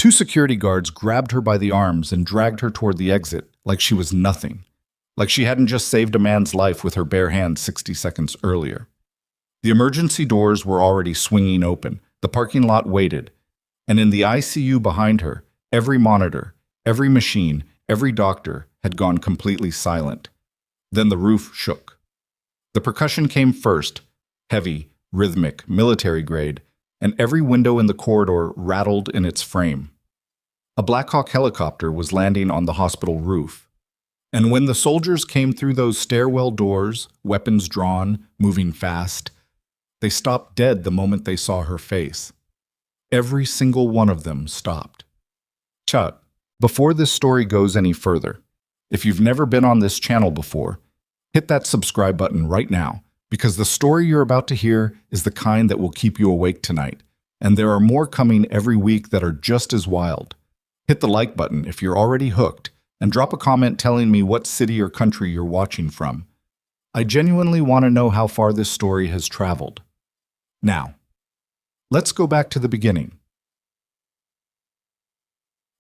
Two security guards grabbed her by the arms and dragged her toward the exit like she was nothing, like she hadn't just saved a man's life with her bare hands 60 seconds earlier. The emergency doors were already swinging open, the parking lot waited, and in the ICU behind her, every monitor, every machine, every doctor had gone completely silent. Then the roof shook. The percussion came first, heavy, rhythmic, military grade, and every window in the corridor rattled in its frame. A Black Hawk helicopter was landing on the hospital roof. And when the soldiers came through those stairwell doors, weapons drawn, moving fast, they stopped dead the moment they saw her face. Every single one of them stopped. Chuck, before this story goes any further, if you've never been on this channel before, hit that subscribe button right now, because the story you're about to hear is the kind that will keep you awake tonight, and there are more coming every week that are just as wild. Hit the like button if you're already hooked, and drop a comment telling me what city or country you're watching from. I genuinely want to know how far this story has traveled. Now, let's go back to the beginning.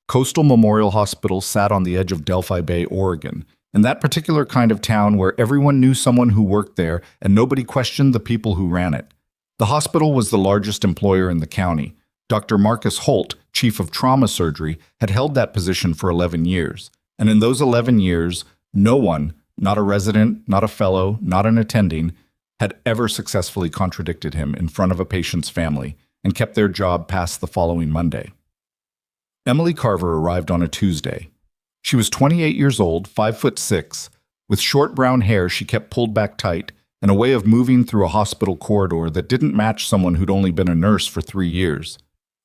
Coastal Memorial Hospital sat on the edge of Delphi Bay, Oregon, and that particular kind of town where everyone knew someone who worked there and nobody questioned the people who ran it. The hospital was the largest employer in the county. Dr. Marcus Holt, chief of trauma surgery, had held that position for 11 years. And in those 11 years, no one, not a resident, not a fellow, not an attending, had ever successfully contradicted him in front of a patient's family and kept their job past the following Monday. Emily Carver arrived on a Tuesday. She was 28 years old, 5'6", with short brown hair she kept pulled back tight, and a way of moving through a hospital corridor that didn't match someone who'd only been a nurse for 3 years.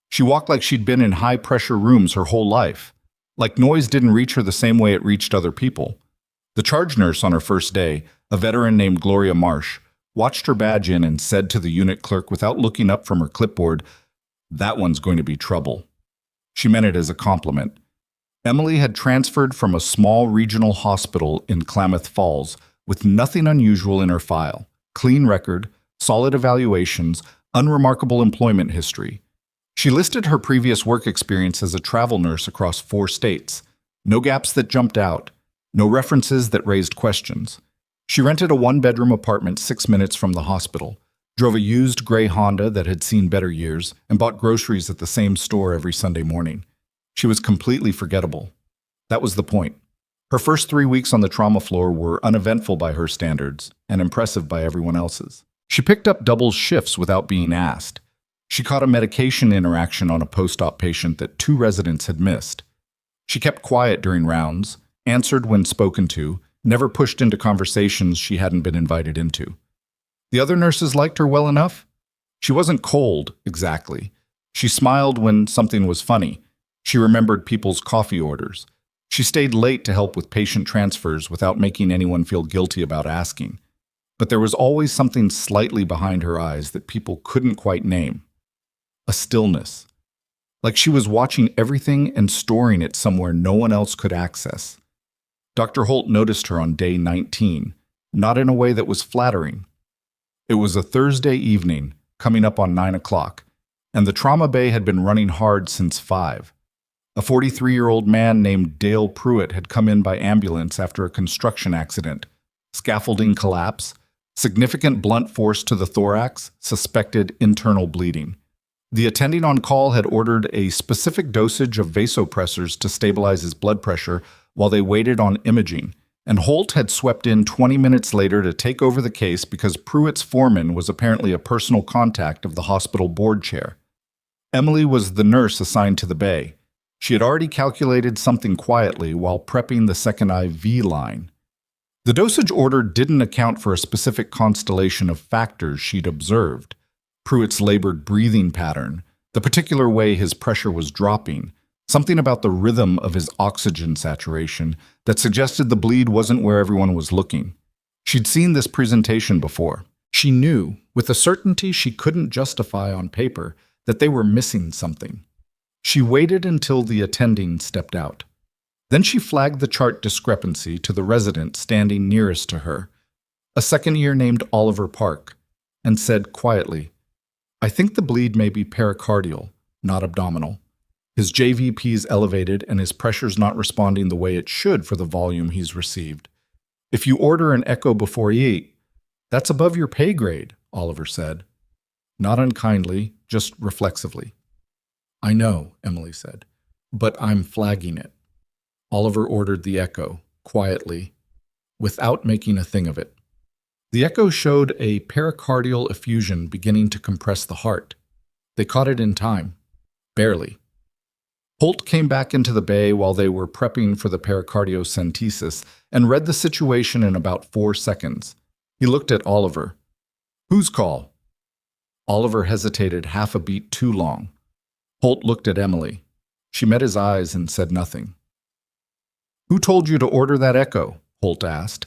She walked like she'd been in high-pressure rooms her whole life, like noise didn't reach her the same way it reached other people. The charge nurse on her first day, a veteran named Gloria Marsh, watched her badge in and said to the unit clerk without looking up from her clipboard, "That one's going to be trouble." She meant it as a compliment. Emily had transferred from a small regional hospital in Klamath Falls with nothing unusual in her file: clean record, solid evaluations, unremarkable employment history. She listed her previous work experience as a travel nurse across 4 states. No gaps that jumped out, no references that raised questions. She rented a 1-bedroom apartment 6 minutes from the hospital, drove a used gray Honda that had seen better years, and bought groceries at the same store every Sunday morning. She was completely forgettable. That was the point. Her first 3 weeks on the trauma floor were uneventful by her standards and impressive by everyone else's. She picked up double shifts without being asked. She caught a medication interaction on a post-op patient that 2 residents had missed. She kept quiet during rounds, answered when spoken to, never pushed into conversations she hadn't been invited into. The other nurses liked her well enough. She wasn't cold, exactly. She smiled when something was funny. She remembered people's coffee orders. She stayed late to help with patient transfers without making anyone feel guilty about asking. But there was always something slightly behind her eyes that people couldn't quite name. A stillness. Like she was watching everything and storing it somewhere no one else could access. Dr. Holt noticed her on day 19, not in a way that was flattering. It was a Thursday evening, coming up on 9 o'clock, and the trauma bay had been running hard since 5. A 43-year-old man named Dale Pruitt had come in by ambulance after a construction accident. Scaffolding collapse, significant blunt force to the thorax, suspected internal bleeding. The attending on call had ordered a specific dosage of vasopressors to stabilize his blood pressure while they waited on imaging, and Holt had swept in 20 minutes later to take over the case because Pruitt's foreman was apparently a personal contact of the hospital board chair. Emily was the nurse assigned to the bay. She had already calculated something quietly while prepping the second IV line. The dosage order didn't account for a specific constellation of factors she'd observed: Pruitt's labored breathing pattern, the particular way his pressure was dropping, something about the rhythm of his oxygen saturation that suggested the bleed wasn't where everyone was looking. She'd seen this presentation before. She knew, with a certainty she couldn't justify on paper, that they were missing something. She waited until the attending stepped out. Then she flagged the chart discrepancy to the resident standing nearest to her, a second-year named Oliver Park, and said quietly, "I think the bleed may be pericardial, not abdominal." His JVP's elevated and his pressure's not responding the way it should for the volume he's received. If you order an echo before you eat, that's above your pay grade, Oliver said. Not unkindly, just reflexively. I know, Emily said, but I'm flagging it. Oliver ordered the echo, quietly, without making a thing of it. The echo showed a pericardial effusion beginning to compress the heart. They caught it in time. Barely. Holt came back into the bay while they were prepping for the pericardiocentesis and read the situation in about 4 seconds. He looked at Oliver. Whose call? Oliver hesitated half a beat too long. Holt looked at Emily. She met his eyes and said nothing. Who told you to order that echo? Holt asked.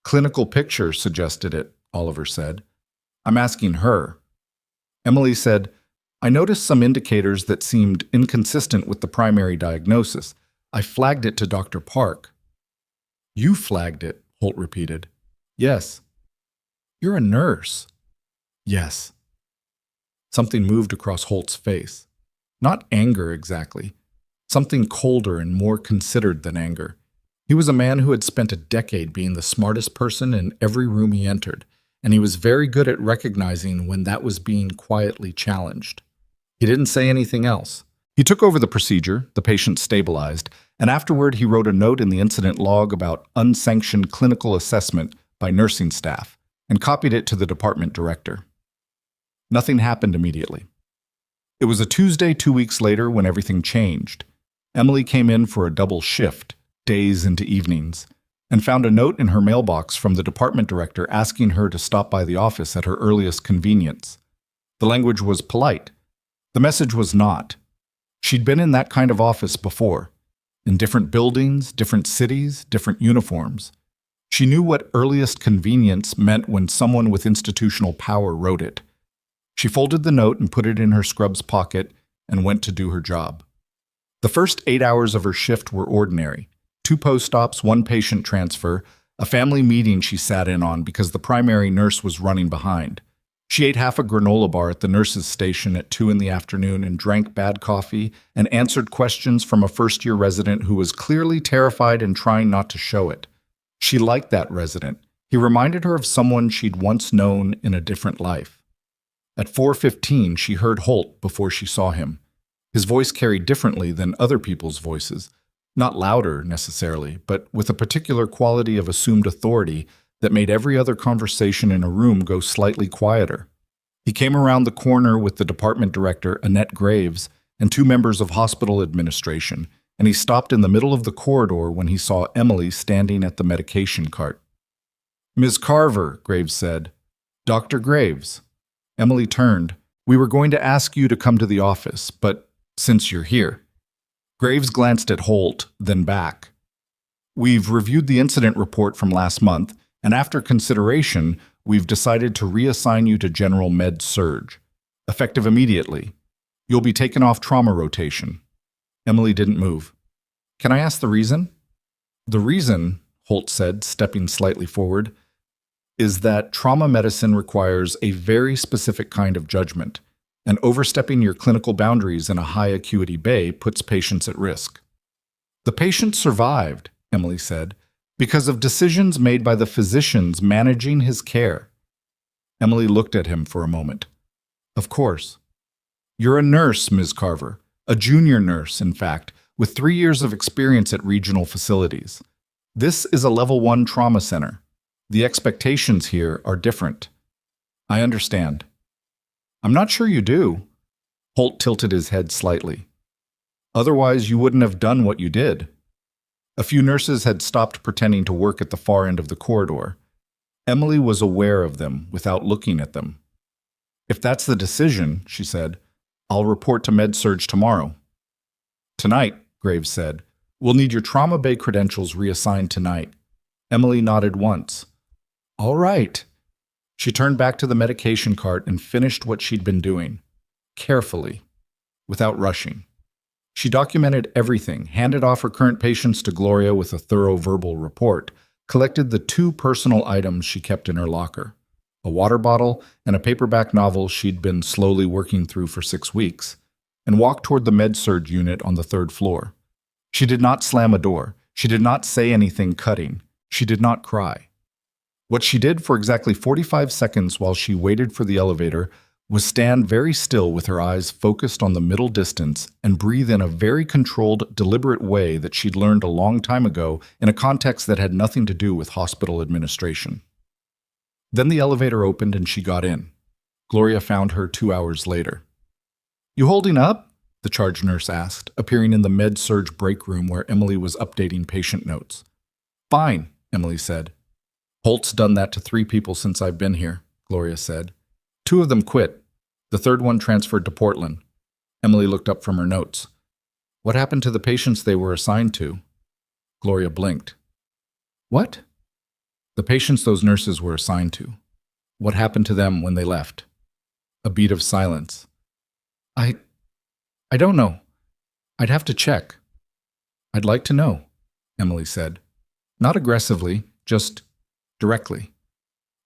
Clinical picture suggested it, Oliver said. I'm asking her. Emily said, I noticed some indicators that seemed inconsistent with the primary diagnosis. I flagged it to Dr. Park. You flagged it, Holt repeated. Yes. You're a nurse. Yes. Something moved across Holt's face. Not anger exactly. Something colder and more considered than anger. He was a man who had spent a decade being the smartest person in every room he entered, and he was very good at recognizing when that was being quietly challenged. He didn't say anything else. He took over the procedure, the patient stabilized, and afterward he wrote a note in the incident log about unsanctioned clinical assessment by nursing staff and copied it to the department director. Nothing happened immediately. It was a Tuesday 2 weeks later when everything changed. Emily came in for a double shift, days into evenings, and found a note in her mailbox from the department director asking her to stop by the office at her earliest convenience. The language was polite. The message was not. She'd been in that kind of office before, in different buildings, different cities, different uniforms. She knew what earliest convenience meant when someone with institutional power wrote it. She folded the note and put it in her scrubs pocket and went to do her job. The first 8 hours of her shift were ordinary. 2 post-ops, 1 patient transfer, a family meeting she sat in on because the primary nurse was running behind. She ate half a granola bar at the nurse's station at 2 in the afternoon and drank bad coffee and answered questions from a first-year resident who was clearly terrified and trying not to show it. She liked that resident. He reminded her of someone she'd once known in a different life. At 4:15, she heard Holt before she saw him. His voice carried differently than other people's voices. Not louder, necessarily, but with a particular quality of assumed authority that made every other conversation in a room go slightly quieter. He came around the corner with the department director, Annette Graves, and 2 members of hospital administration, and he stopped in the middle of the corridor when he saw Emily standing at the medication cart. Ms. Carver, Graves said. Dr. Graves. Emily turned. We were going to ask you to come to the office, but since you're here. Graves glanced at Holt, then back. We've reviewed the incident report from last month, and after consideration, we've decided to reassign you to General Med Surg, effective immediately. You'll be taken off trauma rotation. Emily didn't move. Can I ask the reason? The reason, Holt said, stepping slightly forward, is that trauma medicine requires a very specific kind of judgment, and overstepping your clinical boundaries in a high-acuity bay puts patients at risk. The patient survived, Emily said, because of decisions made by the physicians managing his care. Emily looked at him for a moment. Of course. You're a nurse, Ms. Carver, a junior nurse, in fact, with 3 years of experience at regional facilities. This is a level 1 trauma center. The expectations here are different. I understand. I'm not sure you do. Holt tilted his head slightly. Otherwise, you wouldn't have done what you did. A few nurses had stopped pretending to work at the far end of the corridor. Emily was aware of them without looking at them. If that's the decision, she said, I'll report to MedSurg tomorrow. Tonight, Graves said. We'll need your trauma bay credentials reassigned tonight. Emily nodded once. All right. She turned back to the medication cart and finished what she'd been doing, carefully, without rushing. She documented everything, handed off her current patients to Gloria with a thorough verbal report, collected the 2 personal items she kept in her locker, a water bottle and a paperback novel she'd been slowly working through for 6 weeks, and walked toward the med-surg unit on the third floor. She did not slam a door. She did not say anything cutting. She did not cry. What she did for exactly 45 seconds while she waited for the elevator was stand very still with her eyes focused on the middle distance and breathe in a very controlled, deliberate way that she'd learned a long time ago in a context that had nothing to do with hospital administration. Then the elevator opened and she got in. Gloria found her 2 hours later. "You holding up?" the charge nurse asked, appearing in the med-surg break room where Emily was updating patient notes. "Fine," Emily said. "Holt's done that to 3 people since I've been here," Gloria said. 2 of them quit. The third one transferred to Portland. Emily looked up from her notes. "What happened to the patients they were assigned to?" Gloria blinked. "What?" "The patients those nurses were assigned to. What happened to them when they left?" A beat of silence. I don't know. I'd have to check." "I'd like to know," Emily said. Not aggressively, just directly.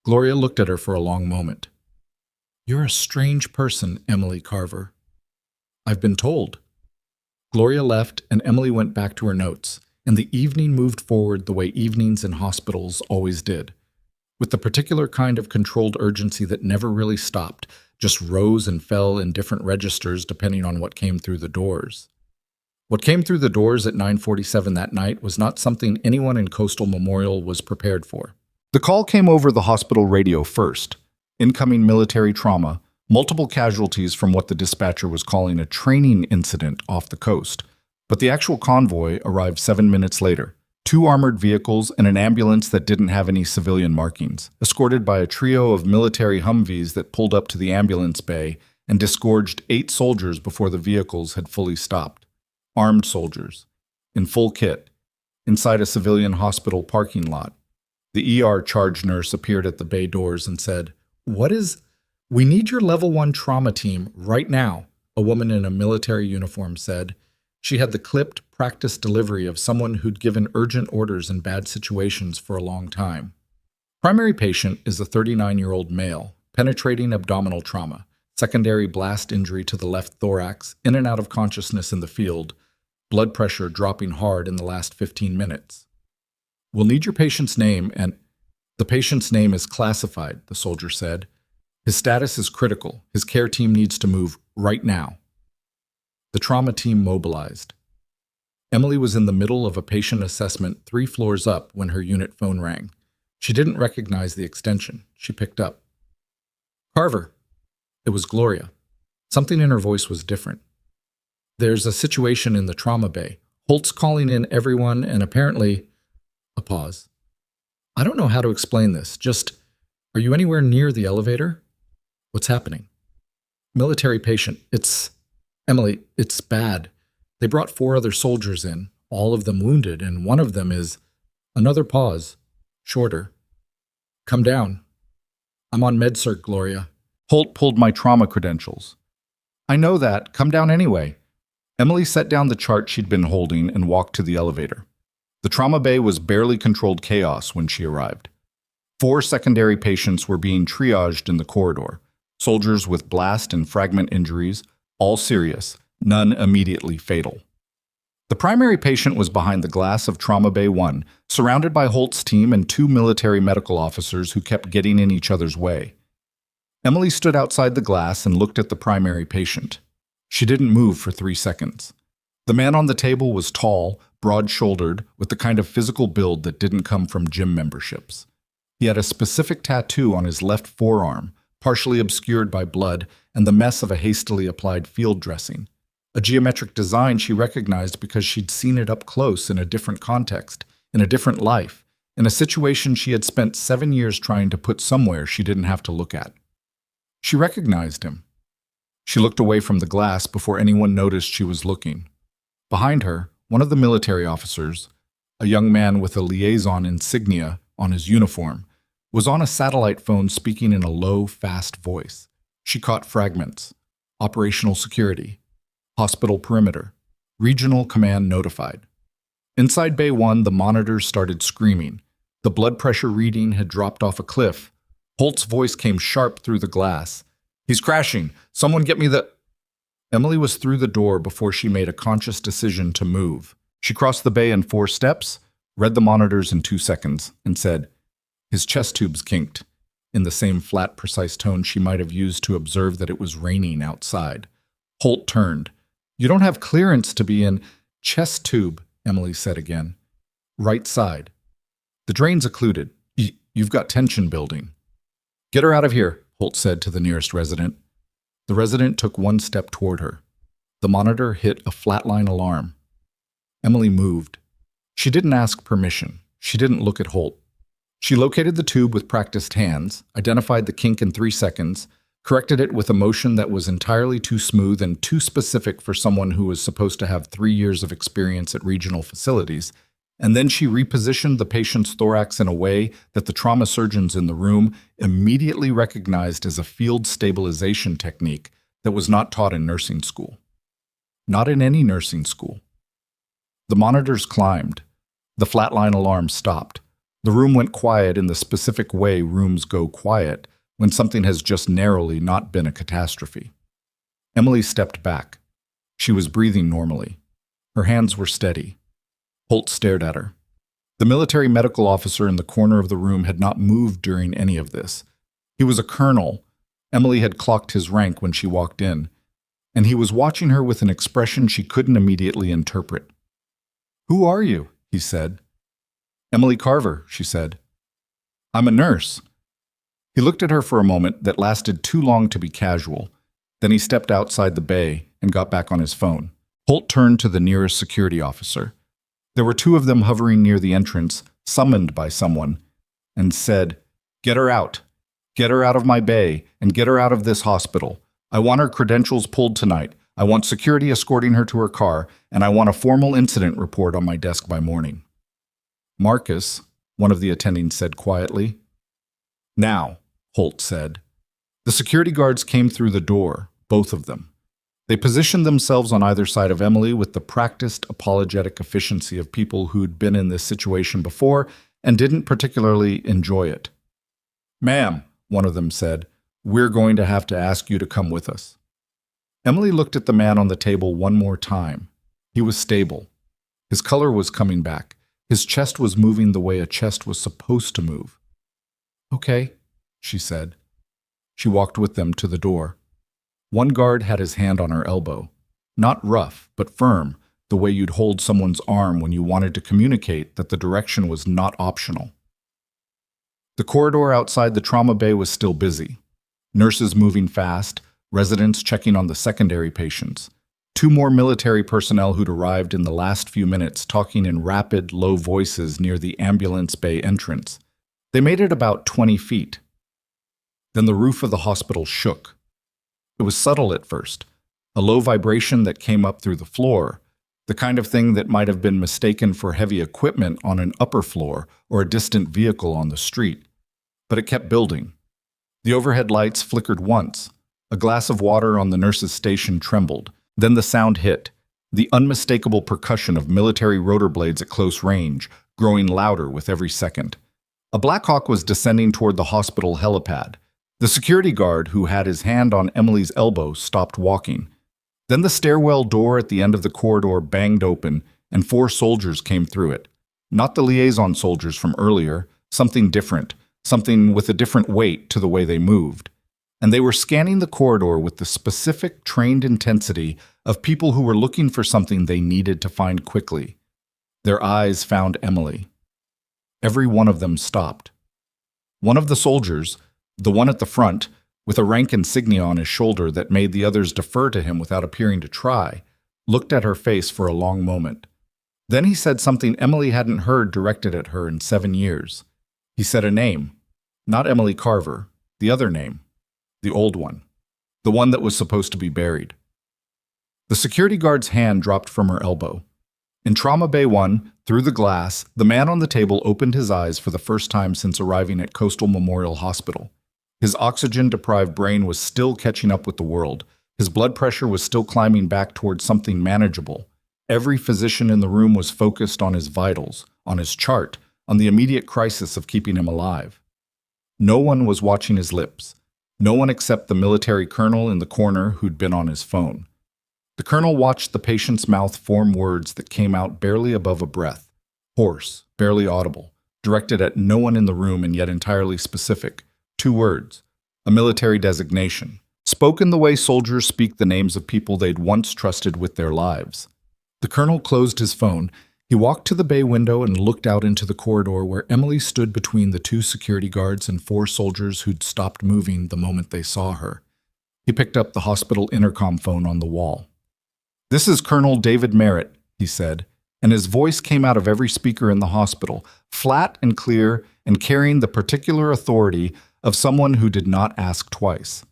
Gloria looked at her for a long moment. "You're a strange person, Emily Carver." "I've been told." Gloria left and Emily went back to her notes, and the evening moved forward the way evenings in hospitals always did, with the particular kind of controlled urgency that never really stopped, just rose and fell in different registers depending on what came through the doors. What came through the doors at 9:47 that night was not something anyone in Coastal Memorial was prepared for. The call came over the hospital radio first. Incoming military trauma, multiple casualties from what the dispatcher was calling a training incident off the coast. But the actual convoy arrived 7 minutes later. 2 armored vehicles and an ambulance that didn't have any civilian markings, escorted by a trio of military Humvees that pulled up to the ambulance bay and disgorged 8 soldiers before the vehicles had fully stopped. Armed soldiers, in full kit, inside a civilian hospital parking lot. The ER charge nurse appeared at the bay doors and said, "We need your level 1 trauma team right now," a woman in a military uniform said. She had the clipped, practiced delivery of someone who'd given urgent orders in bad situations for a long time. Primary patient is a 39-year-old male, penetrating abdominal trauma, secondary blast injury to the left thorax, in and out of consciousness in the field, blood pressure dropping hard in the last 15 minutes. "We'll need your patient's name and—" "The patient's name is classified," the soldier said. "His status is critical. His care team needs to move right now." The trauma team mobilized. Emily was in the middle of a patient assessment 3 floors up when her unit phone rang. She didn't recognize the extension. She picked up. "Carver." It was Gloria. Something in her voice was different. "There's a situation in the trauma bay. Holt's calling in everyone and apparently—" A pause. "I don't know how to explain this. Just, are you anywhere near the elevator?" "What's happening?" "Military patient. Emily, it's bad. They brought 4 other soldiers in, all of them wounded, and one of them is—" Another pause. Shorter. "Come down." "I'm on med-surg, Gloria." Holt pulled my trauma credentials. "I know that. Come down anyway." Emily set down the chart she'd been holding and walked to the elevator. The trauma bay was barely controlled chaos when she arrived. 4 secondary patients were being triaged in the corridor. Soldiers with blast and fragment injuries, all serious, none immediately fatal. The primary patient was behind the glass of Trauma Bay 1, surrounded by Holt's team and 2 military medical officers who kept getting in each other's way. Emily stood outside the glass and looked at the primary patient. She didn't move for 3 seconds. The man on the table was tall, broad-shouldered, with the kind of physical build that didn't come from gym memberships. He had a specific tattoo on his left forearm, partially obscured by blood and the mess of a hastily applied field dressing. A geometric design she recognized because she'd seen it up close in a different context, in a different life, in a situation she had spent 7 years trying to put somewhere she didn't have to look at. She recognized him. She looked away from the glass before anyone noticed she was looking. Behind her, one of the military officers, a young man with a liaison insignia on his uniform, was on a satellite phone speaking in a low, fast voice. She caught fragments. Operational security. Hospital perimeter. Regional command notified. Inside Bay 1, the monitors started screaming. The blood pressure reading had dropped off a cliff. Holt's voice came sharp through the glass. "He's crashing. Someone get me the—" Emily was through the door before she made a conscious decision to move. She crossed the bay in 4 steps, read the monitors in 2 seconds, and said, "His chest tubes kinked," in the same flat, precise tone she might have used to observe that it was raining outside. Holt turned. "You don't have clearance to be in chest tube," Emily said again. "Right side. The drain's occluded. You've got tension building." "Get her out of here," Holt said to the nearest resident. The resident took 1 step toward her. The monitor hit a flatline alarm. Emily moved. She didn't ask permission. She didn't look at Holt. She located the tube with practiced hands, identified the kink in 3 seconds, corrected it with a motion that was entirely too smooth and too specific for someone who was supposed to have 3 years of experience at regional facilities, and then she repositioned the patient's thorax in a way that the trauma surgeons in the room immediately recognized as a field stabilization technique that was not taught in nursing school. Not in any nursing school. The monitors climbed. The flatline alarm stopped. The room went quiet in the specific way rooms go quiet when something has just narrowly not been a catastrophe. Emily stepped back. She was breathing normally. Her hands were steady. Holt stared at her. The military medical officer in the corner of the room had not moved during any of this. He was a colonel. Emily had clocked his rank when she walked in, and he was watching her with an expression she couldn't immediately interpret. "Who are you?" he said. "Emily Carver," she said. "I'm a nurse." He looked at her for a moment that lasted too long to be casual. Then he stepped outside the bay and got back on his phone. Holt turned to the nearest security officer. There were 2 of them hovering near the entrance, summoned by someone, and said, "Get her out. Get her out of my bay, and get her out of this hospital. I want her credentials pulled tonight. I want security escorting her to her car, and I want a formal incident report on my desk by morning." "Marcus," one of the attendings said quietly. "Now," Holt said. The security guards came through the door, both of them. They positioned themselves on either side of Emily with the practiced, apologetic efficiency of people who'd been in this situation before and didn't particularly enjoy it. "Ma'am," one of them said, "we're going to have to ask you to come with us." Emily looked at the man on the table one more time. He was stable. His color was coming back. His chest was moving the way a chest was supposed to move. "Okay," she said. She walked with them to the door. One guard had his hand on her elbow. Not rough, but firm, the way you'd hold someone's arm when you wanted to communicate that the direction was not optional. The corridor outside the trauma bay was still busy. Nurses moving fast, residents checking on the secondary patients. 2 more military personnel who'd arrived in the last few minutes talking in rapid, low voices near the ambulance bay entrance. They made it about 20 feet. Then the roof of the hospital shook. It was subtle at first, a low vibration that came up through the floor, the kind of thing that might have been mistaken for heavy equipment on an upper floor or a distant vehicle on the street. But it kept building. The overhead lights flickered once. A glass of water on the nurse's station trembled. Then the sound hit, the unmistakable percussion of military rotor blades at close range, growing louder with every second. A Black Hawk was descending toward the hospital helipad. The security guard, who had his hand on Emily's elbow, stopped walking. Then the stairwell door at the end of the corridor banged open, and 4 soldiers came through it. Not the liaison soldiers from earlier, something different, something with a different weight to the way they moved. And they were scanning the corridor with the specific, trained intensity of people who were looking for something they needed to find quickly. Their eyes found Emily. Every one of them stopped. One of the soldiers, the one at the front, with a rank insignia on his shoulder that made the others defer to him without appearing to try, looked at her face for a long moment. Then he said something Emily hadn't heard directed at her in 7 years. He said a name. Not Emily Carver, the other name. The old one. The one that was supposed to be buried. The security guard's hand dropped from her elbow. In Trauma Bay 1, through the glass, the man on the table opened his eyes for the first time since arriving at Coastal Memorial Hospital. His oxygen-deprived brain was still catching up with the world. His blood pressure was still climbing back towards something manageable. Every physician in the room was focused on his vitals, on his chart, on the immediate crisis of keeping him alive. No one was watching his lips. No one except the military colonel in the corner who'd been on his phone. The colonel watched the patient's mouth form words that came out barely above a breath. Hoarse, barely audible, directed at no one in the room and yet entirely specific. 2 words. A military designation. Spoken the way soldiers speak the names of people they'd once trusted with their lives. The colonel closed his phone. He walked to the bay window and looked out into the corridor where Emily stood between the 2 security guards and 4 soldiers who'd stopped moving the moment they saw her. He picked up the hospital intercom phone on the wall. "This is Colonel David Merritt," he said, and his voice came out of every speaker in the hospital, flat and clear and carrying the particular authority of someone who did not ask twice.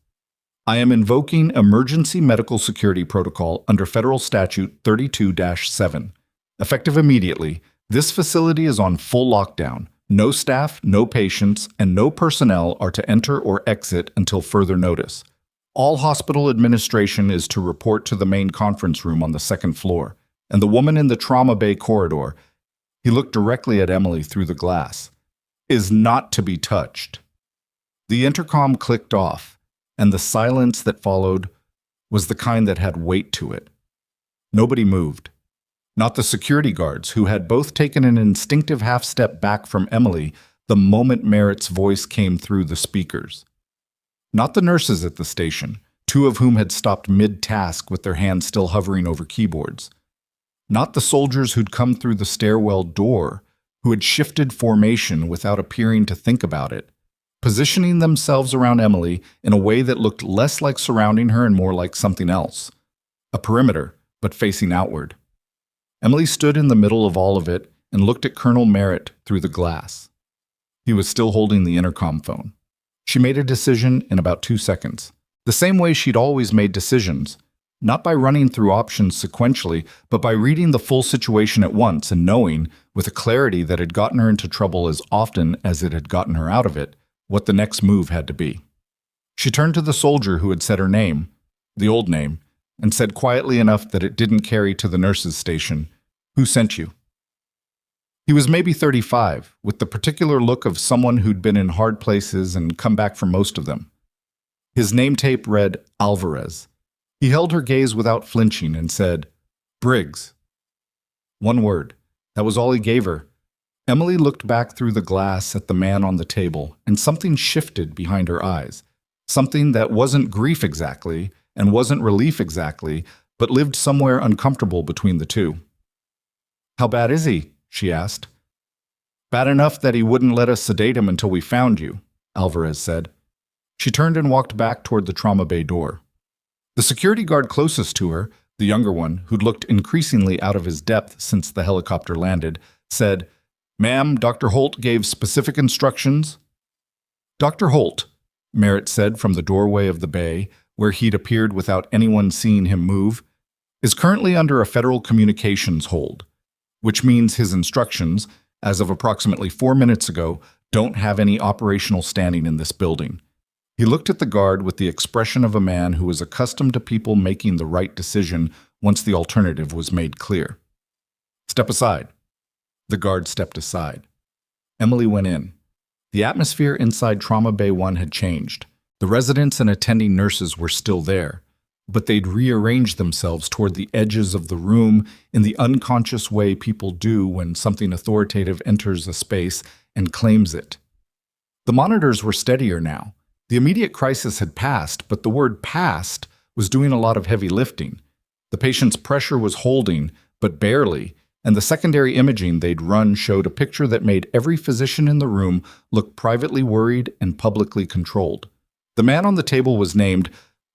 "I am invoking Emergency Medical Security Protocol under Federal Statute 32-7. Effective immediately, this facility is on full lockdown. No staff, no patients, and no personnel are to enter or exit until further notice. All hospital administration is to report to the main conference room on the 2nd floor, and the woman in the trauma bay corridor," he looked directly at Emily through the glass, "is not to be touched." The intercom clicked off, and the silence that followed was the kind that had weight to it. Nobody moved. Not the security guards, who had both taken an instinctive half-step back from Emily the moment Merritt's voice came through the speakers. Not the nurses at the station, 2 of whom had stopped mid-task with their hands still hovering over keyboards. Not the soldiers who'd come through the stairwell door, who had shifted formation without appearing to think about it, positioning themselves around Emily in a way that looked less like surrounding her and more like something else. A perimeter, but facing outward. Emily stood in the middle of all of it and looked at Colonel Merritt through the glass. He was still holding the intercom phone. She made a decision in about 2 seconds, the same way she'd always made decisions, not by running through options sequentially, but by reading the full situation at once and knowing, with a clarity that had gotten her into trouble as often as it had gotten her out of it, what the next move had to be. She turned to the soldier who had said her name, the old name, and said quietly enough that it didn't carry to the nurse's station, "Who sent you?" He was maybe 35, with the particular look of someone who'd been in hard places and come back from most of them. His name tape read Alvarez. He held her gaze without flinching and said, "Briggs." 1 word. That was all he gave her. Emily looked back through the glass at the man on the table, and something shifted behind her eyes. Something that wasn't grief exactly, and wasn't relief exactly, but lived somewhere uncomfortable between the 2. "How bad is he?" she asked. "Bad enough that he wouldn't let us sedate him until we found you," Alvarez said. She turned and walked back toward the trauma bay door. The security guard closest to her, the younger one, who'd looked increasingly out of his depth since the helicopter landed, said, "Ma'am, Dr. Holt gave specific instructions." "Dr. Holt," Merritt said from the doorway of the bay, where he'd appeared without anyone seeing him move, "is currently under a federal communications hold, which means his instructions, as of approximately 4 minutes ago, don't have any operational standing in this building." He looked at the guard with the expression of a man who was accustomed to people making the right decision once the alternative was made clear. "Step aside." The guard stepped aside. Emily went in. The atmosphere inside Trauma Bay 1 had changed. The residents and attending nurses were still there, but they'd rearranged themselves toward the edges of the room in the unconscious way people do when something authoritative enters a space and claims it. The monitors were steadier now. The immediate crisis had passed, but the word "passed" was doing a lot of heavy lifting. The patient's pressure was holding, but barely, and the secondary imaging they'd run showed a picture that made every physician in the room look privately worried and publicly controlled. The man on the table was named,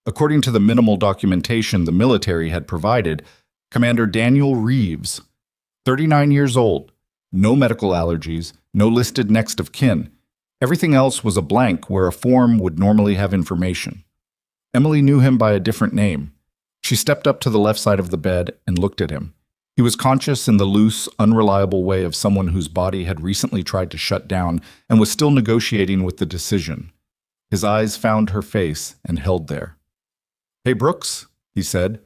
according to the minimal documentation the military had provided, Commander Daniel Reeves, 39 years old, no medical allergies, no listed next of kin. Everything else was a blank where a form would normally have information. Emily knew him by a different name. She stepped up to the left side of the bed and looked at him. He was conscious in the loose, unreliable way of someone whose body had recently tried to shut down and was still negotiating with the decision. His eyes found her face and held there. "Hey, Brooks," he said.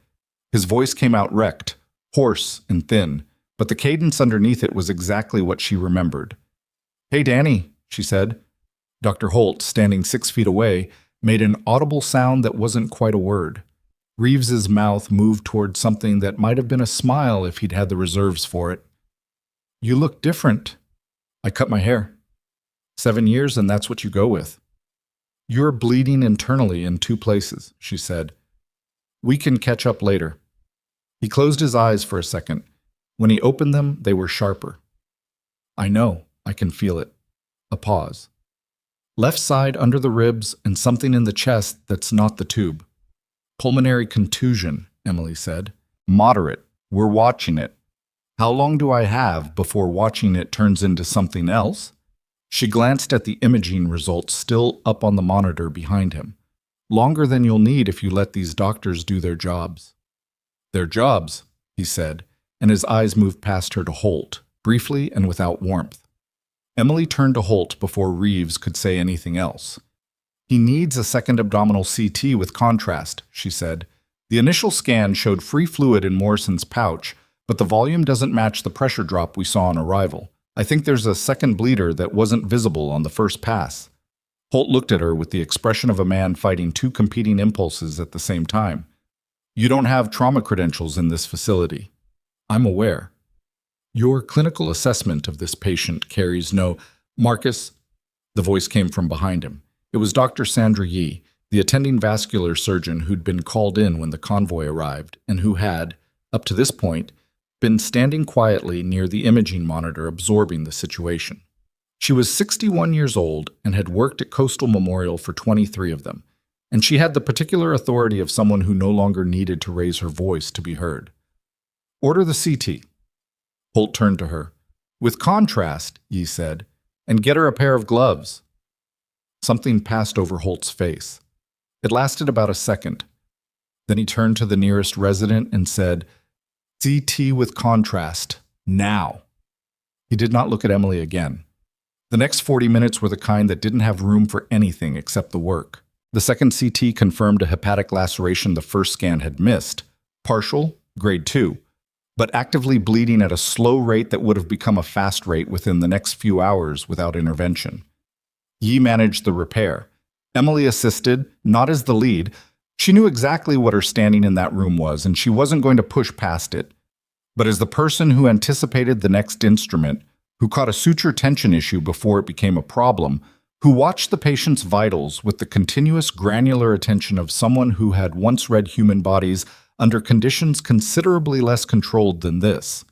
His voice came out wrecked, hoarse and thin, but the cadence underneath it was exactly what she remembered. "Hey, Danny," she said. Dr. Holt, standing 6 feet away, made an audible sound that wasn't quite a word. Reeves's mouth moved toward something that might have been a smile if he'd had the reserves for it. You look different. I cut my hair. 7 years and that's what you go with. You're bleeding internally in 2 places, she said. We can catch up later. He closed his eyes for a second. When he opened them, they were sharper. I know, I can feel it. A pause. Left side under the ribs and something in the chest that's not the tube. Pulmonary contusion, Emily said. Moderate. We're watching it. How long do I have before watching it turns into something else? She glanced at the imaging results still up on the monitor behind him. Longer than you'll need if you let these doctors do their jobs. Their jobs, he said, and his eyes moved past her to Holt, briefly and without warmth. Emily turned to Holt before Reeves could say anything else. He needs a second abdominal CT with contrast, she said. The initial scan showed free fluid in Morrison's pouch, but the volume doesn't match the pressure drop we saw on arrival. I think there's a second bleeder that wasn't visible on the first pass. Holt looked at her with the expression of a man fighting 2 competing impulses at the same time. You don't have trauma credentials in this facility. I'm aware. Your clinical assessment of this patient carries no... Marcus, the voice came from behind him. It was Dr. Sandra Yee, the attending vascular surgeon who'd been called in when the convoy arrived and who had, up to this point, been standing quietly near the imaging monitor absorbing the situation. She was 61 years old and had worked at Coastal Memorial for 23 of them, and she had the particular authority of someone who no longer needed to raise her voice to be heard. Order the CT. Holt turned to her. With contrast, Yee said, and get her a pair of gloves. Something passed over Holt's face. It lasted about a second. Then he turned to the nearest resident and said, CT with contrast, now. He did not look at Emily again. The next 40 minutes were the kind that didn't have room for anything except the work. The second CT confirmed a hepatic laceration the first scan had missed, partial, grade 2, but actively bleeding at a slow rate that would have become a fast rate within the next few hours without intervention. Yee managed the repair. Emily assisted, not as the lead. She knew exactly what her standing in that room was, and she wasn't going to push past it. But as the person who anticipated the next instrument, who caught a suture tension issue before it became a problem, who watched the patient's vitals with the continuous granular attention of someone who had once read human bodies under conditions considerably less controlled than this.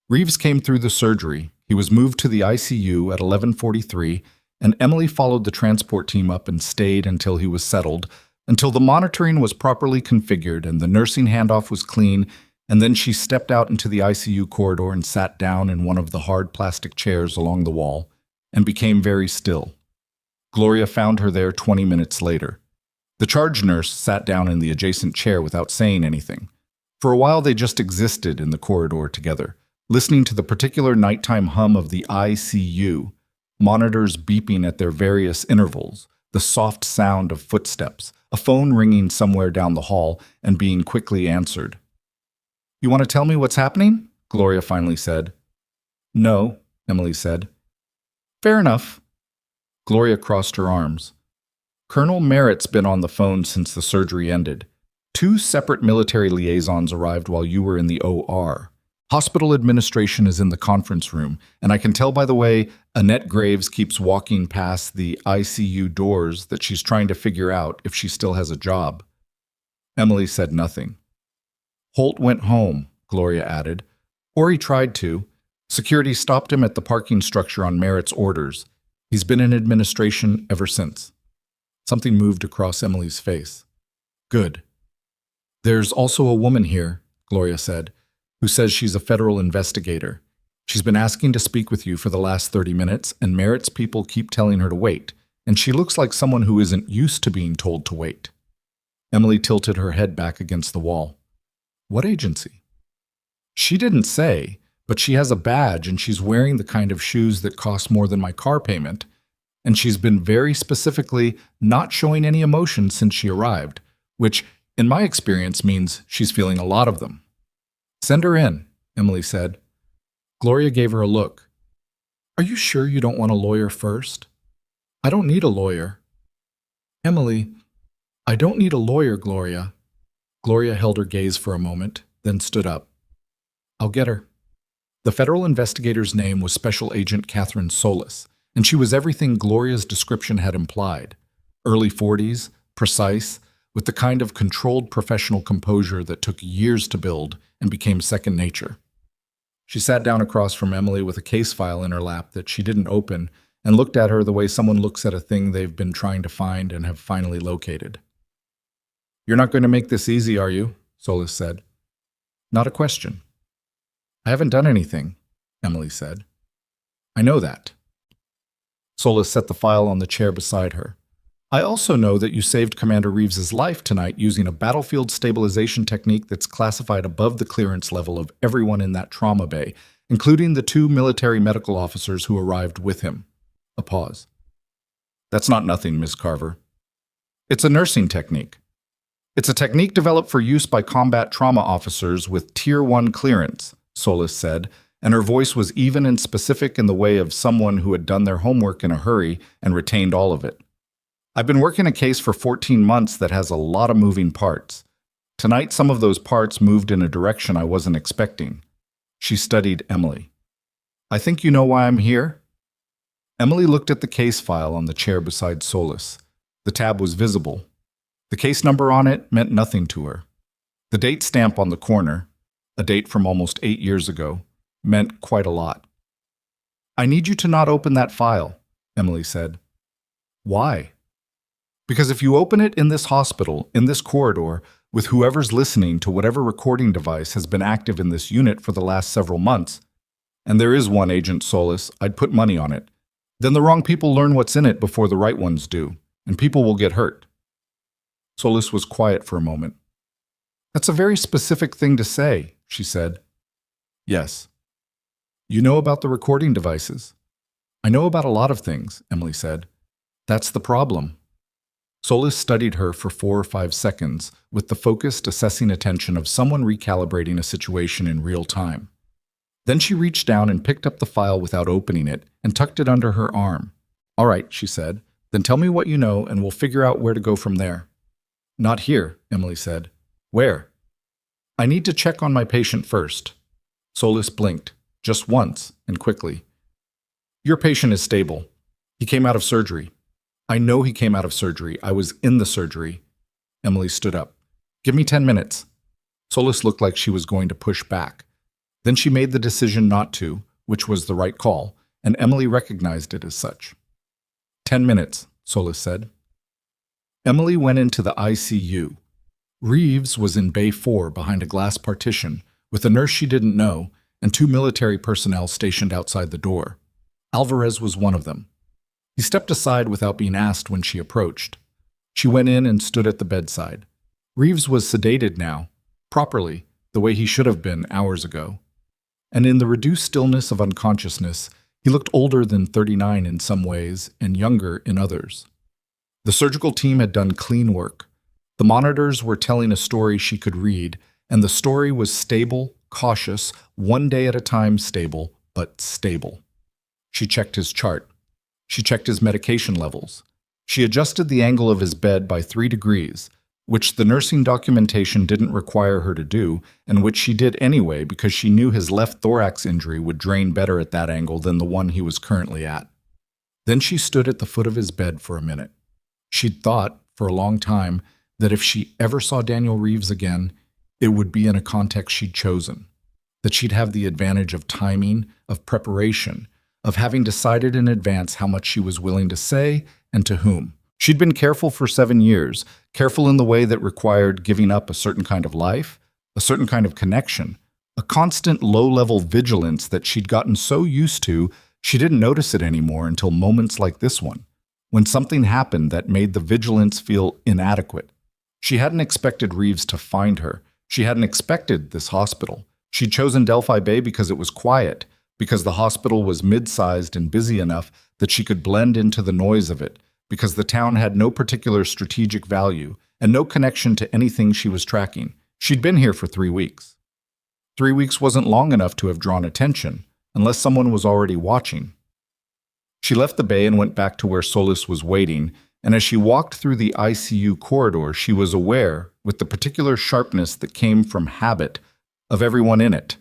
Reeves came through the surgery. He was moved to the ICU at 11:43, and Emily followed the transport team up and stayed until he was settled, until the monitoring was properly configured and the nursing handoff was clean, and then she stepped out into the ICU corridor and sat down in one of the hard plastic chairs along the wall and became very still. Gloria found her there 20 minutes later. The charge nurse sat down in the adjacent chair without saying anything. For a while they just existed in the corridor together, listening to the particular nighttime hum of the ICU, monitors beeping at their various intervals, the soft sound of footsteps, a phone ringing somewhere down the hall and being quickly answered. You want to tell me what's happening? Gloria finally said. No, Emily said. Fair enough. Gloria crossed her arms. Colonel Merritt's been on the phone since the surgery ended. 2 separate military liaisons arrived while you were in the OR. Hospital administration is in the conference room, and I can tell by the way Annette Graves keeps walking past the ICU doors that she's trying to figure out if she still has a job. Emily said nothing. Holt went home, Gloria added. Or he tried to. Security stopped him at the parking structure on Merritt's orders. He's been in administration ever since. Something moved across Emily's face. Good. There's also a woman here, Gloria said, who says she's a federal investigator. She's been asking to speak with you for the last 30 minutes, and Merritt's people keep telling her to wait, and she looks like someone who isn't used to being told to wait. Emily tilted her head back against the wall. What agency? She didn't say, but she has a badge and she's wearing the kind of shoes that cost more than my car payment, and she's been very specifically not showing any emotion since she arrived, which, in my experience, means she's feeling a lot of them. Send her in, Emily said. Gloria gave her a look. Are you sure you don't want a lawyer first? I don't need a lawyer. Emily, I don't need a lawyer, Gloria. Gloria held her gaze for a moment, then stood up. I'll get her. The federal investigator's name was Special Agent Catherine Solis, and she was everything Gloria's description had implied. Early 40s, precise, with the kind of controlled professional composure that took years to build and became second nature. She sat down across from Emily with a case file in her lap that she didn't open and looked at her the way someone looks at a thing they've been trying to find and have finally located. You're not going to make this easy, are you? Solis said. Not a question. I haven't done anything, Emily said. I know that. Solis set the file on the chair beside her. I also know that you saved Commander Reeves's life tonight using a battlefield stabilization technique that's classified above the clearance level of everyone in that trauma bay, including the 2 military medical officers who arrived with him. A pause. That's not nothing, Miss Carver. It's a nursing technique. It's a technique developed for use by combat trauma officers with Tier 1 clearance, Solis said, and her voice was even and specific in the way of someone who had done their homework in a hurry and retained all of it. I've been working a case for 14 months that has a lot of moving parts. Tonight, some of those parts moved in a direction I wasn't expecting. She studied Emily. I think you know why I'm here? Emily looked at the case file on the chair beside Solis. The tab was visible. The case number on it meant nothing to her. The date stamp on the corner, a date from almost 8 years ago, meant quite a lot. I need you to not open that file, Emily said. Why? Because if you open it in this hospital, in this corridor, with whoever's listening to whatever recording device has been active in this unit for the last several months, and there is one, Agent Solis, I'd put money on it, then the wrong people learn what's in it before the right ones do, and people will get hurt. Solis was quiet for a moment. That's a very specific thing to say, she said. Yes. You know about the recording devices. I know about a lot of things, Emily said. That's the problem. Solis studied her for 4 or 5 seconds with the focused, assessing attention of someone recalibrating a situation in real time. Then she reached down and picked up the file without opening it and tucked it under her arm. All right, she said. Then tell me what you know and we'll figure out where to go from there. Not here, Emily said. Where? I need to check on my patient first. Solis blinked, just once and quickly. Your patient is stable. He came out of surgery. I know he came out of surgery. I was in the surgery. Emily stood up. Give me 10 minutes. Solis looked like she was going to push back. Then she made the decision not to, which was the right call, and Emily recognized it as such. 10 minutes, Solis said. Emily went into the ICU. Reeves was in Bay 4 behind a glass partition, with a nurse she didn't know and 2 military personnel stationed outside the door. Alvarez was one of them. He stepped aside without being asked when she approached. She went in and stood at the bedside. Reeves was sedated now, properly, the way he should have been hours ago. And in the reduced stillness of unconsciousness, he looked older than 39 in some ways and younger in others. The surgical team had done clean work. The monitors were telling a story she could read, and the story was stable, cautious, one day at a time stable, but stable. She checked his chart. She checked his medication levels. She adjusted the angle of his bed by 3 degrees, which the nursing documentation didn't require her to do, and which she did anyway because she knew his left thorax injury would drain better at that angle than the one he was currently at. Then she stood at the foot of his bed for a minute. She'd thought, for a long time, that if she ever saw Daniel Reeves again, it would be in a context she'd chosen, that she'd have the advantage of timing, of preparation, of having decided in advance how much she was willing to say and to whom. She'd been careful for 7 years, careful in the way that required giving up a certain kind of life, a certain kind of connection, a constant low-level vigilance that she'd gotten so used to she didn't notice it anymore until moments like this one, when something happened that made the vigilance feel inadequate. She hadn't expected Reeves to find her. She hadn't expected this hospital. She'd chosen Delphi Bay because it was quiet, because the hospital was mid-sized and busy enough that she could blend into the noise of it, because the town had no particular strategic value and no connection to anything she was tracking. She'd been here for 3 weeks. 3 weeks wasn't long enough to have drawn attention, unless someone was already watching. She left the bay and went back to where Solis was waiting, and as she walked through the ICU corridor, she was aware, with the particular sharpness that came from habit of everyone in it.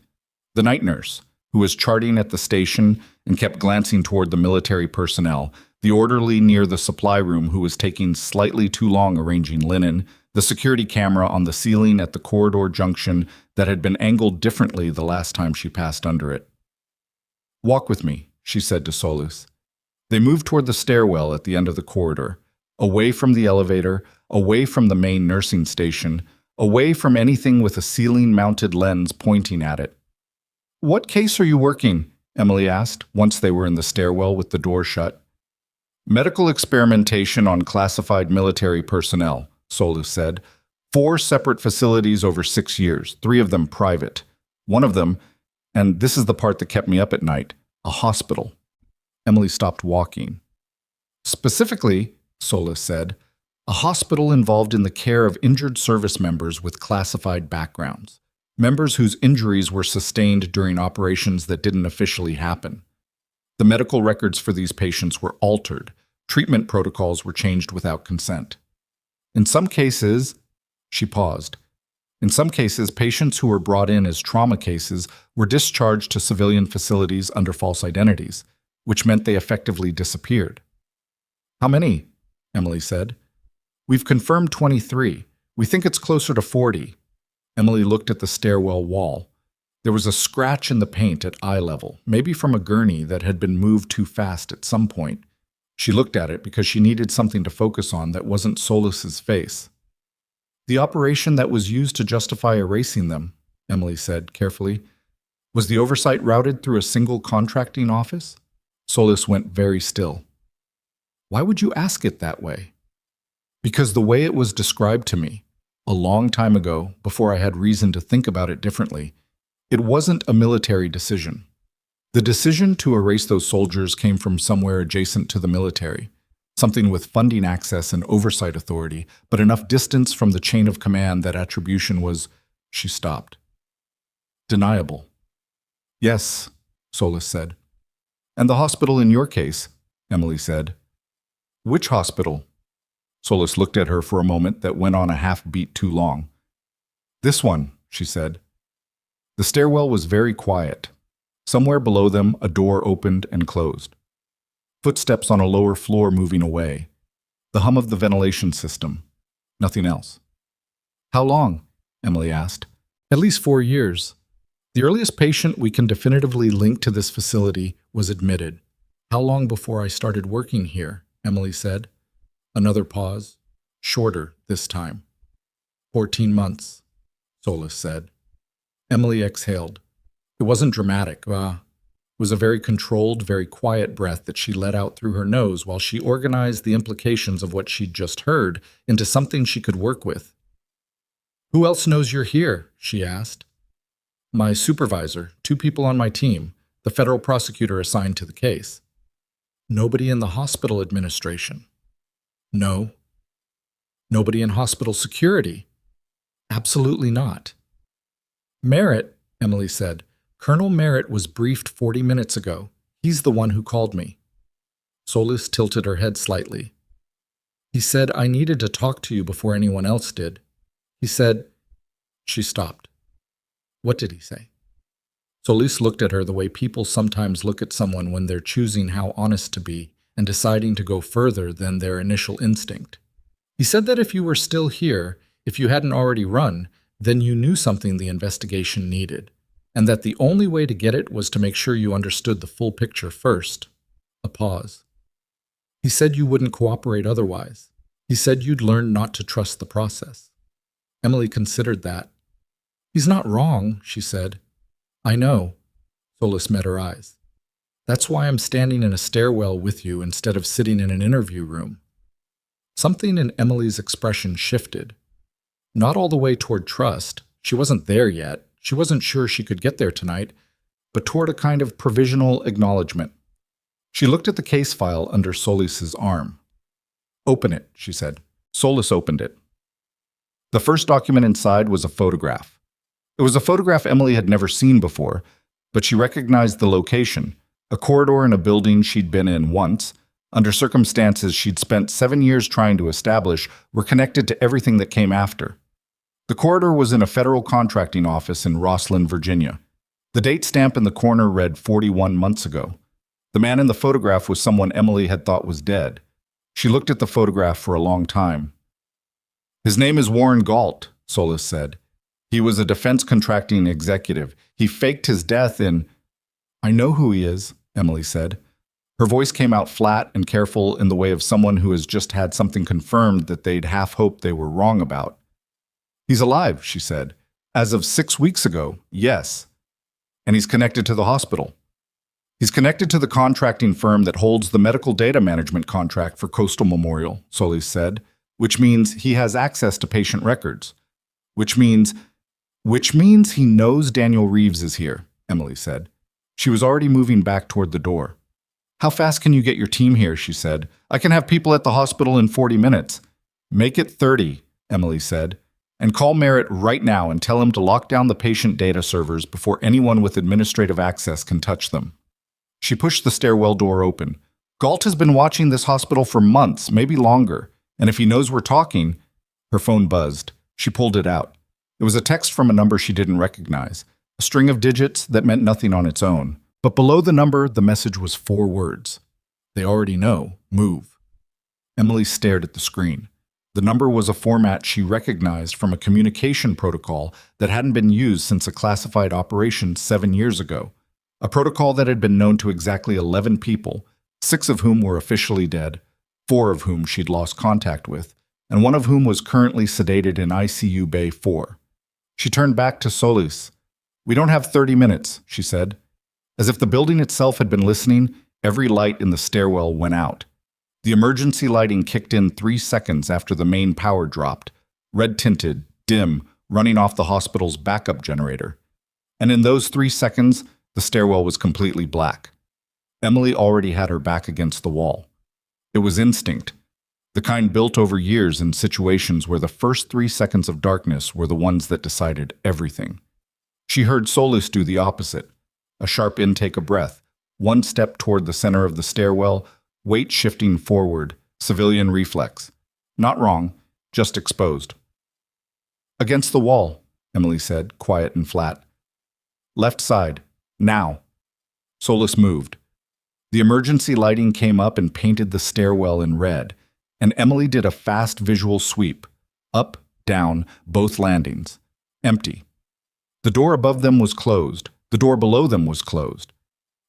The night nurse, who was charting at the station and kept glancing toward the military personnel, the orderly near the supply room who was taking slightly too long arranging linen, the security camera on the ceiling at the corridor junction that had been angled differently the last time she passed under it. "Walk with me," she said to Solus. They moved toward the stairwell at the end of the corridor, away from the elevator, away from the main nursing station, away from anything with a ceiling-mounted lens pointing at it. "What case are you working?" Emily asked, once they were in the stairwell with the door shut. "Medical experimentation on classified military personnel," Solus said. "4 separate facilities over 6 years, 3 of them private. One of them, and this is the part that kept me up at night, a hospital." Emily stopped walking. "Specifically," Solus said, "a hospital involved in the care of injured service members with classified backgrounds, members whose injuries were sustained during operations that didn't officially happen. The medical records for these patients were altered. Treatment protocols were changed without consent. In some cases," she paused, "in some cases, patients who were brought in as trauma cases were discharged to civilian facilities under false identities, which meant they effectively disappeared." "How many?" Emily said. "We've confirmed 23. We think it's closer to 40. Emily looked at the stairwell wall. There was a scratch in the paint at eye level, maybe from a gurney that had been moved too fast at some point. She looked at it because she needed something to focus on that wasn't Solus's face. "The operation that was used to justify erasing them," Emily said carefully, "was the oversight routed through a single contracting office?" Solus went very still. "Why would you ask it that way?" "Because the way it was described to me, a long time ago, before I had reason to think about it differently, it wasn't a military decision. The decision to erase those soldiers came from somewhere adjacent to the military, something with funding access and oversight authority, but enough distance from the chain of command that attribution was—" She stopped. "Deniable." "Yes," Solus said. "And the hospital in your case," Emily said. "Which hospital?" Solus looked at her for a moment that went on a half-beat too long. "This one," she said. The stairwell was very quiet. Somewhere below them, a door opened and closed. Footsteps on a lower floor moving away. The hum of the ventilation system. Nothing else. "How long?" Emily asked. "At least 4 years. The earliest patient we can definitively link to this facility was admitted. How long before I started working here?" Emily said. Another pause. Shorter this time. 14 months, Solus said. Emily exhaled. It wasn't dramatic. It was a very controlled, very quiet breath that she let out through her nose while she organized the implications of what she'd just heard into something she could work with. "Who else knows you're here?" she asked. "My supervisor, 2 people on my team, the federal prosecutor assigned to the case." "Nobody in the hospital administration?" "No." "Nobody in hospital security?" "Absolutely not." "Merritt," Emily said. "Colonel Merritt was briefed 40 minutes ago. He's the one who called me." Solus tilted her head slightly. "He said I needed to talk to you before anyone else did. He said—" She stopped. "What did he say?" Solus looked at her the way people sometimes look at someone when they're choosing how honest to be and deciding to go further than their initial instinct. "He said that if you were still here, if you hadn't already run, then you knew something the investigation needed, and that the only way to get it was to make sure you understood the full picture first." A pause. "He said you wouldn't cooperate otherwise. He said you'd learn not to trust the process." Emily considered that. "He's not wrong," she said. "I know." Solus met her eyes. "That's why I'm standing in a stairwell with you instead of sitting in an interview room." Something in Emily's expression shifted. Not all the way toward trust. She wasn't there yet. She wasn't sure she could get there tonight, but toward a kind of provisional acknowledgement. She looked at the case file under Solus's arm. "Open it," she said. Solus opened it. The first document inside was a photograph. It was a photograph Emily had never seen before, but she recognized the location, a corridor in a building she'd been in once, under circumstances she'd spent 7 years trying to establish were connected to everything that came after. The corridor was in a federal contracting office in Rosslyn, Virginia. The date stamp in the corner read 41 months ago. The man in the photograph was someone Emily had thought was dead. She looked at the photograph for a long time. "His name is Warren Galt," Solis said. "He was a defense contracting executive. He faked his death in—" "I know who he is," Emily said. Her voice came out flat and careful in the way of someone who has just had something confirmed that they'd half hoped they were wrong about. "He's alive," she said. "As of 6 weeks ago, yes. And he's connected to the hospital. He's connected to the contracting firm that holds the medical data management contract for Coastal Memorial," Solis said, "which means he has access to patient records. Which means he knows Daniel Reeves is here," Emily said. She was already moving back toward the door. "How fast can you get your team here?" she said. "I can have people at the hospital in 40 minutes. "Make it 30, Emily said. "And call Merritt right now and tell him to lock down the patient data servers before anyone with administrative access can touch them." She pushed the stairwell door open. "Galt has been watching this hospital for months, maybe longer. And if he knows we're talking—" Her phone buzzed. She pulled it out. It was a text from a number she didn't recognize, a string of digits that meant nothing on its own. But below the number, the message was 4 words. "They already know. Move." Emily stared at the screen. The number was a format she recognized from a communication protocol that hadn't been used since a classified operation 7 years ago. A protocol that had been known to exactly 11 people, 6 of whom were officially dead, 4 of whom she'd lost contact with, and 1 of whom was currently sedated in ICU Bay 4. She turned back to Solis. "We don't have 30 minutes, she said. As if the building itself had been listening, every light in the stairwell went out. The emergency lighting kicked in 3 seconds after the main power dropped, red-tinted, dim, running off the hospital's backup generator. And in those 3 seconds, the stairwell was completely black. Emily already had her back against the wall. It was instinct, the kind built over years in situations where the first 3 seconds of darkness were the ones that decided everything. She heard Solis do the opposite. A sharp intake of breath, 1 step toward the center of the stairwell, weight shifting forward, civilian reflex. Not wrong, just exposed. "Against the wall," Emily said, quiet and flat. "Left side, now." Solis moved. The emergency lighting came up and painted the stairwell in red, and Emily did a fast visual sweep. Up, down, both landings. Empty. The door above them was closed. The door below them was closed.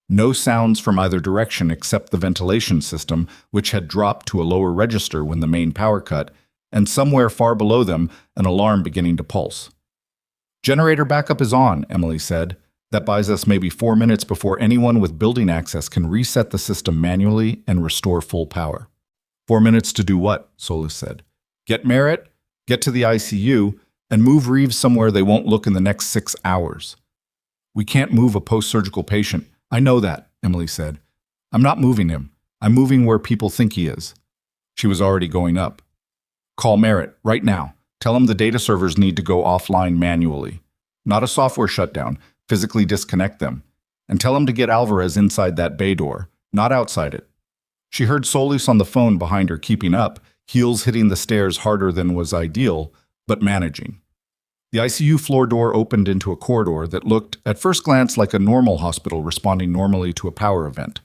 No sounds from either direction except the ventilation system, which had dropped to a lower register when the main power cut, and somewhere far below them, an alarm beginning to pulse. "Generator backup is on," Emily said. "That buys us maybe 4 minutes before anyone with building access can reset the system manually and restore full power." "4 minutes to do what?" Solis said. "Get Merritt, get to the ICU, and move Reeves somewhere they won't look in the next 6 hours." "We can't move a post-surgical patient." "I know that," Emily said. "I'm not moving him. I'm moving where people think he is." She was already going up. "Call Merritt, right now. Tell him the data servers need to go offline manually. Not a software shutdown, physically disconnect them. And tell him to get Alvarez inside that bay door, not outside it." She heard Solis on the phone behind her keeping up, heels hitting the stairs harder than was ideal, but managing. The ICU floor door opened into a corridor that looked, at first glance, like a normal hospital responding normally to a power event.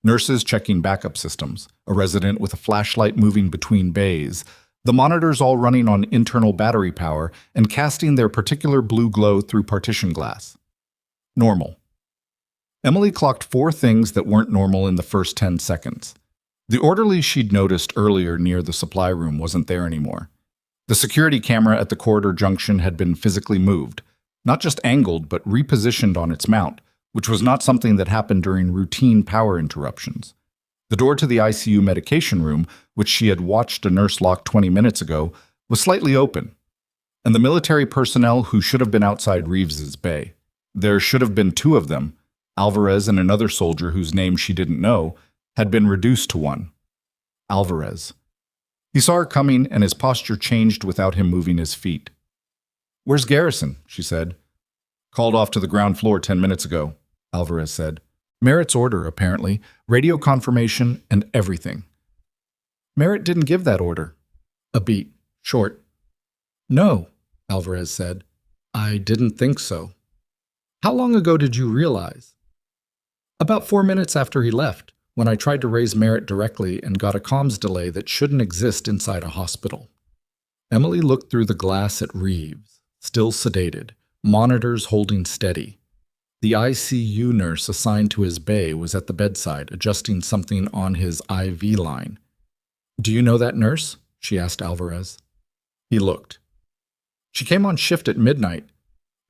Nurses checking backup systems, a resident with a flashlight moving between bays, the monitors all running on internal battery power and casting their particular blue glow through partition glass. Normal. Emily clocked 4 things that weren't normal in the first 10 seconds. The orderly she'd noticed earlier near the supply room wasn't there anymore. The security camera at the corridor junction had been physically moved, not just angled, but repositioned on its mount, which was not something that happened during routine power interruptions. The door to the ICU medication room, which she had watched a nurse lock 20 minutes ago, was slightly open. And the military personnel who should have been outside Reeves's bay. There should have been 2 of them, Alvarez and another soldier whose name she didn't know, had been reduced to 1. Alvarez. He saw her coming, and his posture changed without him moving his feet. "Where's Garrison?" she said. "Called off to the ground floor 10 minutes ago," Alvarez said. "Merritt's order, apparently, radio confirmation and everything." "Merritt didn't give that order." A beat. Short. "No," Alvarez said. I didn't think so. How long ago did you realize? About 4 minutes after he left, when I tried to raise Merritt directly and got a comms delay that shouldn't exist inside a hospital. Emily looked through the glass at Reeves, still sedated, monitors holding steady. The ICU nurse assigned to his bay was at the bedside, adjusting something on his IV line. Do you know that nurse? She asked Alvarez. He looked. She came on shift at midnight.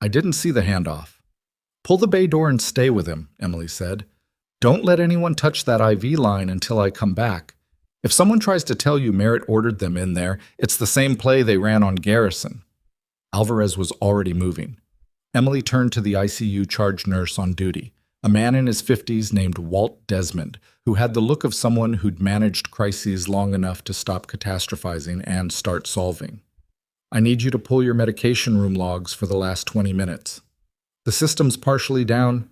I didn't see the handoff. Pull the bay door and stay with him, Emily said. Don't let anyone touch that IV line until I come back. If someone tries to tell you Merritt ordered them in there, it's the same play they ran on Garrison. Alvarez was already moving. Emily turned to the ICU charge nurse on duty, a man in his 50s named Walt Desmond, who had the look of someone who'd managed crises long enough to stop catastrophizing and start solving. I need you to pull your medication room logs for the last 20 minutes. The system's partially down.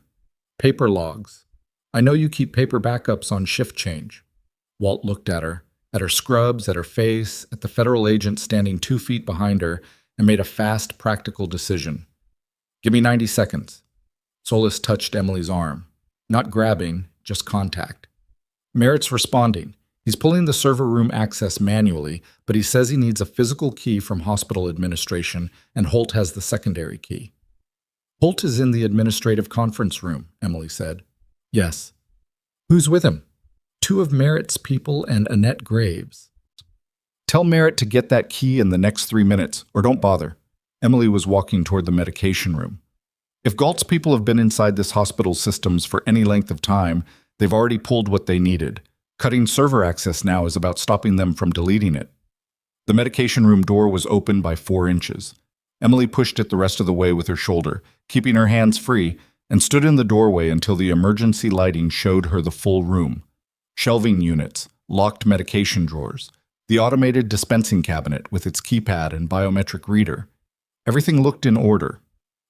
Paper logs. I know you keep paper backups on shift change. Walt looked at her scrubs, at her face, at the federal agent standing 2 feet behind her, and made a fast, practical decision. Give me 90 seconds. Solis touched Emily's arm. Not grabbing, just contact. Merritt's responding. He's pulling the server room access manually, but he says he needs a physical key from hospital administration, and Holt has the secondary key. Holt is in the administrative conference room, Emily said. Yes. Who's with him? 2 of Merritt's people and Annette Graves. Tell Merritt to get that key in the next 3 minutes, or don't bother. Emily was walking toward the medication room. If Galt's people have been inside this hospital's systems for any length of time, they've already pulled what they needed. Cutting server access now is about stopping them from deleting it. The medication room door was open by 4 inches. Emily pushed it the rest of the way with her shoulder, keeping her hands free, and stood in the doorway until the emergency lighting showed her the full room. Shelving units, locked medication drawers, the automated dispensing cabinet with its keypad and biometric reader. Everything looked in order,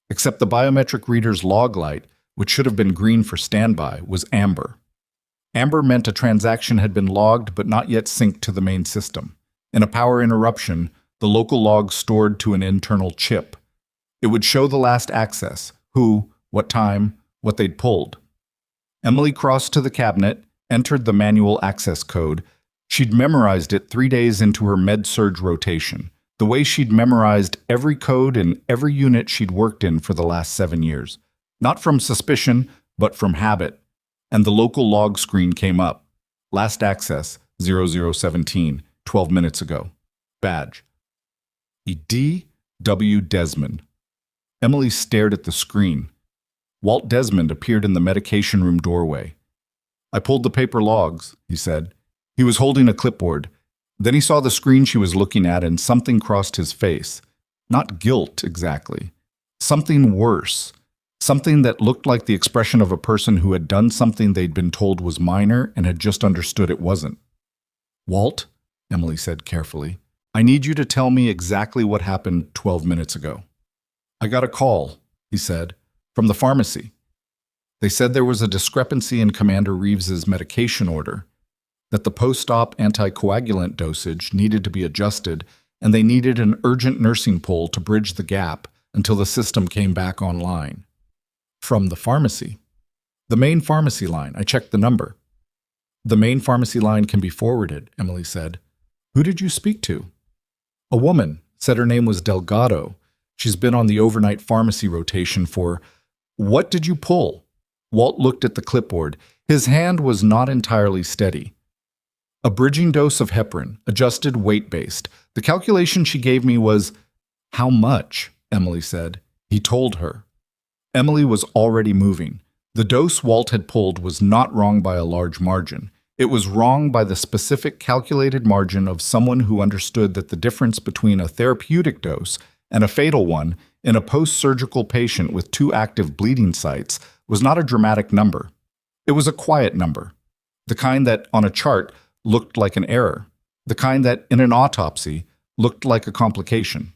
except the biometric reader's log light, which should have been green for standby, was amber. Amber meant a transaction had been logged but not yet synced to the main system. In a power interruption, the local log stored to an internal chip. It would show the last access, who, what time, what they'd pulled. Emily crossed to the cabinet, entered the manual access code. She'd memorized it 3 days into her med-surg rotation, the way she'd memorized every code in every unit she'd worked in for the last 7 years. Not from suspicion, but from habit. And the local log screen came up. Last access, 0017, 12 minutes ago. Badge. D. W. Desmond. Emily stared at the screen. Walt Desmond appeared in the medication room doorway. I pulled the paper logs, he said. He was holding a clipboard. Then he saw the screen she was looking at and something crossed his face. Not guilt, exactly. Something worse. Something that looked like the expression of a person who had done something they'd been told was minor and had just understood it wasn't. Walt, Emily said carefully, I need you to tell me exactly what happened 12 minutes ago. I got a call, he said, from the pharmacy. They said there was a discrepancy in Commander Reeves's medication order, that the post-op anticoagulant dosage needed to be adjusted, and they needed an urgent nursing pull to bridge the gap until the system came back online. From the pharmacy. The main pharmacy line. I checked the number. The main pharmacy line can be forwarded, Emily said. Who did you speak to? A woman, said her name was Delgado. She's been on the overnight pharmacy rotation for... What did you pull? Walt looked at the clipboard. His hand was not entirely steady. A bridging dose of heparin, adjusted weight-based. The calculation she gave me was... How much? Emily said. He told her. Emily was already moving. The dose Walt had pulled was not wrong by a large margin. It was wrong by the specific calculated margin of someone who understood that the difference between a therapeutic dose and a fatal one in a post-surgical patient with 2 active bleeding sites was not a dramatic number. It was a quiet number, the kind that, on a chart, looked like an error, the kind that, in an autopsy, looked like a complication.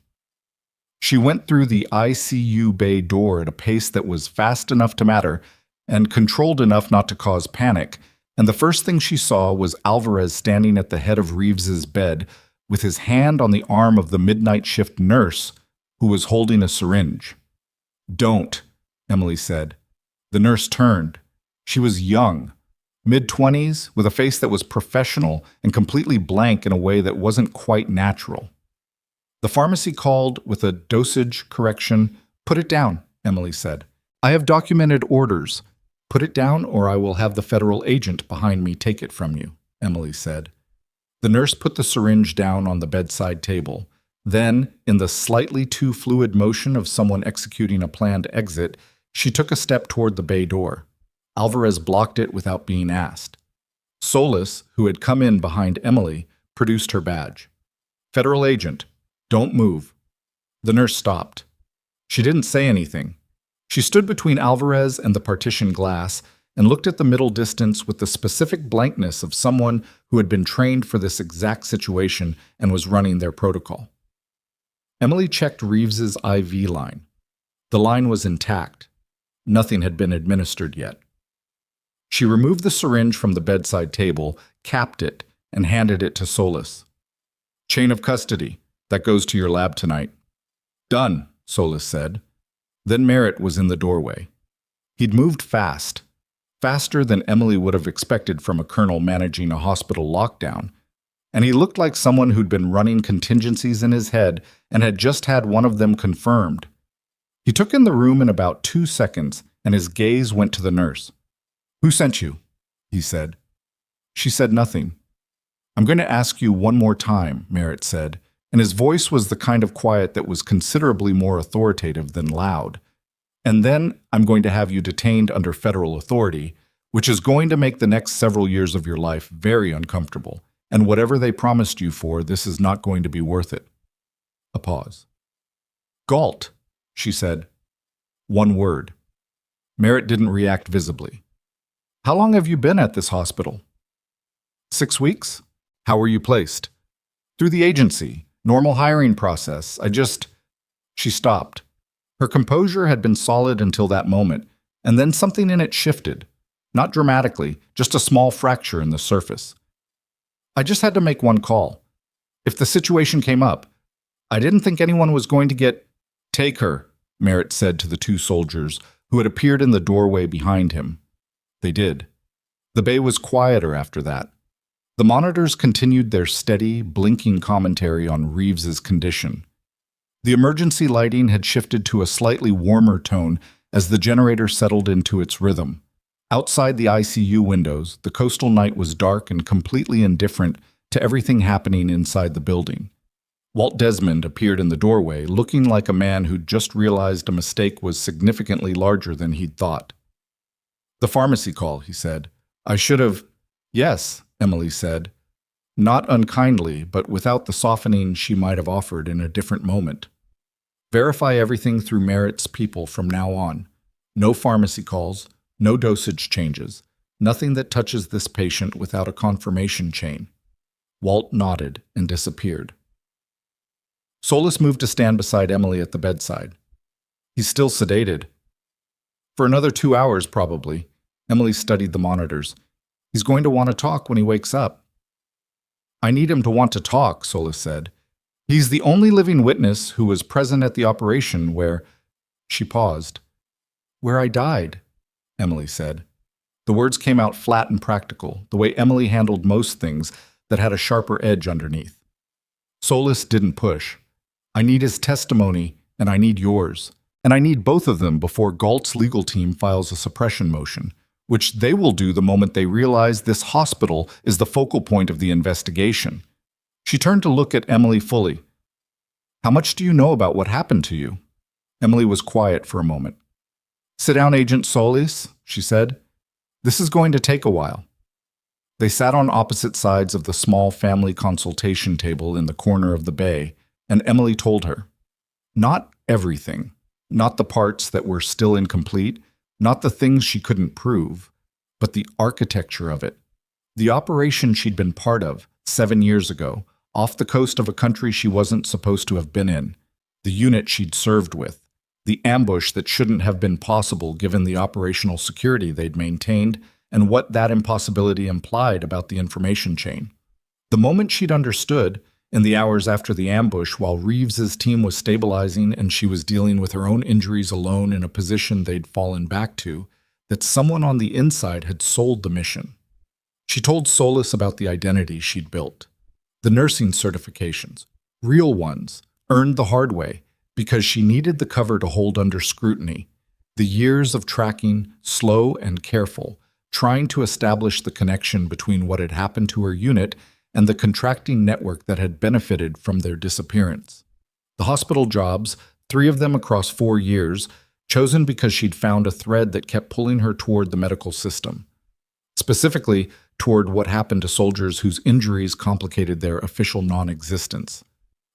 She went through the ICU bay door at a pace that was fast enough to matter and controlled enough not to cause panic, and the first thing she saw was Alvarez standing at the head of Reeves's bed with his hand on the arm of the midnight shift nurse, who was holding a syringe. "Don't," Emily said. The nurse turned. She was young, mid-20s, with a face that was professional and completely blank in a way that wasn't quite natural. The pharmacy called with a dosage correction. "Put it down," Emily said. "I have documented orders. Put it down or I will have the federal agent behind me take it from you," Emily said. The nurse put the syringe down on the bedside table. Then, in the slightly too fluid motion of someone executing a planned exit, she took a step toward the bay door. Alvarez blocked it without being asked. Solis, who had come in behind Emily, produced her badge. "Federal agent, don't move." The nurse stopped. She didn't say anything. She stood between Alvarez and the partition glass and looked at the middle distance with the specific blankness of someone who had been trained for this exact situation and was running their protocol. Emily checked Reeves's IV line. The line was intact. Nothing had been administered yet. She removed the syringe from the bedside table, capped it, and handed it to Solis. "Chain of custody. That goes to your lab tonight." "Done," Solis said. Then Merritt was in the doorway. He'd moved fast, faster than Emily would have expected from a colonel managing a hospital lockdown, and he looked like someone who'd been running contingencies in his head and had just had one of them confirmed. He took in the room in about 2 seconds, and his gaze went to the nurse. "Who sent you?" he said. She said nothing. "I'm going to ask you one more time," Merritt said, and his voice was the kind of quiet that was considerably more authoritative than loud. "And then I'm going to have you detained under federal authority, which is going to make the next several years of your life very uncomfortable. And whatever they promised you for, this is not going to be worth it." A pause. "Galt," she said. One word. Merritt didn't react visibly. "How long have you been at this hospital?" 6 weeks. "How were you placed?" "Through the agency. Normal hiring process. She stopped. Her composure had been solid until that moment, and then something in it shifted. Not dramatically, just a small fracture in the surface. "I just had to make one call. If the situation came up, I didn't think anyone was going to get—" "Take her," Merritt said to the 2 soldiers who had appeared in the doorway behind him. They did. The bay was quieter after that. The monitors continued their steady, blinking commentary on Reeves's condition. The emergency lighting had shifted to a slightly warmer tone as the generator settled into its rhythm. Outside the ICU windows, the coastal night was dark and completely indifferent to everything happening inside the building. Walt Desmond appeared in the doorway, looking like a man who'd just realized a mistake was significantly larger than he'd thought. "The pharmacy call," he said. "I should have—" "Yes," Emily said. Not unkindly, but without the softening she might have offered in a different moment. "Verify everything through Merritt's people from now on. No pharmacy calls, no dosage changes, nothing that touches this patient without a confirmation chain." Walt nodded and disappeared. Solis moved to stand beside Emily at the bedside. "He's still sedated." "For another 2 hours, probably." Emily studied the monitors. "He's going to want to talk when he wakes up." "I need him to want to talk," Solis said. "He's the only living witness who was present at the operation where—" She paused. "Where I died," Emily said. The words came out flat and practical, the way Emily handled most things that had a sharper edge underneath. Solis didn't push. "I need his testimony, and I need yours. And I need both of them before Galt's legal team files a suppression motion, which they will do the moment they realize this hospital is the focal point of the investigation." She turned to look at Emily fully. "How much do you know about what happened to you?" Emily was quiet for a moment. "Sit down, Agent Solis," she said. "This is going to take a while." They sat on opposite sides of the small family consultation table in the corner of the bay, and Emily told her. Not everything. Not the parts that were still incomplete, not the things she couldn't prove, but the architecture of it. The operation she'd been part of 7 years ago, off the coast of a country she wasn't supposed to have been in, the unit she'd served with, the ambush that shouldn't have been possible given the operational security they'd maintained, and what that impossibility implied about the information chain. The moment she'd understood, In the hours after the ambush, while Reeves's team was stabilizing and she was dealing with her own injuries alone in a position they'd fallen back to, that someone on the inside had sold the mission. She told Solis about the identity she'd built. The nursing certifications, real ones, earned the hard way, because she needed the cover to hold under scrutiny. The years of tracking, slow and careful, trying to establish the connection between what had happened to her unit and the contracting network that had benefited from their disappearance. The hospital jobs, 3 of them across 4 years, chosen because she'd found a thread that kept pulling her toward the medical system. Specifically, toward what happened to soldiers whose injuries complicated their official non-existence.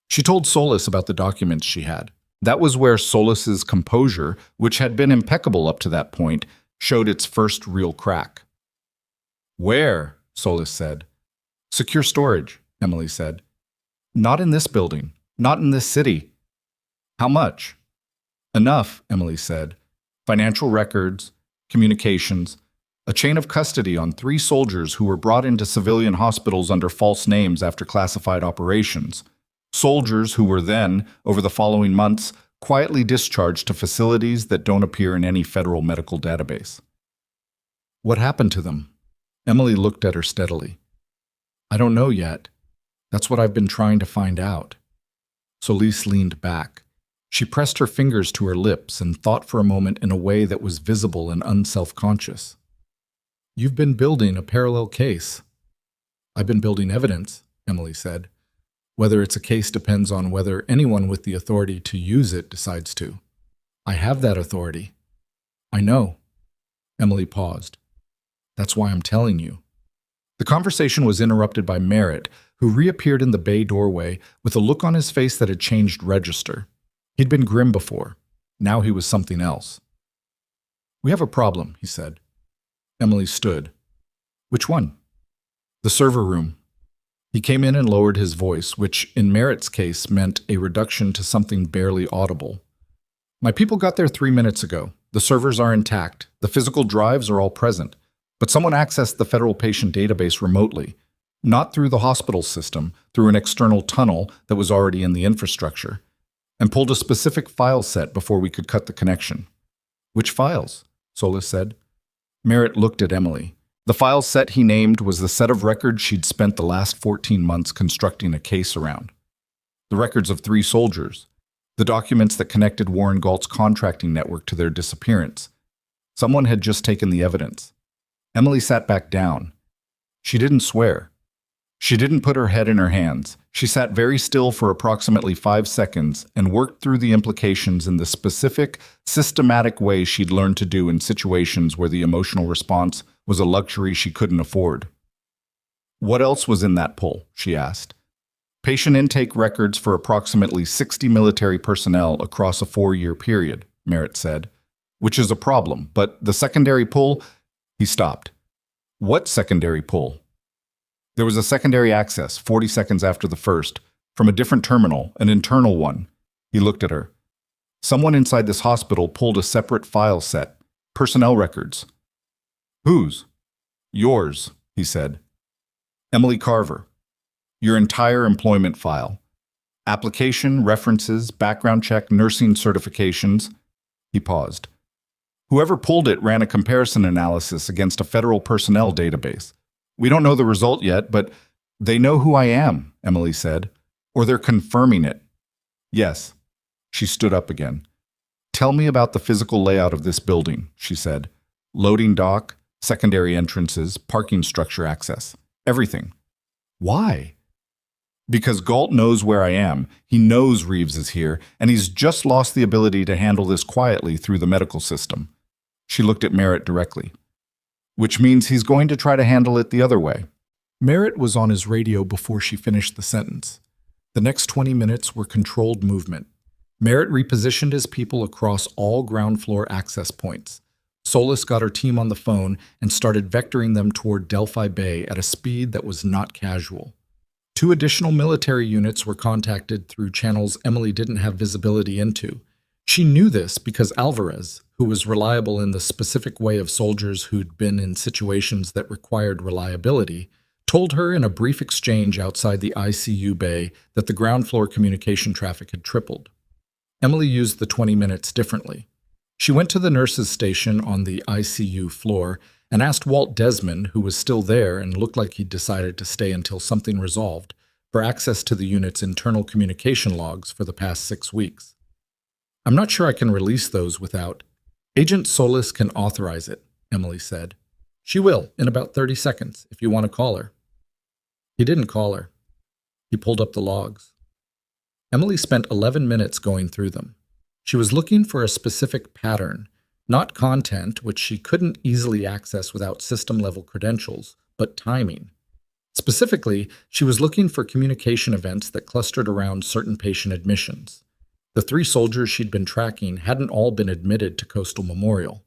She told Solis about the documents she had. That was where Solis's composure, which had been impeccable up to that point, showed its first real crack. "Where?" Solis said. "Secure storage," Emily said. "Not in this building. Not in this city." "How much?" "Enough," Emily said. "Financial records, communications, a chain of custody on 3 soldiers who were brought into civilian hospitals under false names after classified operations. Soldiers who were then, over the following months, quietly discharged to facilities that don't appear in any federal medical database." "What happened to them?" Emily looked at her steadily. "I don't know yet. That's what I've been trying to find out." Solis leaned back. She pressed her fingers to her lips and thought for a moment in a way that was visible and unself-conscious. "You've been building a parallel case." "I've been building evidence," Emily said. "Whether it's a case depends on whether anyone with the authority to use it decides to. I have that authority." "I know." Emily paused. "That's why I'm telling you." The conversation was interrupted by Merritt, who reappeared in the bay doorway with a look on his face that had changed register. He'd been grim before. Now he was something else. "We have a problem," he said. Emily stood. "Which one?" "The server room." He came in and lowered his voice, which in Merritt's case meant a reduction to something barely audible. "My people got there 3 minutes ago. The servers are intact. The physical drives are all present. But someone accessed the federal patient database remotely, not through the hospital system, through an external tunnel that was already in the infrastructure, and pulled a specific file set before we could cut the connection." "Which files?" Solis said. Merritt looked at Emily. The file set he named was the set of records she'd spent the last 14 months constructing a case around. The records of 3 soldiers, the documents that connected Warren Galt's contracting network to their disappearance. Someone had just taken the evidence. Emily sat back down. She didn't swear. She didn't put her head in her hands. She sat very still for approximately 5 seconds and worked through the implications in the specific, systematic way she'd learned to do in situations where the emotional response was a luxury she couldn't afford. "What else was in that pull?" she asked. "Patient intake records for approximately 60 military personnel across a 4-year period," Merritt said, "which is a problem, but the secondary pull..." He stopped. "What secondary pull?" "There was a secondary access 40 seconds after the first, from a different terminal, an internal one." He looked at her. "Someone inside this hospital pulled a separate file set, personnel records." "Whose?" "Yours," he said. "Emily Carver. Your entire employment file. Application, references, background check, nursing certifications." He paused. "Whoever pulled it ran a comparison analysis against a federal personnel database. We don't know the result yet, but they know who I am," Emily said. "Or they're confirming it." "Yes." She stood up again. "Tell me about the physical layout of this building," she said. "Loading dock, secondary entrances, parking structure access. Everything." "Why?" "Because Galt knows where I am. He knows Reeves is here, and he's just lost the ability to handle this quietly through the medical system." She looked at Merritt directly. "Which means he's going to try to handle it the other way." Merritt was on his radio before she finished the sentence. The next 20 minutes were controlled movement. Merritt repositioned his people across all ground floor access points. Solis got her team on the phone and started vectoring them toward Delphi Bay at a speed that was not casual. 2 additional military units were contacted through channels Emily didn't have visibility into. She knew this because Alvarez, who was reliable in the specific way of soldiers who'd been in situations that required reliability, told her in a brief exchange outside the ICU bay that the ground floor communication traffic had tripled. Emily used the 20 minutes differently. She went to the nurse's station on the ICU floor and asked Walt Desmond, who was still there and looked like he'd decided to stay until something resolved, for access to the unit's internal communication logs for the past 6 weeks. "I'm not sure I can release those without—" "Agent Solis can authorize it," Emily said. "She will, in about 30 seconds, if you want to call her." He didn't call her. He pulled up the logs. Emily spent 11 minutes going through them. She was looking for a specific pattern, not content, which she couldn't easily access without system-level credentials, but timing. Specifically, she was looking for communication events that clustered around certain patient admissions. The 3 soldiers she'd been tracking hadn't all been admitted to Coastal Memorial.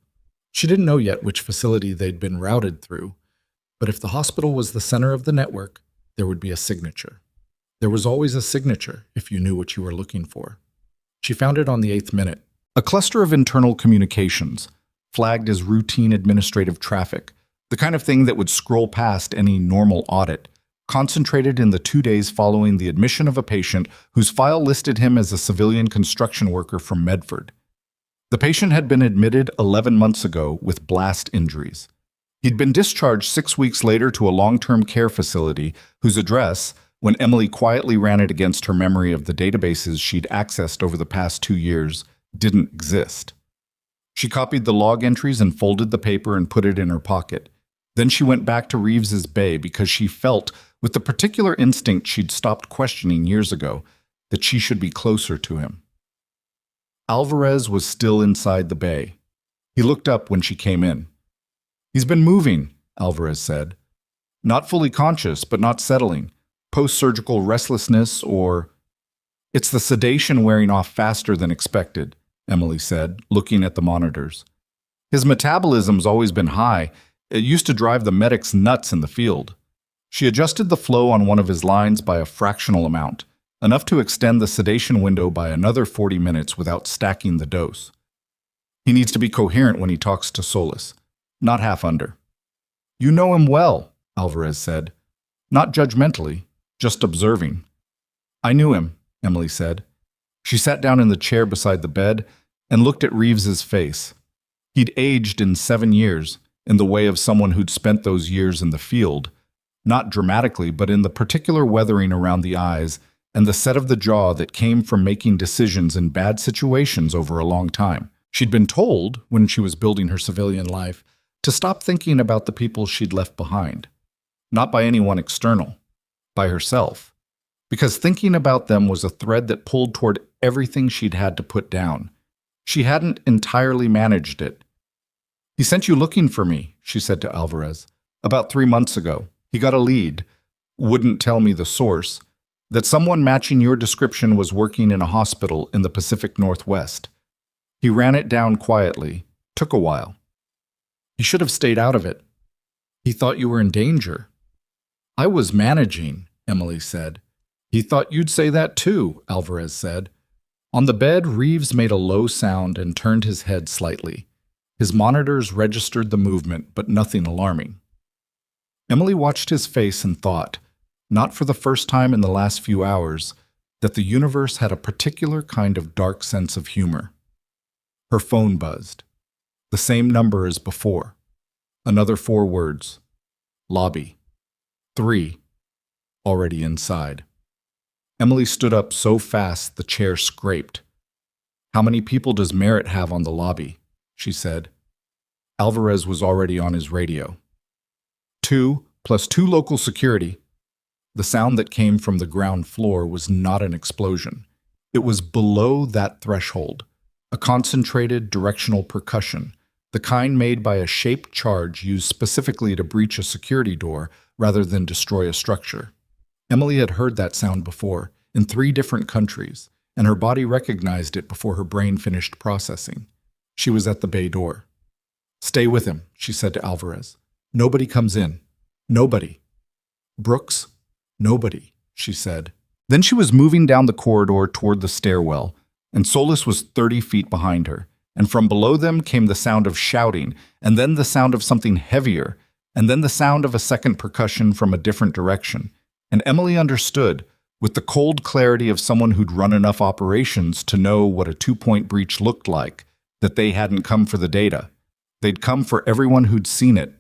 She didn't know yet which facility they'd been routed through, but if the hospital was the center of the network, there would be a signature. There was always a signature if you knew what you were looking for. She found it on the 8th minute. A cluster of internal communications, flagged as routine administrative traffic, the kind of thing that would scroll past any normal audit, concentrated in the 2 days following the admission of a patient whose file listed him as a civilian construction worker from Medford. The patient had been admitted 11 months ago with blast injuries. He'd been discharged 6 weeks later to a long-term care facility whose address, when Emily quietly ran it against her memory of the databases she'd accessed over the past 2 years, didn't exist. She copied the log entries and folded the paper and put it in her pocket. Then she went back to Reeves's bay because she felt, with the particular instinct she'd stopped questioning years ago, that she should be closer to him. Alvarez was still inside the bay. He looked up when she came in. "He's been moving," Alvarez said. "Not fully conscious, but not settling. Post-surgical restlessness or—" "It's the sedation wearing off faster than expected," Emily said, looking at the monitors. "His metabolism's always been high. It used to drive the medics nuts in the field." She adjusted the flow on one of his lines by a fractional amount, enough to extend the sedation window by another 40 minutes without stacking the dose. "He needs to be coherent when he talks to Solis, not half under." "You know him well," Alvarez said. "Not judgmentally, just observing." "I knew him," Emily said. She sat down in the chair beside the bed and looked at Reeves's face. He'd aged in 7 years, in the way of someone who'd spent those years in the field, not dramatically, but in the particular weathering around the eyes and the set of the jaw that came from making decisions in bad situations over a long time. She'd been told, when she was building her civilian life, to stop thinking about the people she'd left behind. Not by anyone external, by herself. Because thinking about them was a thread that pulled toward everything she'd had to put down. She hadn't entirely managed it. "He sent you looking for me," she said to Alvarez. "About 3 months ago. He got a lead. Wouldn't tell me the source. That someone matching your description was working in a hospital in the Pacific Northwest. He ran it down quietly. Took a while. He should have stayed out of it. He thought you were in danger." "I was managing," Emily said. "He thought you'd say that too," Alvarez said. On the bed, Reeves made a low sound and turned his head slightly. His monitors registered the movement, but nothing alarming. Emily watched his face and thought, not for the first time in the last few hours, that the universe had a particular kind of dark sense of humor. Her phone buzzed. The same number as before. Another 4 words. Lobby. 3. Already inside. Emily stood up so fast the chair scraped. "How many people does Merritt have on the lobby?" she said. Alvarez was already on his radio. 2 plus 2 local security. The sound that came from the ground floor was not an explosion. It was below that threshold, a concentrated directional percussion, the kind made by a shaped charge used specifically to breach a security door rather than destroy a structure. Emily had heard that sound before, in 3 different countries, and her body recognized it before her brain finished processing. She was at the bay door. "Stay with him," she said to Alvarez. "Nobody comes in. Nobody." "Brooks? Nobody," she said. Then she was moving down the corridor toward the stairwell, and Solis was 30 feet behind her, and from below them came the sound of shouting, and then the sound of something heavier, and then the sound of a second percussion from a different direction. And Emily understood, with the cold clarity of someone who'd run enough operations to know what a two-point breach looked like, that they hadn't come for the data. They'd come for everyone who'd seen it.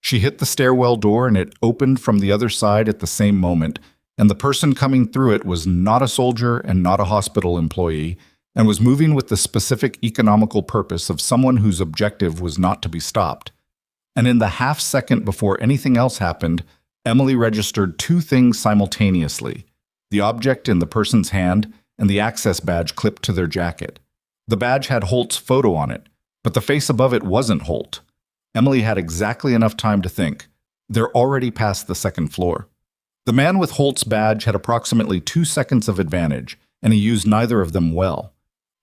She hit the stairwell door and it opened from the other side at the same moment, and the person coming through it was not a soldier and not a hospital employee, and was moving with the specific economical purpose of someone whose objective was not to be stopped. And in the half second before anything else happened, Emily registered two things simultaneously: the object in the person's hand and the access badge clipped to their jacket. The badge had Holt's photo on it, but the face above it wasn't Holt. Emily had exactly enough time to think. They're already past the second floor. The man with Holt's badge had approximately 2 seconds of advantage, and he used neither of them well.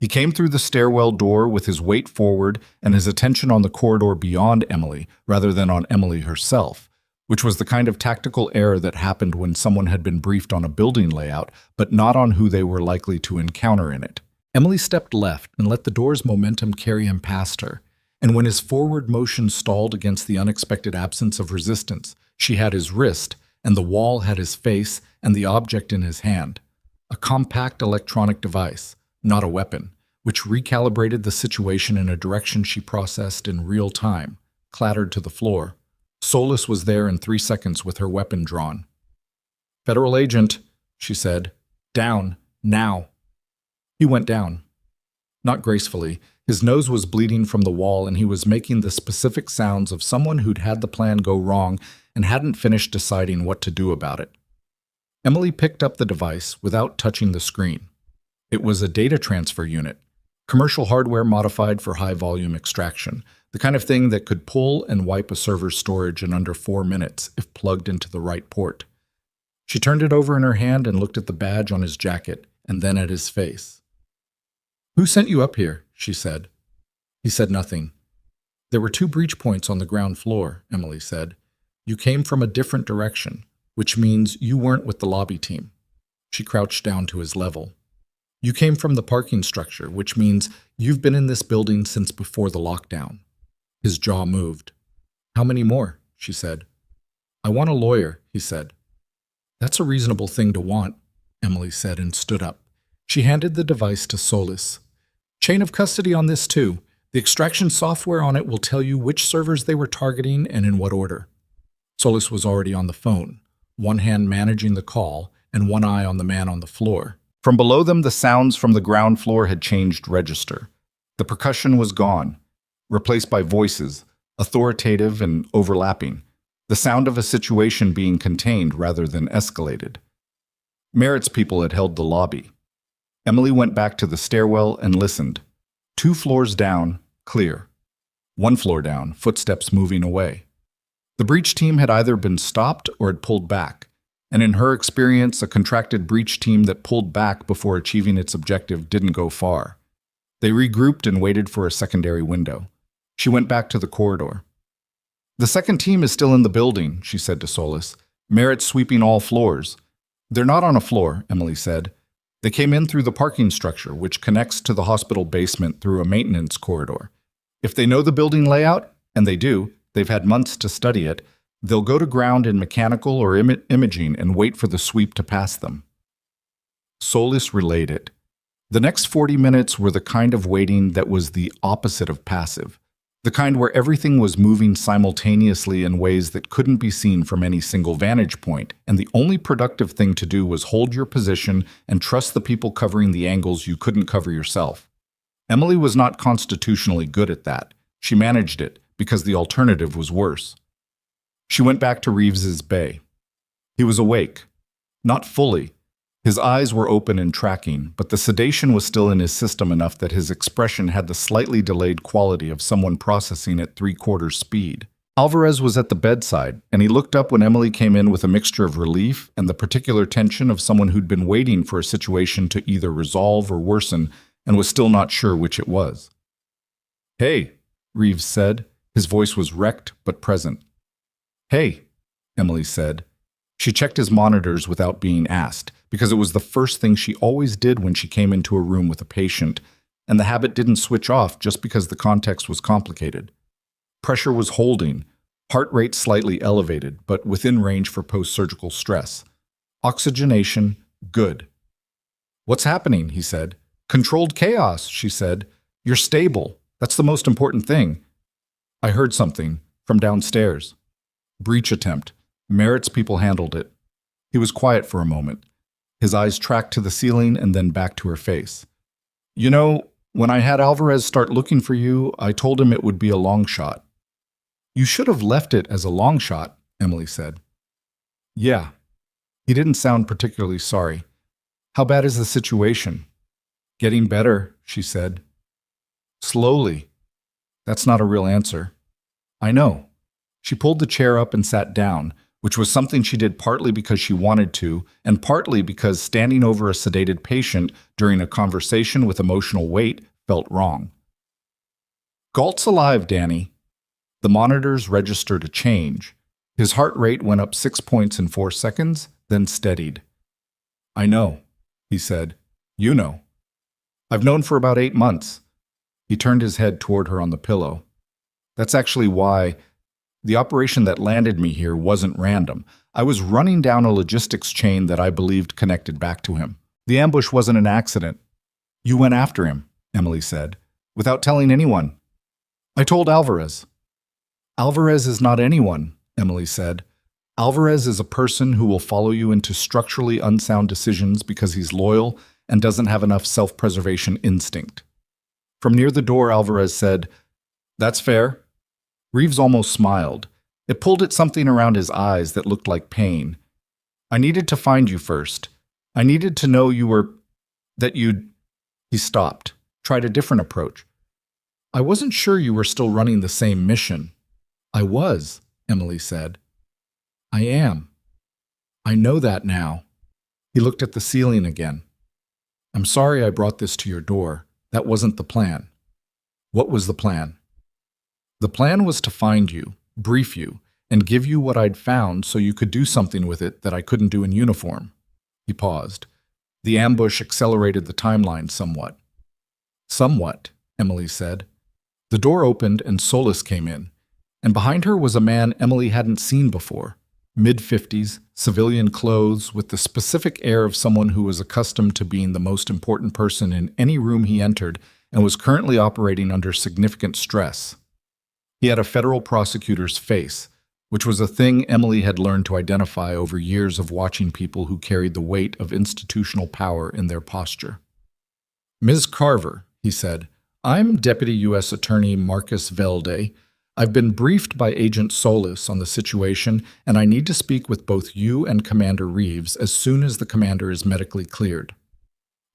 He came through the stairwell door with his weight forward and his attention on the corridor beyond Emily, rather than on Emily herself, which was the kind of tactical error that happened when someone had been briefed on a building layout, but not on who they were likely to encounter in it. Emily stepped left and let the door's momentum carry him past her, and when his forward motion stalled against the unexpected absence of resistance, she had his wrist, and the wall had his face and the object in his hand. A compact electronic device, not a weapon, which recalibrated the situation in a direction she processed in real time, clattered to the floor. Solis was there in 3 seconds with her weapon drawn. "Federal agent," she said. "Down, now." He went down. Not gracefully. His nose was bleeding from the wall, and he was making the specific sounds of someone who'd had the plan go wrong and hadn't finished deciding what to do about it. Emily picked up the device without touching the screen. It was a data transfer unit, commercial hardware modified for high-volume extraction, the kind of thing that could pull and wipe a server's storage in under 4 minutes if plugged into the right port. She turned it over in her hand and looked at the badge on his jacket, and then at his face. "Who sent you up here?" she said. He said nothing. "There were 2 breach points on the ground floor," Emily said. "You came from a different direction, which means you weren't with the lobby team." She crouched down to his level. "You came from the parking structure, which means you've been in this building since before the lockdown." His jaw moved. "How many more?" she said. "I want a lawyer," he said. "That's a reasonable thing to want," Emily said and stood up. She handed the device to Solis. "Chain of custody on this too. The extraction software on it will tell you which servers they were targeting and in what order." Solis was already on the phone, one hand managing the call and one eye on the man on the floor. From below them, the sounds from the ground floor had changed register. The percussion was gone, replaced by voices, authoritative and overlapping, the sound of a situation being contained rather than escalated. Merritt's people had held the lobby. Emily went back to the stairwell and listened. 2 floors down, clear. 1 floor down, footsteps moving away. The breach team had either been stopped or had pulled back, and in her experience, a contracted breach team that pulled back before achieving its objective didn't go far. They regrouped and waited for a secondary window. She went back to the corridor. "The second team is still in the building," she said to Solis. "Merritt's sweeping all floors." "They're not on a floor," Emily said. "They came in through the parking structure, which connects to the hospital basement through a maintenance corridor. If they know the building layout, and they do, they've had months to study it, they'll go to ground in mechanical or imaging and wait for the sweep to pass them." Solis relayed it. The next 40 minutes were the kind of waiting that was the opposite of passive, the kind where everything was moving simultaneously in ways that couldn't be seen from any single vantage point, and the only productive thing to do was hold your position and trust the people covering the angles you couldn't cover yourself. Emily was not constitutionally good at that. She managed it, because the alternative was worse. She went back to Reeves's bay. He was awake. Not fully. His eyes were open and tracking, but the sedation was still in his system enough that his expression had the slightly delayed quality of someone processing at 3/4 speed. Alvarez was at the bedside, and he looked up when Emily came in with a mixture of relief and the particular tension of someone who'd been waiting for a situation to either resolve or worsen and was still not sure which it was. "Hey," Reeves said. His voice was wrecked but present. "Hey," Emily said. She checked his monitors without being asked, because it was the first thing she always did when she came into a room with a patient, and the habit didn't switch off just because the context was complicated. Pressure was holding, Heart rate slightly elevated, but within range for post-surgical stress. Oxygenation, good. What's happening? He said. Controlled chaos, she said. You're stable. That's the most important thing. I heard something from downstairs. Breach attempt. Merritt's people handled it. He was quiet for a moment. His eyes tracked to the ceiling and then back to her face. You know, when I had Alvarez start looking for you, I told him it would be a long shot. You should have left it as a long shot, Emily said. Yeah. He didn't sound particularly sorry. How bad is the situation? Getting better, she said. Slowly. That's not a real answer. I know. She pulled the chair up and sat down, which was something she did partly because she wanted to, and partly because standing over a sedated patient during a conversation with emotional weight felt wrong. Galt's alive, Danny. The monitors registered a change. His heart rate went up 6 points in 4 seconds, then steadied. I know, he said. You know. I've known for about 8 months. He turned his head toward her on the pillow. That's actually why the operation that landed me here wasn't random. I was running down a logistics chain that I believed connected back to him. The ambush wasn't an accident. You went after him, Emily said, without telling anyone. I told Alvarez. Alvarez is not anyone, Emily said. Alvarez is a person who will follow you into structurally unsound decisions because he's loyal and doesn't have enough self-preservation instinct. From near the door, Alvarez said, That's fair. Reeves almost smiled. It pulled at something around his eyes that looked like pain. I needed to find you first. I needed to know that you'd... He stopped, tried a different approach. I wasn't sure you were still running the same mission. I was, Emily said. I am. I know that now. He looked at the ceiling again. I'm sorry I brought this to your door. That wasn't the plan. What was the plan? The plan was to find you, brief you, and give you what I'd found so you could do something with it that I couldn't do in uniform. He paused. The ambush accelerated the timeline somewhat. Somewhat, Emily said. The door opened and Solis came in, and behind her was a man Emily hadn't seen before. Mid-50s, civilian clothes, with the specific air of someone who was accustomed to being the most important person in any room he entered and was currently operating under significant stress. He had a federal prosecutor's face, which was a thing Emily had learned to identify over years of watching people who carried the weight of institutional power in their posture. Ms. Carver, he said, I'm Deputy U.S. Attorney Marcus Velde. I've been briefed by Agent Solis on the situation, and I need to speak with both you and Commander Reeves as soon as the commander is medically cleared.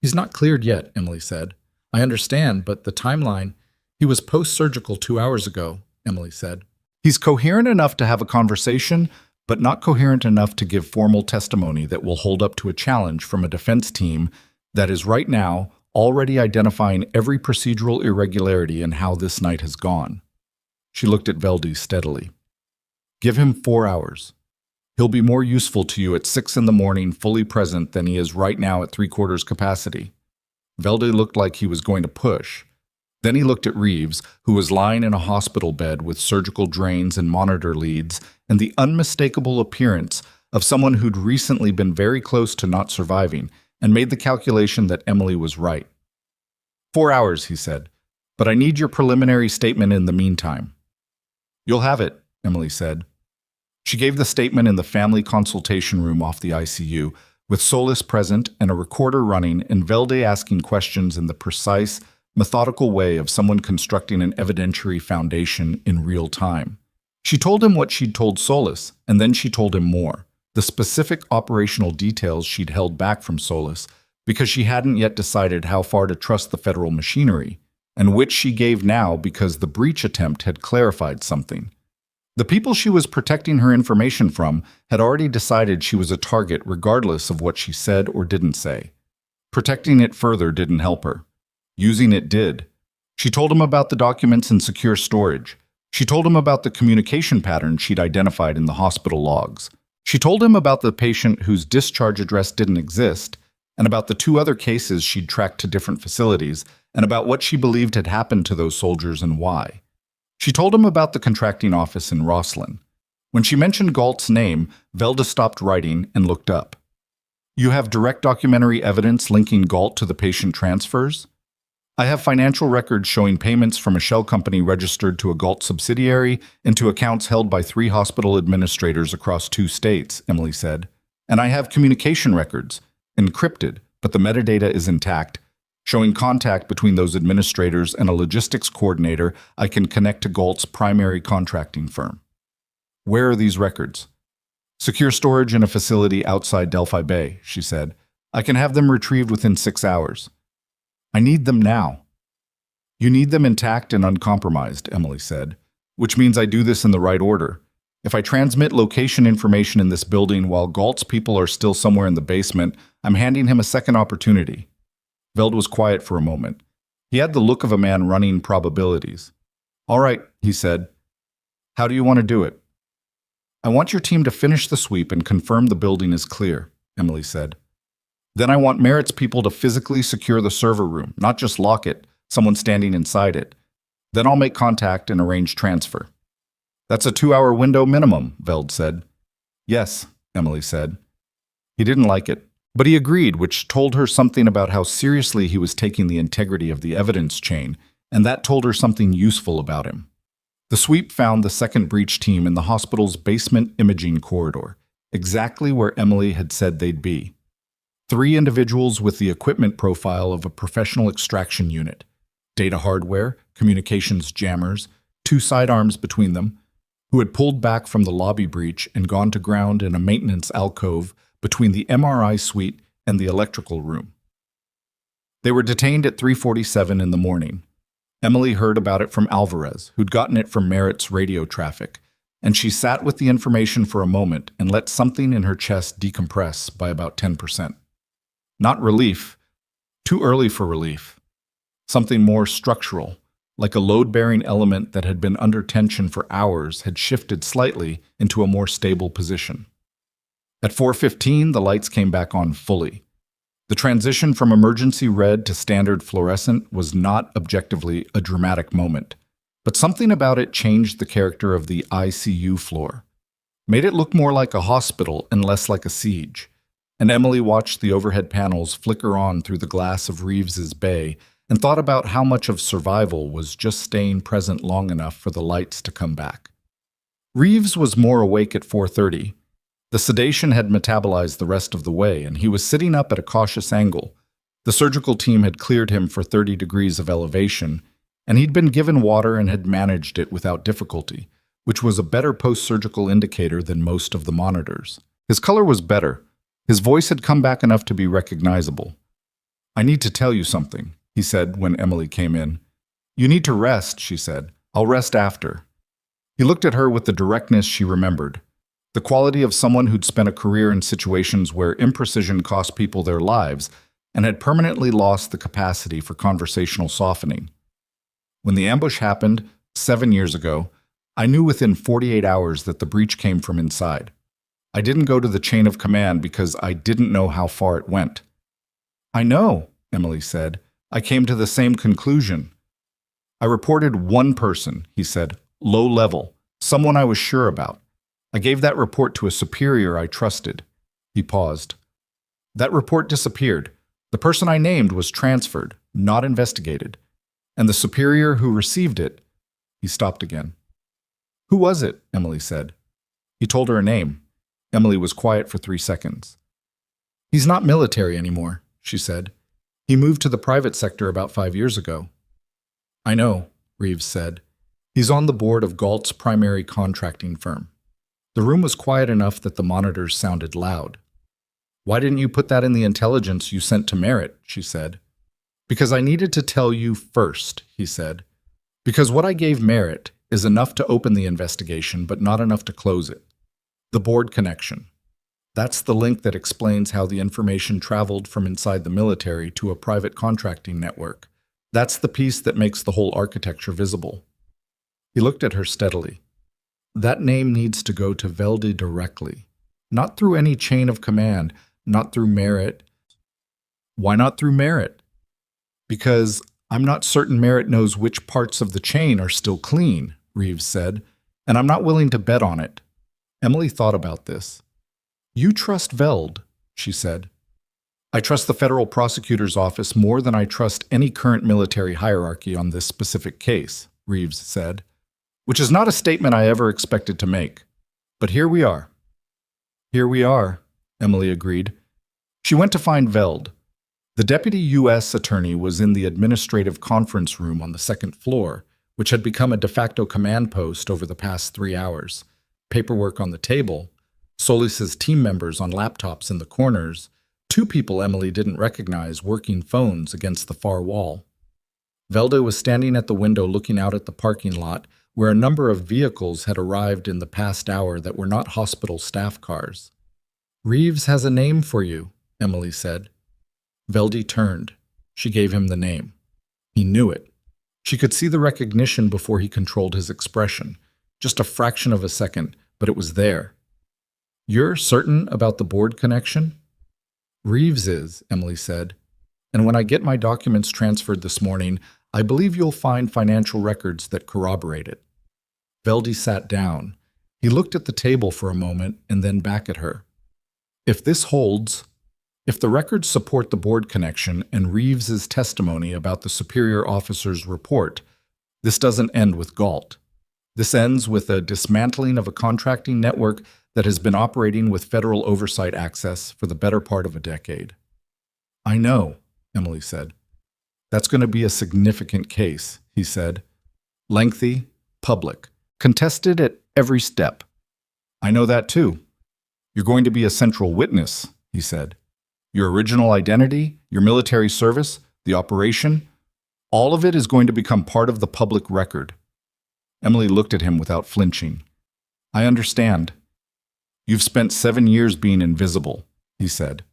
He's not cleared yet, Emily said. I understand, but the timeline... He was post-surgical 2 hours ago, Emily said. He's coherent enough to have a conversation, but not coherent enough to give formal testimony that will hold up to a challenge from a defense team that is right now already identifying every procedural irregularity in how this night has gone. She looked at Velde steadily. Give him 4 hours. He'll be more useful to you at 6 in the morning, fully present, than he is right now at 3/4 capacity. Velde looked like he was going to push. Then he looked at Reeves, who was lying in a hospital bed with surgical drains and monitor leads and the unmistakable appearance of someone who'd recently been very close to not surviving, and made the calculation that Emily was right. 4 hours, he said, but I need your preliminary statement in the meantime. You'll have it, Emily said. She gave the statement in the family consultation room off the ICU, with Solis present and a recorder running and Velde asking questions in the precise, methodical way of someone constructing an evidentiary foundation in real time. She told him what she'd told Solis, and then she told him more, the specific operational details she'd held back from Solis, because she hadn't yet decided how far to trust the federal machinery, and which she gave now because the breach attempt had clarified something. The people she was protecting her information from had already decided she was a target regardless of what she said or didn't say. Protecting it further didn't help her. Using it did. She told him about the documents in secure storage. She told him about the communication pattern she'd identified in the hospital logs. She told him about the patient whose discharge address didn't exist, and about the 2 other cases she'd tracked to different facilities, and about what she believed had happened to those soldiers and why. She told him about the contracting office in Rosslyn, When she mentioned Galt's name, Velda stopped writing and looked up. You have direct documentary evidence linking Galt to the patient transfers? I have financial records showing payments from a shell company registered to a Galt subsidiary into accounts held by 3 hospital administrators across 2 states, Emily said. And I have communication records, encrypted, but the metadata is intact, showing contact between those administrators and a logistics coordinator I can connect to Galt's primary contracting firm. Where are these records? Secure storage in a facility outside Delphi Bay, she said. I can have them retrieved within 6 hours. I need them now. You need them intact and uncompromised, Emily said, which means I do this in the right order. If I transmit location information in this building while Galt's people are still somewhere in the basement, I'm handing him a second opportunity. Veld was quiet for a moment. He had the look of a man running probabilities. All right, he said. How do you want to do it? I want your team to finish the sweep and confirm the building is clear, Emily said. Then I want Merritt's people to physically secure the server room, not just lock it, someone standing inside it. Then I'll make contact and arrange transfer. That's a 2-hour window minimum, Veld said. Yes, Emily said. He didn't like it, but he agreed, which told her something about how seriously he was taking the integrity of the evidence chain, and that told her something useful about him. The sweep found the second breach team in the hospital's basement imaging corridor, exactly where Emily had said they'd be. 3 individuals with the equipment profile of a professional extraction unit, data hardware, communications jammers, 2 sidearms between them, who had pulled back from the lobby breach and gone to ground in a maintenance alcove between the MRI suite and the electrical room. They were detained at 3:47 in the morning. Emily heard about it from Alvarez, who'd gotten it from Merritt's radio traffic, and she sat with the information for a moment and let something in her chest decompress by about 10%. Not relief, too early for relief. Something more structural, like a load-bearing element that had been under tension for hours had shifted slightly into a more stable position. At 4:15, the lights came back on fully. The transition from emergency red to standard fluorescent was not objectively a dramatic moment, but something about it changed the character of the ICU floor, made it look more like a hospital and less like a siege. And Emily watched the overhead panels flicker on through the glass of Reeves's bay and thought about how much of survival was just staying present long enough for the lights to come back. Reeves was more awake at 4:30. The sedation had metabolized the rest of the way, and he was sitting up at a cautious angle. The surgical team had cleared him for 30 degrees of elevation, and he'd been given water and had managed it without difficulty, which was a better post-surgical indicator than most of the monitors. His color was better. His voice had come back enough to be recognizable. I need to tell you something, he said when Emily came in. You need to rest, she said. I'll rest after. He looked at her with the directness she remembered. The quality of someone who'd spent a career in situations where imprecision cost people their lives and had permanently lost the capacity for conversational softening. When the ambush happened, 7 years ago, I knew within 48 hours that the breach came from inside. I didn't go to the chain of command because I didn't know how far it went. I know, Emily said. I came to the same conclusion. I reported one person, he said, low level, someone I was sure about. I gave that report to a superior I trusted. He paused. That report disappeared. The person I named was transferred, not investigated. And the superior who received it, he stopped again. Who was it? Emily said. He told her a name. Emily was quiet for 3 seconds. He's not military anymore, she said. He moved to the private sector about 5 years ago. I know, Reeves said. He's on the board of Galt's primary contracting firm. The room was quiet enough that the monitors sounded loud. Why didn't you put that in the intelligence you sent to Merritt? She said. Because I needed to tell you first, he said. Because what I gave Merritt is enough to open the investigation, but not enough to close it. The board connection. That's the link that explains how the information traveled from inside the military to a private contracting network. That's the piece that makes the whole architecture visible. He looked at her steadily. That name needs to go to Velde directly, not through any chain of command, not through Merritt. Why not through Merritt? Because I'm not certain Merritt knows which parts of the chain are still clean, Reeves said, and I'm not willing to bet on it. Emily thought about this. "You trust Veld," she said. "I trust the federal prosecutor's office more than I trust any current military hierarchy on this specific case," Reeves said, which is not a statement I ever expected to make. But here we are. "Here we are," Emily agreed. She went to find Veld. The deputy U.S. attorney was in the administrative conference room on the second floor, which had become a de facto command post over the past 3 hours. Paperwork on the table, Solis's team members on laptops in the corners, 2 people Emily didn't recognize working phones against the far wall. Velda was standing at the window looking out at the parking lot, where a number of vehicles had arrived in the past hour that were not hospital staff cars. "Reeves has a name for you," Emily said. Veldy turned. She gave him the name. He knew it. She could see the recognition before he controlled his expression. Just a fraction of a second, but it was there. "You're certain about the board connection?" "Reeves is," Emily said. "And when I get my documents transferred this morning, I believe you'll find financial records that corroborate it." Veldy sat down. He looked at the table for a moment and then back at her. "If this holds, if the records support the board connection and Reeves's testimony about the superior officer's report, this doesn't end with Galt. This ends with a dismantling of a contracting network that has been operating with federal oversight access for the better part of a decade." "I know," Emily said. "That's going to be a significant case," he said. "Lengthy, public, contested at every step." "I know that too." "You're going to be a central witness," he said. "Your original identity, your military service, the operation, all of it is going to become part of the public record." Emily looked at him without flinching. "I understand. You've spent 7 years being invisible," he said.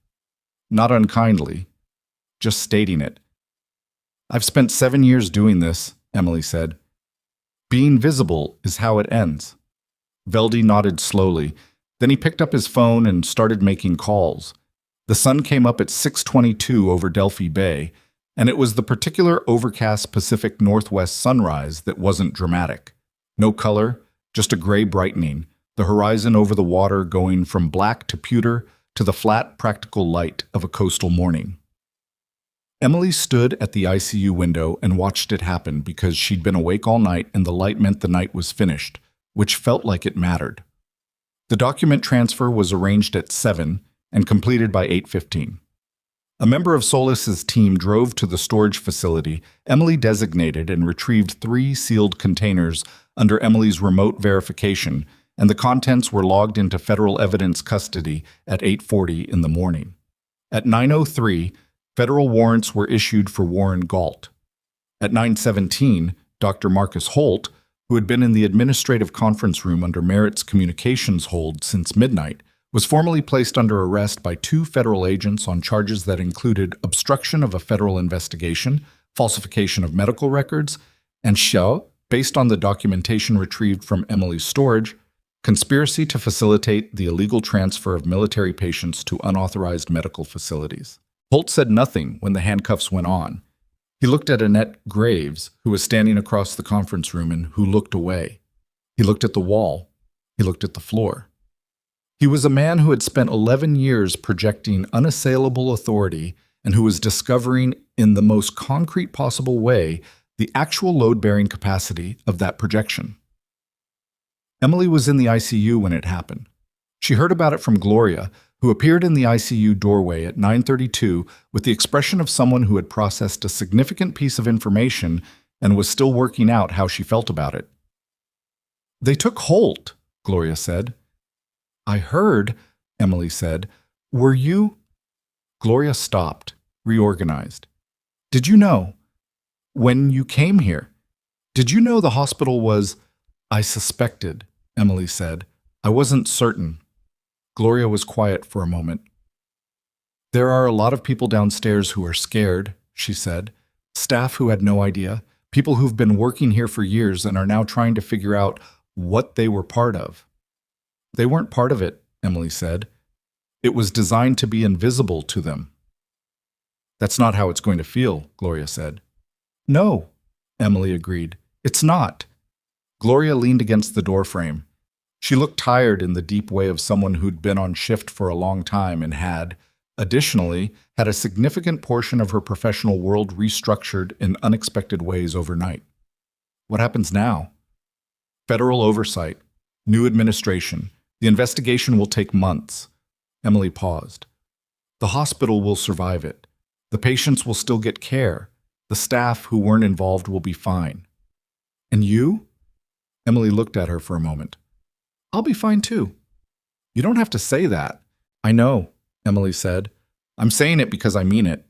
Not unkindly, just stating it. "I've spent 7 years doing this," Emily said. "Being visible is how it ends." Veldy nodded slowly. Then he picked up his phone and started making calls. The sun came up at 6:22 over Delphi Bay, and it was the particular overcast Pacific Northwest sunrise that wasn't dramatic. No color, just a gray brightening, the horizon over the water going from black to pewter to the flat, practical light of a coastal morning. Emily stood at the ICU window and watched it happen because she'd been awake all night and the light meant the night was finished, which felt like it mattered. The document transfer was arranged at 7 and completed by 8:15. A member of Solis's team drove to the storage facility Emily designated and retrieved 3 sealed containers under Emily's remote verification, and the contents were logged into federal evidence custody at 8:40 in the morning. At 9:03, federal warrants were issued for Warren Galt. At 9:17, Dr. Marcus Holt, who had been in the administrative conference room under Merritt's communications hold since midnight, was formally placed under arrest by 2 federal agents on charges that included obstruction of a federal investigation, falsification of medical records, and based on the documentation retrieved from Emily's storage, conspiracy to facilitate the illegal transfer of military patients to unauthorized medical facilities. Holt said nothing when the handcuffs went on. He looked at Annette Graves, who was standing across the conference room and who looked away. He looked at the wall. He looked at the floor. He was a man who had spent 11 years projecting unassailable authority and who was discovering, in the most concrete possible way, the actual load-bearing capacity of that projection. Emily was in the ICU when it happened. She heard about it from Gloria, who appeared in the ICU doorway at 9:32 with the expression of someone who had processed a significant piece of information and was still working out how she felt about it. "They took Holt," Gloria said. "I heard," Emily said. "Were you—" Gloria stopped, reorganized. "Did you know? When you came here, did you know the hospital was—" "I suspected," Emily said. "I wasn't certain." Gloria was quiet for a moment. "There are a lot of people downstairs who are scared," she said. "Staff who had no idea, people who've been working here for years and are now trying to figure out what they were part of." "They weren't part of it," Emily said. "It was designed to be invisible to them." "That's not how it's going to feel," Gloria said. "No," Emily agreed. "It's not." Gloria leaned against the doorframe. She looked tired in the deep way of someone who'd been on shift for a long time and had, additionally, had a significant portion of her professional world restructured in unexpected ways overnight. What happens now? Federal oversight, new administration. The investigation will take months. Emily paused. The hospital will survive it. The patients will still get care. The staff who weren't involved will be fine. And you? Emily looked at her for a moment. I'll be fine too. You don't have to say that. I know, Emily said. I'm saying it because I mean it.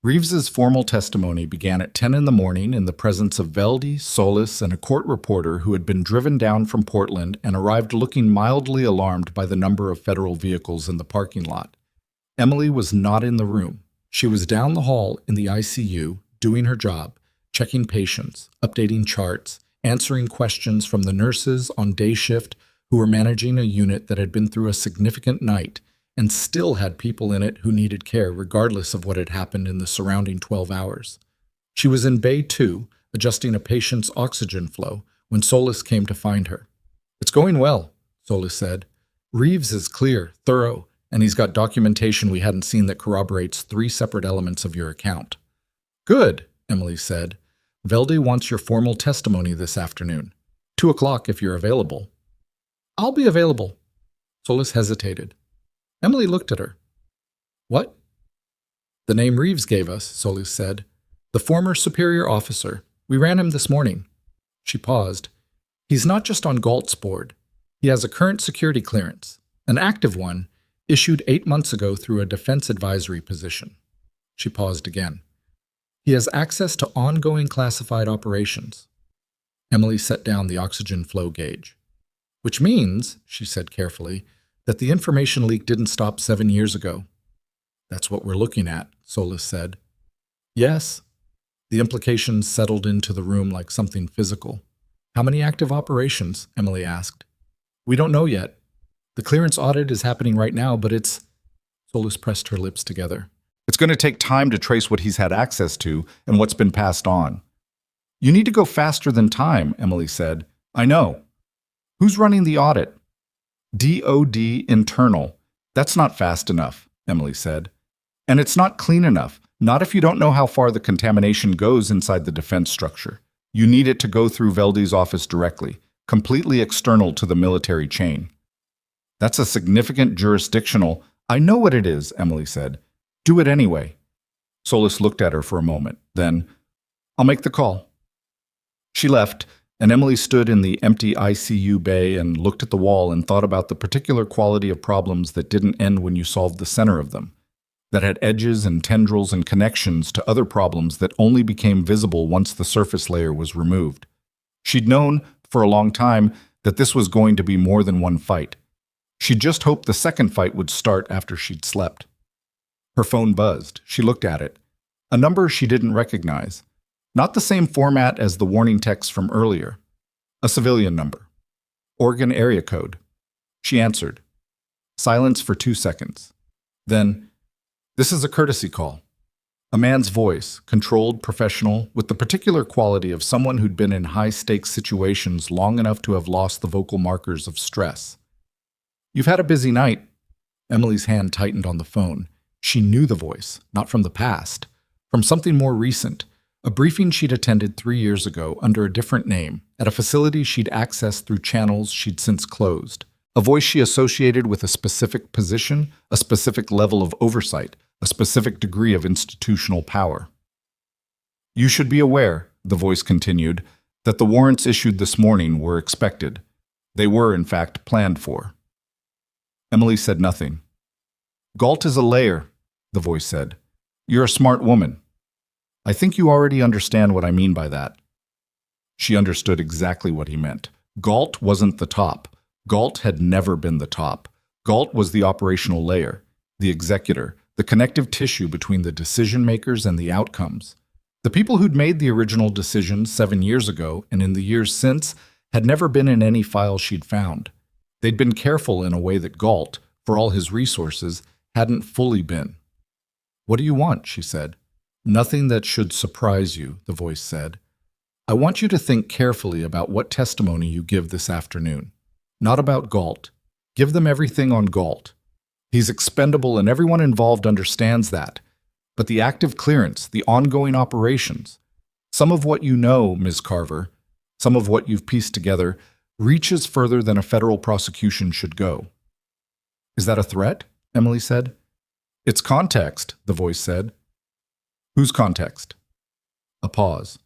Reeves's formal testimony began at 10 in the morning in the presence of Veldy, Solis, and a court reporter who had been driven down from Portland and arrived looking mildly alarmed by the number of federal vehicles in the parking lot. Emily was not in the room. She was down the hall in the ICU, doing her job, checking patients, updating charts, answering questions from the nurses on day shift who were managing a unit that had been through a significant night and still had people in it who needed care regardless of what had happened in the surrounding 12 hours. She was in Bay 2, adjusting a patient's oxygen flow, when Solis came to find her. It's going well, Solis said. Reeves is clear, thorough, and he's got documentation we hadn't seen that corroborates 3 separate elements of your account. Good, Emily said. Veldy wants your formal testimony this afternoon. 2 o'clock if you're available. I'll be available. Solis hesitated. Emily looked at her. What? The name Reeves gave us, Solis said. The former superior officer. We ran him this morning. She paused. He's not just on Galt's board. He has a current security clearance, an active one, issued 8 months ago through a defense advisory position. She paused again. He has access to ongoing classified operations. Emily set down the oxygen flow gauge. Which means, she said carefully, that the information leak didn't stop 7 years ago. That's what we're looking at, Solis said. Yes. The implications settled into the room like something physical. How many active operations? Emily asked. We don't know yet. The clearance audit is happening right now, but it's... Solis pressed her lips together. It's going to take time to trace what he's had access to and what's been passed on. You need to go faster than time, Emily said. I know. Who's running the audit? DOD internal. That's not fast enough, Emily said. And it's not clean enough, not if you don't know how far the contamination goes inside the defense structure. You need it to go through Veldy's office directly, completely external to the military chain. That's a significant jurisdictional... I know what it is, Emily said. Do it anyway. Solis looked at her for a moment. Then, I'll make the call. She left, and Emily stood in the empty ICU bay and looked at the wall and thought about the particular quality of problems that didn't end when you solved the center of them, that had edges and tendrils and connections to other problems that only became visible once the surface layer was removed. She'd known, for a long time, that this was going to be more than one fight. She just hoped the second fight would start after she'd slept. Her phone buzzed. She looked at it. A number she didn't recognize. Not the same format as the warning text from earlier. A civilian number. Oregon area code. She answered. Silence for 2 seconds. Then, this is a courtesy call. A man's voice, controlled, professional, with the particular quality of someone who'd been in high-stakes situations long enough to have lost the vocal markers of stress. You've had a busy night. Emily's hand tightened on the phone. She knew the voice, not from the past, from something more recent, a briefing she'd attended 3 years ago under a different name, at a facility she'd accessed through channels she'd since closed, a voice she associated with a specific position, a specific level of oversight, a specific degree of institutional power. You should be aware, the voice continued, that the warrants issued this morning were expected. They were, in fact, planned for. Emily said nothing. Galt is a layer, the voice said. You're a smart woman. I think you already understand what I mean by that. She understood exactly what he meant. Galt wasn't the top. Galt had never been the top. Galt was the operational layer, the executor, the connective tissue between the decision makers and the outcomes. The people who'd made the original decision 7 years ago and in the years since had never been in any file she'd found. They'd been careful in a way that Galt, for all his resources, hadn't fully been. What do you want? She said. Nothing that should surprise you, the voice said. I want you to think carefully about what testimony you give this afternoon. Not about Galt. Give them everything on Galt. He's expendable and everyone involved understands that. But the active clearance, the ongoing operations, some of what you know, Ms. Carver, some of what you've pieced together, reaches further than a federal prosecution should go. Is that a threat? Emily said. It's context, the voice said. Whose context? A pause.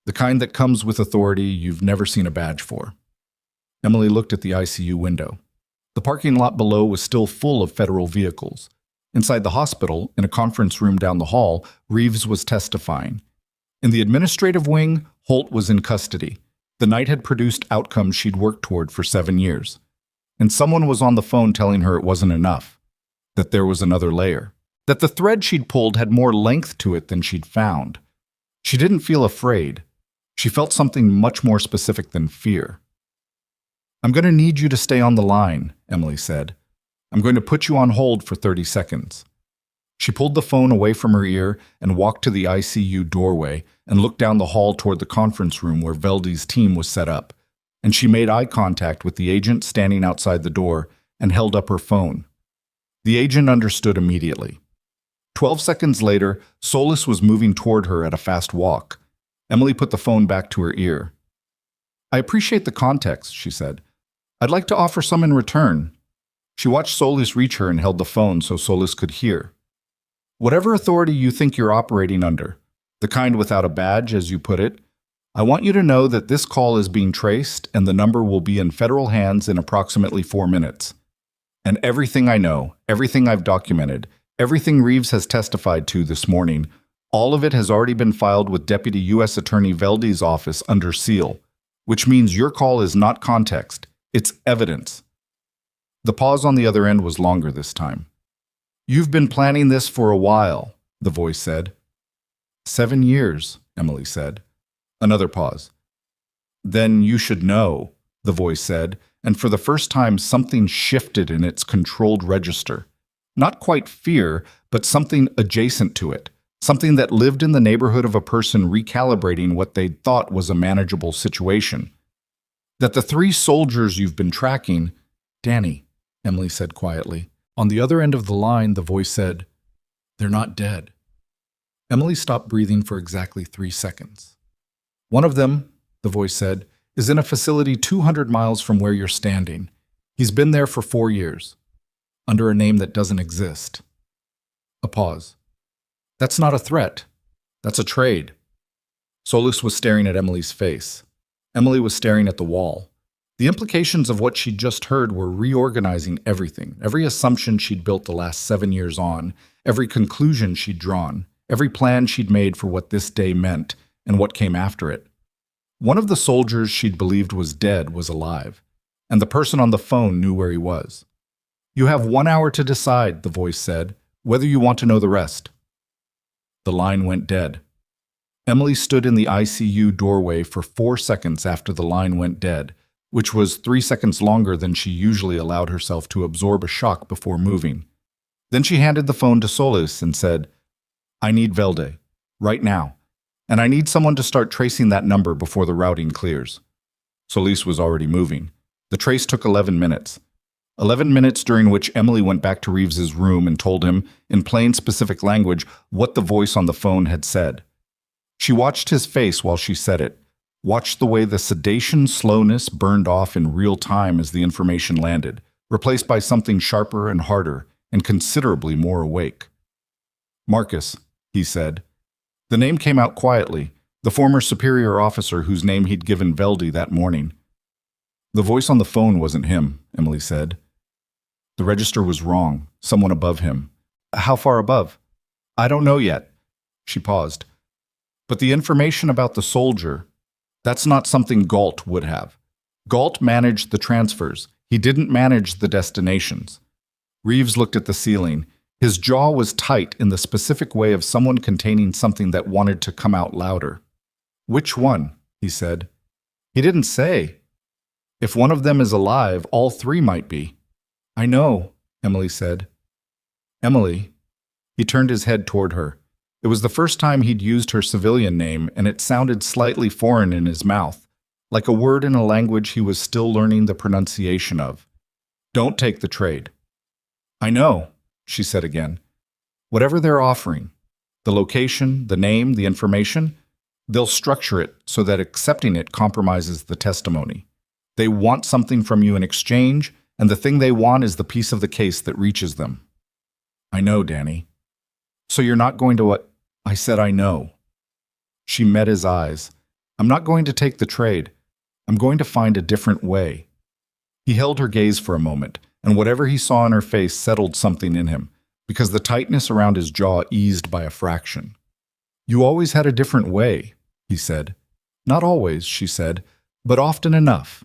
The kind that comes with authority you've never seen a badge for. Emily looked at the ICU window. The parking lot below was still full of federal vehicles. Inside the hospital, in a conference room down the hall, Reeves was testifying. In the administrative wing, Holt was in custody. The night had produced outcomes she'd worked toward for 7 years. And someone was on the phone telling her it wasn't enough, that there was another layer, that the thread she'd pulled had more length to it than she'd found. She didn't feel afraid. She felt something much more specific than fear. I'm going to need you to stay on the line, Emily said. I'm going to put you on hold for 30 seconds. She pulled the phone away from her ear and walked to the ICU doorway and looked down the hall toward the conference room where Veldy's team was set up. And she made eye contact with the agent standing outside the door and held up her phone. The agent understood immediately. 12 seconds later, Solis was moving toward her at a fast walk. Emily put the phone back to her ear. I appreciate the context, she said. I'd like to offer some in return. She watched Solis reach her and held the phone so Solis could hear. Whatever authority you think you're operating under, the kind without a badge, as you put it, I want you to know that this call is being traced and the number will be in federal hands in approximately 4 minutes. And everything I know, everything I've documented, everything Reeves has testified to this morning, all of it has already been filed with Deputy U.S. Attorney Veldy's office under seal, which means your call is not context, it's evidence. The pause on the other end was longer this time. You've been planning this for a while, the voice said. 7 years, Emily said. Another pause. Then you should know, the voice said, and for the first time something shifted in its controlled register. Not quite fear, but something adjacent to it, something that lived in the neighborhood of a person recalibrating what they'd thought was a manageable situation. That the 3 soldiers you've been tracking, Danny, Emily said quietly. On the other end of the line, the voice said, they're not dead. Emily stopped breathing for exactly 3 seconds. One of them, the voice said, is in a facility 200 miles from where you're standing. He's been there for 4 years, under a name that doesn't exist. A pause. That's not a threat. That's a trade. Solis was staring at Emily's face. Emily was staring at the wall. The implications of what she'd just heard were reorganizing everything, every assumption she'd built the last 7 years on, every conclusion she'd drawn, every plan she'd made for what this day meant and what came after it. One of the soldiers she'd believed was dead was alive, and the person on the phone knew where he was. You have 1 hour to decide, the voice said, whether you want to know the rest. The line went dead. Emily stood in the ICU doorway for 4 seconds after the line went dead, which was 3 seconds longer than she usually allowed herself to absorb a shock before moving. Then she handed the phone to Solis and said, I need Velde, right now, and I need someone to start tracing that number before the routing clears. Solis was already moving. The trace took 11 minutes. 11 minutes during which Emily went back to Reeves's room and told him, in plain specific language, what the voice on the phone had said. She watched his face while she said it, watched the way the sedation slowness burned off in real time as the information landed, replaced by something sharper and harder and considerably more awake. Marcus, he said. The name came out quietly, the former superior officer whose name he'd given Velde that morning. The voice on the phone wasn't him, Emily said. The register was wrong, someone above him. How far above? I don't know yet. She paused. But the information about the soldier, that's not something Galt would have. Galt managed the transfers. He didn't manage the destinations. Reeves looked at the ceiling. His jaw was tight in the specific way of someone containing something that wanted to come out louder. Which one? He said. He didn't say. If one of them is alive, all 3 might be. I know, Emily said. Emily. He turned his head toward her. It was the first time he'd used her civilian name, and it sounded slightly foreign in his mouth, like a word in a language he was still learning the pronunciation of. Don't take the trade. I know, she said again. Whatever they're offering, the location, the name, the information, they'll structure it so that accepting it compromises the testimony. They want something from you in exchange, and the thing they want is the piece of the case that reaches them. I know, Danny. So you're not going to what? I said I know. She met his eyes. I'm not going to take the trade. I'm going to find a different way. He held her gaze for a moment, and whatever he saw in her face settled something in him, because the tightness around his jaw eased by a fraction. You always had a different way, he said. Not always, she said, but often enough.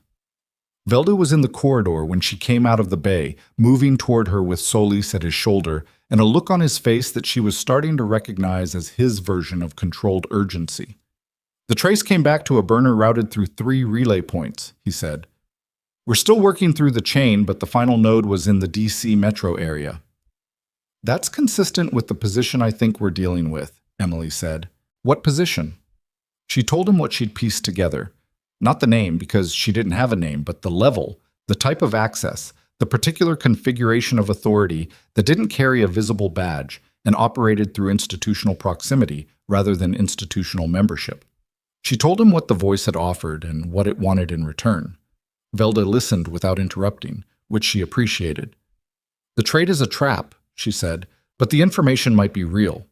Velda was in the corridor when she came out of the bay, moving toward her with Solis at his shoulder and a look on his face that she was starting to recognize as his version of controlled urgency. The trace came back to a burner routed through 3 relay points, he said. We're still working through the chain, but the final node was in the DC metro area. That's consistent with the position I think we're dealing with, Emily said. What position? She told him what she'd pieced together. Not the name, because she didn't have a name, but the level, the type of access, the particular configuration of authority that didn't carry a visible badge and operated through institutional proximity rather than institutional membership. She told him what the voice had offered and what it wanted in return. Velda listened without interrupting, which she appreciated. The trade is a trap, she said, but the information might be real.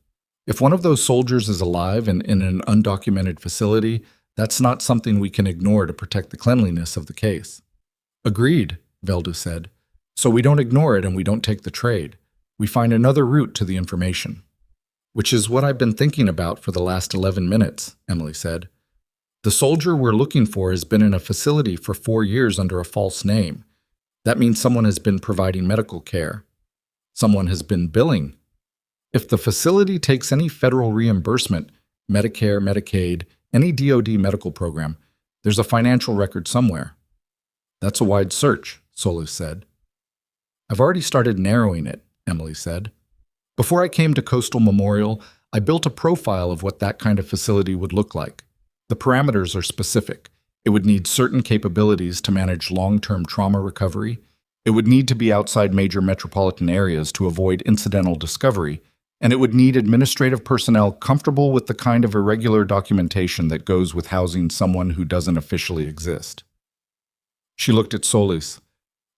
If one of those soldiers is alive and in an undocumented facility, that's not something we can ignore to protect the cleanliness of the case. Agreed, Velda said. So we don't ignore it and we don't take the trade. We find another route to the information. Which is what I've been thinking about for the last 11 minutes, Emily said. The soldier we're looking for has been in a facility for 4 years under a false name. That means someone has been providing medical care. Someone has been billing. If the facility takes any federal reimbursement, Medicare, Medicaid, any DoD medical program, there's a financial record somewhere. That's a wide search, Solis said. I've already started narrowing it, Emily said. Before I came to Coastal Memorial, I built a profile of what that kind of facility would look like. The parameters are specific. It would need certain capabilities to manage long-term trauma recovery. It would need to be outside major metropolitan areas to avoid incidental discovery, and it would need administrative personnel comfortable with the kind of irregular documentation that goes with housing someone who doesn't officially exist. She looked at Solis.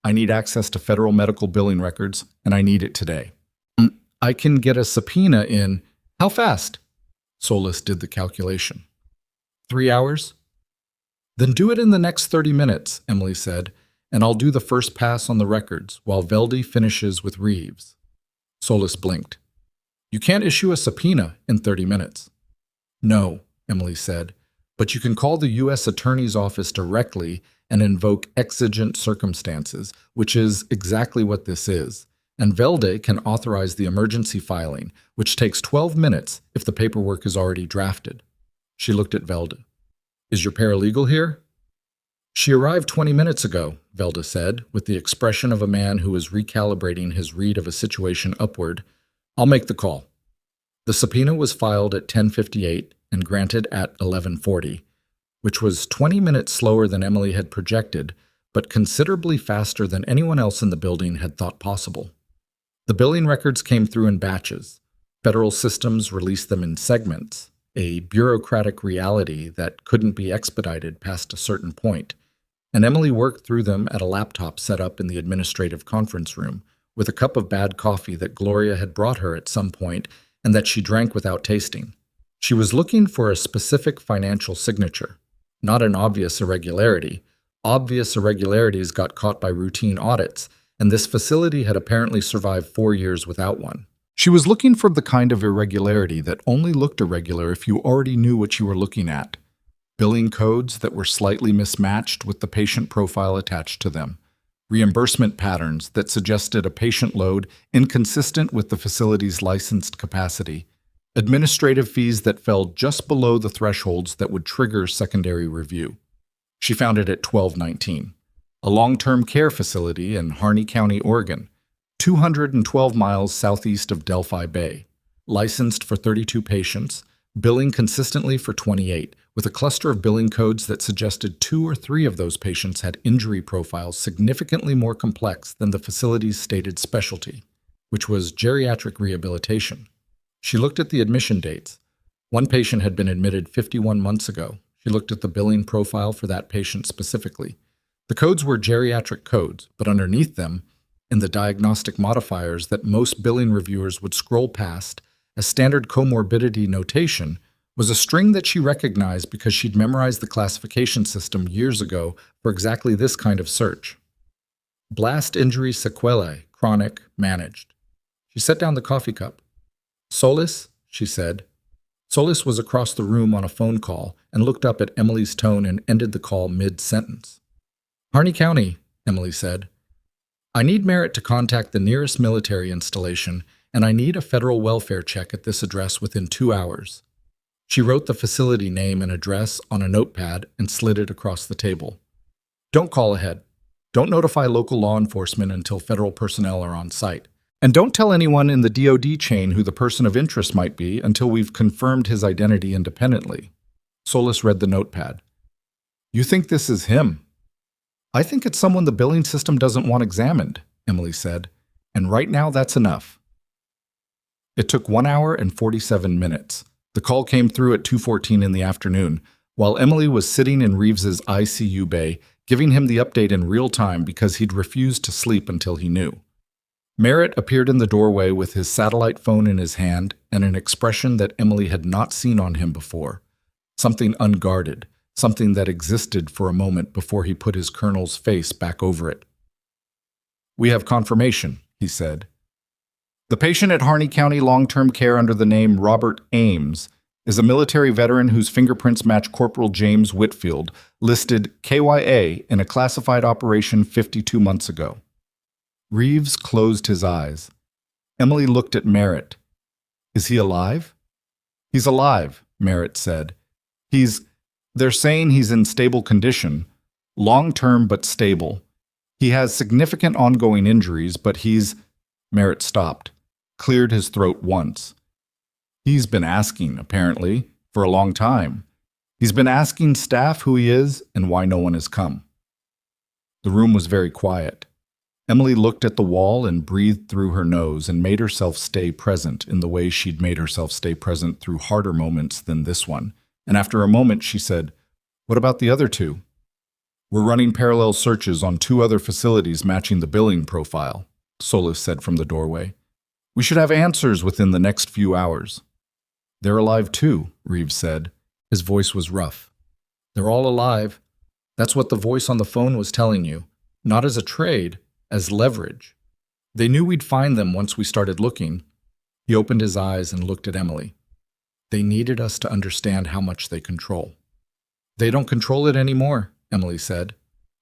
I need access to federal medical billing records, and I need it today. I can get a subpoena in... How fast? Solis did the calculation. 3 hours? Then do it in the next 30 minutes, Emily said, and I'll do the first pass on the records while Veldy finishes with Reeves. Solis blinked. You can't issue a subpoena in 30 minutes. No, Emily said, but you can call the U.S. Attorney's Office directly and invoke exigent circumstances, which is exactly what this is. And Velde can authorize the emergency filing, which takes 12 minutes if the paperwork is already drafted. She looked at Velda. Is your paralegal here? She arrived 20 minutes ago, Velda said, with the expression of a man who is recalibrating his read of a situation upward. I'll make the call. The subpoena was filed at 10:58 and granted at 11:40, which was 20 minutes slower than Emily had projected, but considerably faster than anyone else in the building had thought possible. The billing records came through in batches. Federal systems released them in segments, a bureaucratic reality that couldn't be expedited past a certain point, and Emily worked through them at a laptop set up in the administrative conference room, with a cup of bad coffee that Gloria had brought her at some point and that she drank without tasting. She was looking for a specific financial signature, not an obvious irregularity. Obvious irregularities got caught by routine audits, and this facility had apparently survived 4 years without one. She was looking for the kind of irregularity that only looked irregular if you already knew what you were looking at. Billing codes that were slightly mismatched with the patient profile attached to them. Reimbursement patterns that suggested a patient load inconsistent with the facility's licensed capacity. Administrative fees that fell just below the thresholds that would trigger secondary review. She found it at 1219, a long-term care facility in Harney County, Oregon, 212 miles southeast of Delphi Bay, licensed for 32 patients, billing consistently for 28, with a cluster of billing codes that suggested 2 or 3 of those patients had injury profiles significantly more complex than the facility's stated specialty, which was geriatric rehabilitation. She looked at the admission dates. One patient had been admitted 51 months ago. She looked at the billing profile for that patient specifically. The codes were geriatric codes, but underneath them, in the diagnostic modifiers that most billing reviewers would scroll past as standard comorbidity notation, was a string that she recognized because she'd memorized the classification system years ago for exactly this kind of search. Blast injury sequelae, chronic, managed. She set down the coffee cup. Solis, she said. Solis was across the room on a phone call and looked up at Emily's tone and ended the call mid-sentence. Harney County, Emily said. I need Merritt to contact the nearest military installation, and I need a federal welfare check at this address within 2 hours. She wrote the facility name and address on a notepad and slid it across the table. Don't call ahead. Don't notify local law enforcement until federal personnel are on site. And don't tell anyone in the DoD chain who the person of interest might be until we've confirmed his identity independently. Solis read the notepad. You think this is him? I think it's someone the billing system doesn't want examined, Emily said. And right now that's enough. It took 1 hour and 47 minutes. The call came through at 2:14 in the afternoon, while Emily was sitting in Reeves's ICU bay, giving him the update in real time because he'd refused to sleep until he knew. Merritt appeared in the doorway with his satellite phone in his hand and an expression that Emily had not seen on him before. Something unguarded, something that existed for a moment before he put his colonel's face back over it. We have confirmation, he said. The patient at Harney County Long-Term Care under the name Robert Ames is a military veteran whose fingerprints match Corporal James Whitfield, listed KYA in a classified operation 52 months ago. Reeves closed his eyes. Emily looked at Merritt. Is he alive? He's alive, Merritt said. They're saying he's in stable condition, long-term but stable. He has significant ongoing injuries, but Merritt stopped, cleared his throat once. He's been asking, apparently, for a long time. He's been asking staff who he is and why no one has come. The room was very quiet. Emily looked at the wall and breathed through her nose and made herself stay present in the way she'd made herself stay present through harder moments than this one. And after a moment, she said, What about the other 2? We're running parallel searches on 2 other facilities matching the billing profile, Solis said from the doorway. We should have answers within the next few hours. They're alive too, Reeves said. His voice was rough. They're all alive. That's what the voice on the phone was telling you. Not as a trade, as leverage. They knew we'd find them once we started looking. He opened his eyes and looked at Emily. They needed us to understand how much they control. They don't control it anymore, Emily said.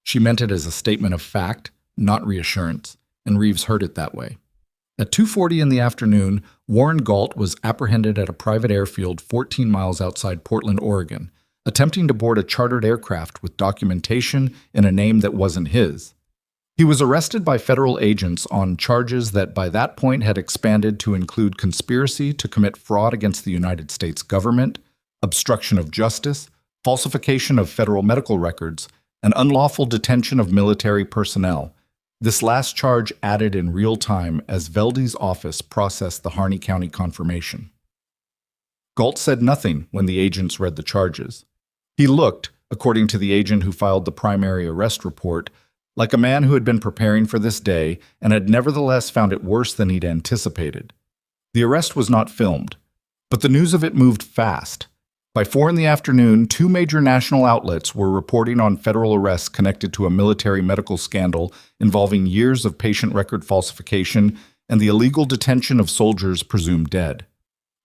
She meant it as a statement of fact, not reassurance, and Reeves heard it that way. At 2:40 in the afternoon, Warren Galt was apprehended at a private airfield 14 miles outside Portland, Oregon, attempting to board a chartered aircraft with documentation in a name that wasn't his. He was arrested by federal agents on charges that by that point had expanded to include conspiracy to commit fraud against the United States government, obstruction of justice, falsification of federal medical records, and unlawful detention of military personnel. This last charge added in real time as Velde's office processed the Harney County confirmation. Galt said nothing when the agents read the charges. He looked, according to the agent who filed the primary arrest report, like a man who had been preparing for this day and had nevertheless found it worse than he'd anticipated. The arrest was not filmed, but the news of it moved fast. By 4 in the afternoon, 2 major national outlets were reporting on federal arrests connected to a military medical scandal involving years of patient record falsification and the illegal detention of soldiers presumed dead.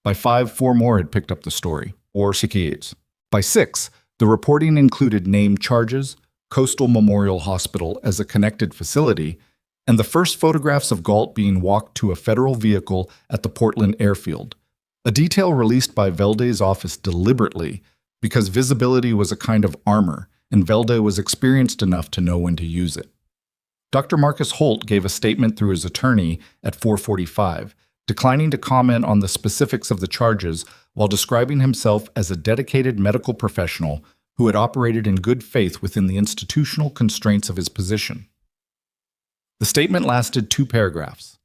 By 5, 4 more had picked up the story, or CKAs. By 6, the reporting included named charges, Coastal Memorial Hospital as a connected facility, and the first photographs of Galt being walked to a federal vehicle at the Portland airfield, a detail released by Velde's office deliberately because visibility was a kind of armor, and Velde was experienced enough to know when to use it. Dr. Marcus Holt gave a statement through his attorney at 4:45, declining to comment on the specifics of the charges while describing himself as a dedicated medical professional who had operated in good faith within the institutional constraints of his position. The statement lasted 2 paragraphs.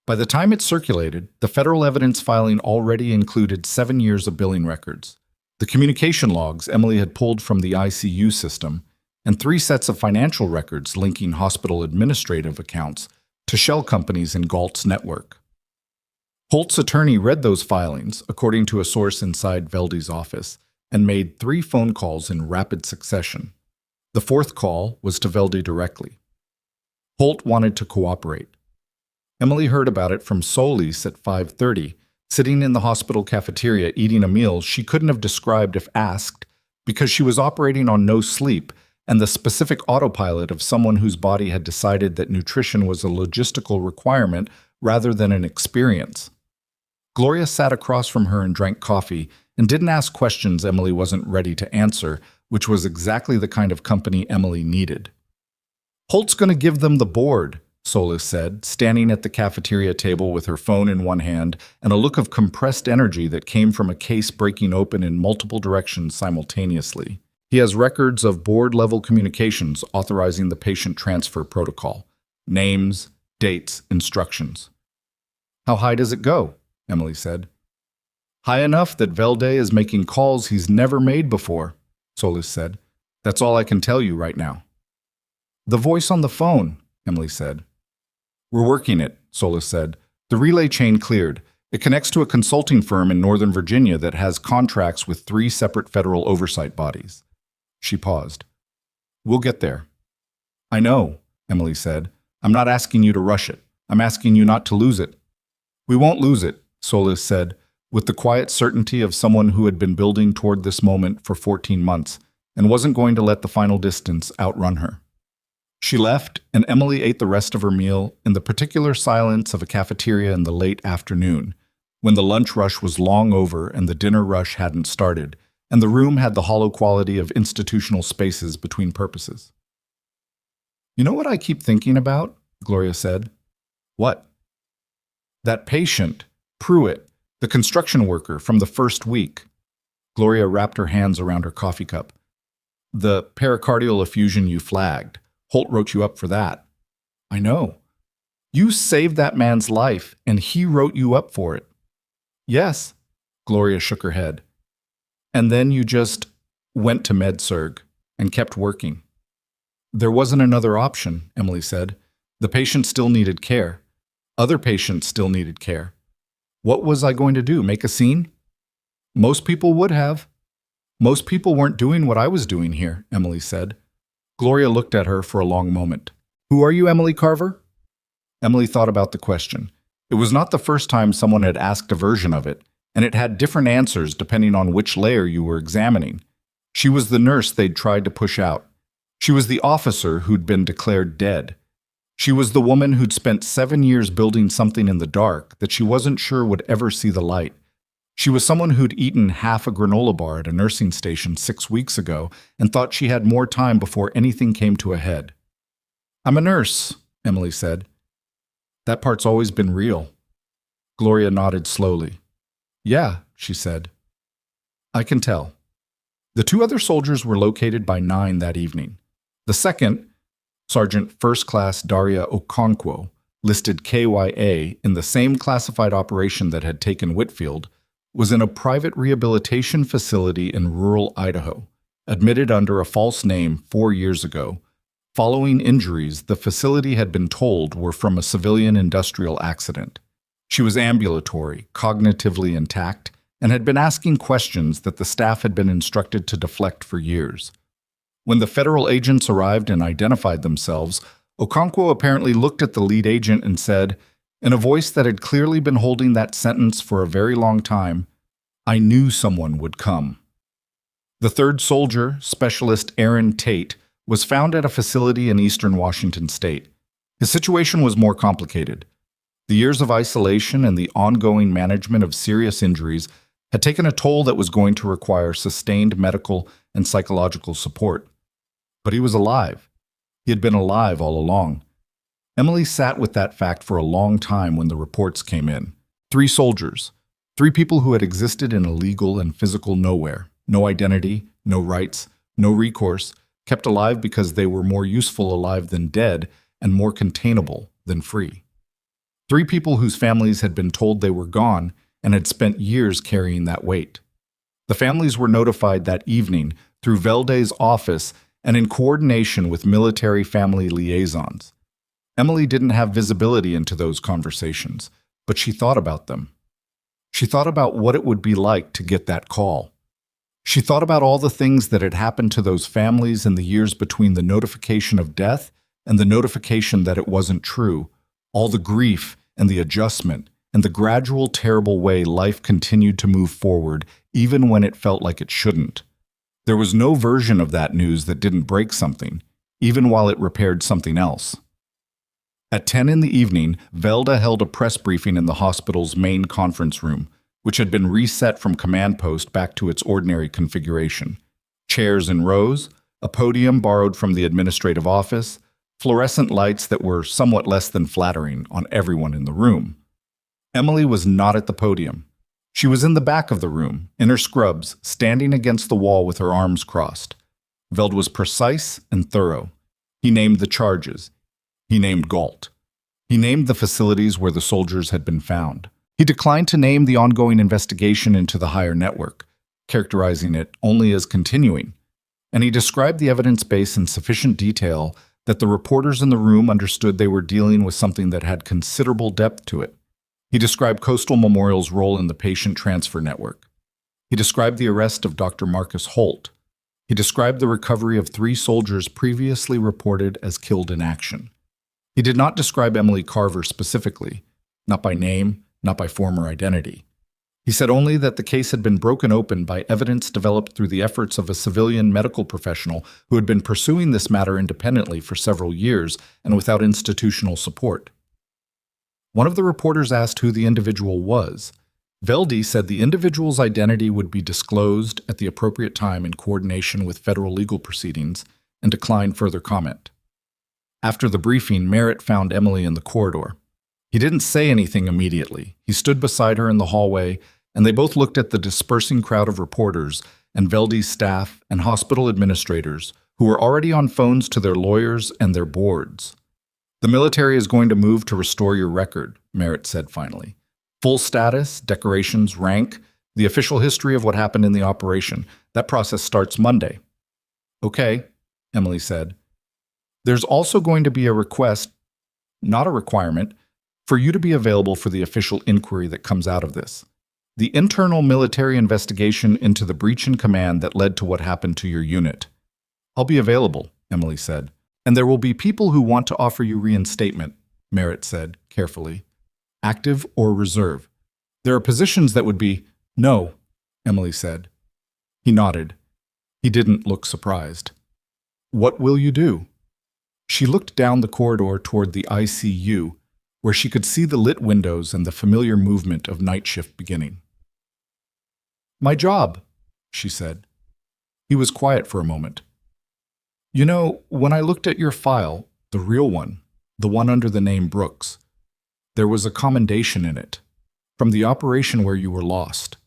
By the time it circulated, the federal evidence filing already included 7 years of billing records, the communication logs Emily had pulled from the ICU system, and 3 sets of financial records linking hospital administrative accounts to shell companies in Galt's network. Holt's attorney read those filings, according to a source inside Veldy's office, and made 3 phone calls in rapid succession. The 4th call was to Veldy directly. Holt wanted to cooperate. Emily heard about it from Solis at 5:30, sitting in the hospital cafeteria eating a meal she couldn't have described if asked, because she was operating on no sleep and the specific autopilot of someone whose body had decided that nutrition was a logistical requirement rather than an experience. Gloria sat across from her and drank coffee and didn't ask questions Emily wasn't ready to answer, which was exactly the kind of company Emily needed. "Holt's going to give them the board," Solis said, standing at the cafeteria table with her phone in one hand and a look of compressed energy that came from a case breaking open in multiple directions simultaneously. "He has records of board-level communications authorizing the patient transfer protocol. Names, dates, instructions." "How high does it go?" Emily said. "High enough that Velde is making calls he's never made before," Solis said. "That's all I can tell you right now." "The voice on the phone," Emily said. "We're working it," Solis said. "The relay chain cleared. It connects to a consulting firm in Northern Virginia that has contracts with 3 separate federal oversight bodies." She paused. "We'll get there." "I know," Emily said. "I'm not asking you to rush it. I'm asking you not to lose it." "We won't lose it," Solis said, with the quiet certainty of someone who had been building toward this moment for 14 months and wasn't going to let the final distance outrun her. She left, and Emily ate the rest of her meal in the particular silence of a cafeteria in the late afternoon, when the lunch rush was long over and the dinner rush hadn't started, and the room had the hollow quality of institutional spaces between purposes. "You know what I keep thinking about?" Gloria said. "What?" "That patient, Pruitt, the construction worker from the first week." Gloria wrapped her hands around her coffee cup. "The pericardial effusion you flagged. Holt wrote you up for that." "I know." "You saved that man's life, and he wrote you up for it." "Yes." Gloria shook her head. "And then you just went to MedSurg and kept working." "There wasn't another option," Emily said. "The patient still needed care. Other patients still needed care. What was I going to do, make a scene?" "Most people would have." "Most people weren't doing what I was doing here," Emily said. Gloria looked at her for a long moment. "Who are you, Emily Carver?" Emily thought about the question. It was not the first time someone had asked a version of it, and it had different answers depending on which layer you were examining. She was the nurse they'd tried to push out. She was the officer who'd been declared dead. She was the woman who'd spent 7 years building something in the dark that she wasn't sure would ever see the light. She was someone who'd eaten half a granola bar at a nursing station 6 weeks ago and thought she had more time before anything came to a head. "I'm a nurse," Emily said. "That part's always been real." Gloria nodded slowly. "Yeah," she said. "I can tell." The 2 other soldiers were located by 9 that evening. The second, Sergeant First Class Daria Okonkwo, listed KYA in the same classified operation that had taken Whitfield, was in a private rehabilitation facility in rural Idaho, admitted under a false name 4 years ago. Following injuries the facility had been told were from a civilian industrial accident. She was ambulatory, cognitively intact, and had been asking questions that the staff had been instructed to deflect for years. When the federal agents arrived and identified themselves, Okonkwo apparently looked at the lead agent and said, in a voice that had clearly been holding that sentence for a very long time, "I knew someone would come." The third soldier, Specialist Aaron Tate, was found at a facility in eastern Washington state. His situation was more complicated. The years of isolation and the ongoing management of serious injuries had taken a toll that was going to require sustained medical and psychological support. But he was alive. He had been alive all along. Emily sat with that fact for a long time when the reports came in. 3 soldiers, 3 people who had existed in a legal and physical nowhere, no identity, no rights, no recourse, kept alive because they were more useful alive than dead and more containable than free. 3 people whose families had been told they were gone and had spent years carrying that weight. The families were notified that evening through Velde's office and in coordination with military family liaisons. Emily didn't have visibility into those conversations, but she thought about them. She thought about what it would be like to get that call. She thought about all the things that had happened to those families in the years between the notification of death and the notification that it wasn't true, all the grief and the adjustment, and the gradual, terrible way life continued to move forward, even when it felt like it shouldn't. There was no version of that news that didn't break something, even while it repaired something else. At 10 in the evening, Velda held a press briefing in the hospital's main conference room, which had been reset from command post back to its ordinary configuration. Chairs in rows, a podium borrowed from the administrative office, fluorescent lights that were somewhat less than flattering on everyone in the room. Emily was not at the podium. She was in the back of the room, in her scrubs, standing against the wall with her arms crossed. Veld was precise and thorough. He named the charges. He named Galt. He named the facilities where the soldiers had been found. He declined to name the ongoing investigation into the higher network, characterizing it only as continuing. And he described the evidence base in sufficient detail that the reporters in the room understood they were dealing with something that had considerable depth to it. He described Coastal Memorial's role in the patient transfer network. He described the arrest of Dr. Marcus Holt. He described the recovery of 3 soldiers previously reported as killed in action. He did not describe Emily Carver specifically, not by name, not by former identity. He said only that the case had been broken open by evidence developed through the efforts of a civilian medical professional who had been pursuing this matter independently for several years and without institutional support. One of the reporters asked who the individual was. Velde said the individual's identity would be disclosed at the appropriate time in coordination with federal legal proceedings and declined further comment. After the briefing, Merritt found Emily in the corridor. He didn't say anything immediately. He stood beside her in the hallway, and they both looked at the dispersing crowd of reporters and Velde's staff and hospital administrators who were already on phones to their lawyers and their boards. "The military is going to move to restore your record," Merritt said finally. "Full status, decorations, rank, the official history of what happened in the operation. That process starts Monday." "Okay," Emily said. "There's also going to be a request, not a requirement, for you to be available for the official inquiry that comes out of this. The internal military investigation into the breach in command that led to what happened to your unit." "I'll be available," Emily said. "And there will be people who want to offer you reinstatement," Merritt said, carefully. "Active or reserve. There are positions that would be—" "No," Emily said. He nodded. He didn't look surprised. "What will you do?" She looked down the corridor toward the ICU, where she could see the lit windows and the familiar movement of night shift beginning. "My job," she said. He was quiet for a moment. "You know, when I looked at your file, the real one, the one under the name Brooks, there was a commendation in it, from the operation where you were lost."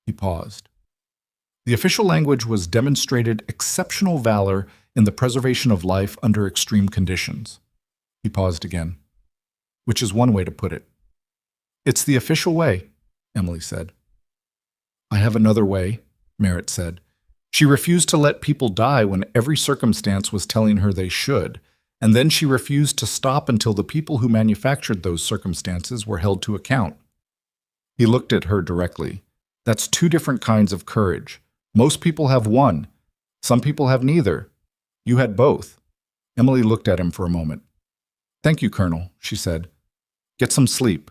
He paused. The official language was demonstrated exceptional valor in the preservation of life under extreme conditions. He paused again. "Which is one way to put it." "It's the official way," Emily said. "I have another way," Merritt said. "She refused to let people die when every circumstance was telling her they should, and then she refused to stop until the people who manufactured those circumstances were held to account." He looked at her directly. "That's 2 different kinds of courage. Most people have one. Some people have neither. You had both." Emily looked at him for a moment. "Thank you, Colonel," she said. "Get some sleep."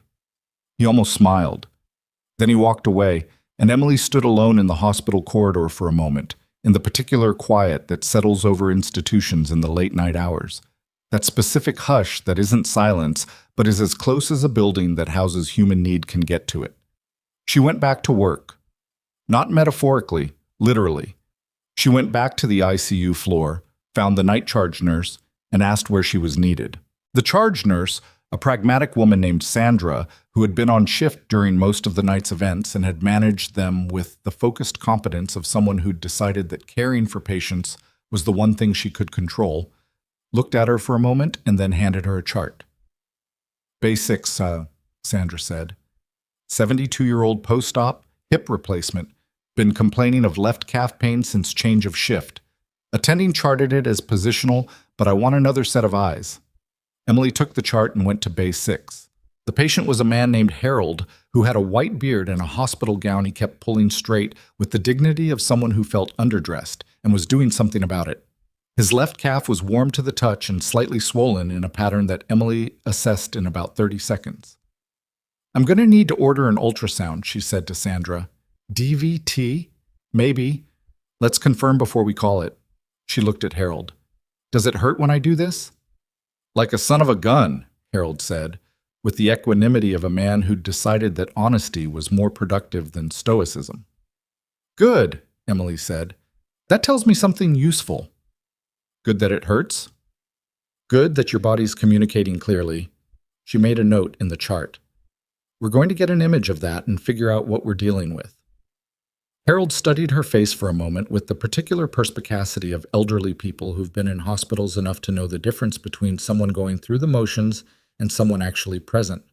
He almost smiled. Then he walked away, and Emily stood alone in the hospital corridor for a moment, in the particular quiet that settles over institutions in the late-night hours. That specific hush that isn't silence, but is as close as a building that houses human need can get to it. She went back to work. Not metaphorically, literally. She went back to the ICU floor, found the night charge nurse, and asked where she was needed. The charge nurse, a pragmatic woman named Sandra who had been on shift during most of the night's events and had managed them with the focused competence of someone who'd decided that caring for patients was the one thing she could control, looked at her for a moment and then handed her a chart. Bay 6, Sandra said. 72-year-old post-op, hip replacement, been complaining of left calf pain since change of shift. Attending charted it as positional, but I want another set of eyes. Emily took the chart and went to Bay 6. The patient was a man named Harold who had a white beard and a hospital gown he kept pulling straight with the dignity of someone who felt underdressed and was doing something about it. His left calf was warm to the touch and slightly swollen in a pattern that Emily assessed in about 30 seconds. I'm going to need to order an ultrasound, she said to Sandra. DVT? Maybe. Let's confirm before we call it. She looked at Harold. Does it hurt when I do this? Like a son of a gun, Harold said, with the equanimity of a man who'd decided that honesty was more productive than stoicism. Good, Emily said. That tells me something useful. Good that it hurts? Good that your body's communicating clearly. She made a note in the chart. We're going to get an image of that and figure out what we're dealing with. Harold studied her face for a moment with the particular perspicacity of elderly people who've been in hospitals enough to know the difference between someone going through the motions and someone actually present.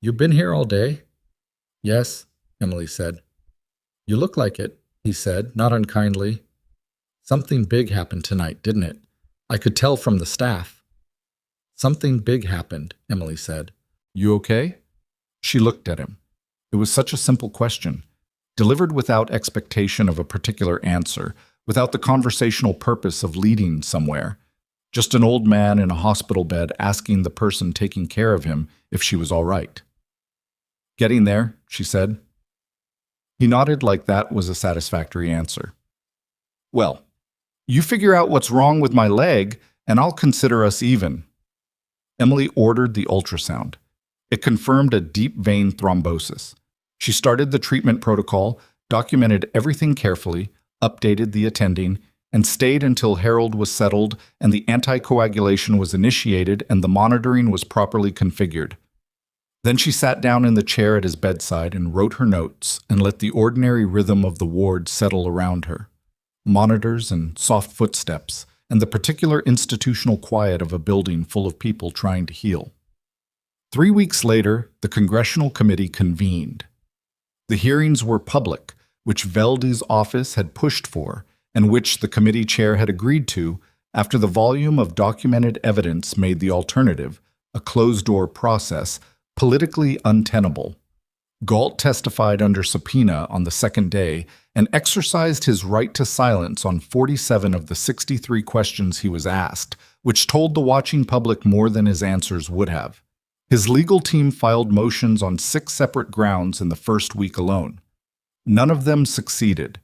You've been here all day? Yes, Emily said. You look like it, he said, not unkindly. Something big happened tonight, didn't it? I could tell from the staff. Something big happened, Emily said. You okay? She looked at him. It was such a simple question, delivered without expectation of a particular answer, without the conversational purpose of leading somewhere. Just an old man in a hospital bed asking the person taking care of him if she was all right. Getting there, she said. He nodded like that was a satisfactory answer. Well, you figure out what's wrong with my leg, and I'll consider us even. Emily ordered the ultrasound. It confirmed a deep vein thrombosis. She started the treatment protocol, documented everything carefully, updated the attending, and stayed until Harold was settled and the anticoagulation was initiated and the monitoring was properly configured. Then she sat down in the chair at his bedside and wrote her notes and let the ordinary rhythm of the ward settle around her. Monitors and soft footsteps, and the particular institutional quiet of a building full of people trying to heal. 3 weeks later, the Congressional Committee convened. The hearings were public, which Veldy's office had pushed for, and which the committee chair had agreed to after the volume of documented evidence made the alternative, a closed-door process, politically untenable. Galt testified under subpoena on the second day and exercised his right to silence on 47 of the 63 questions he was asked, which told the watching public more than his answers would have. His legal team filed motions on 6 separate grounds in the first week alone. None of them succeeded.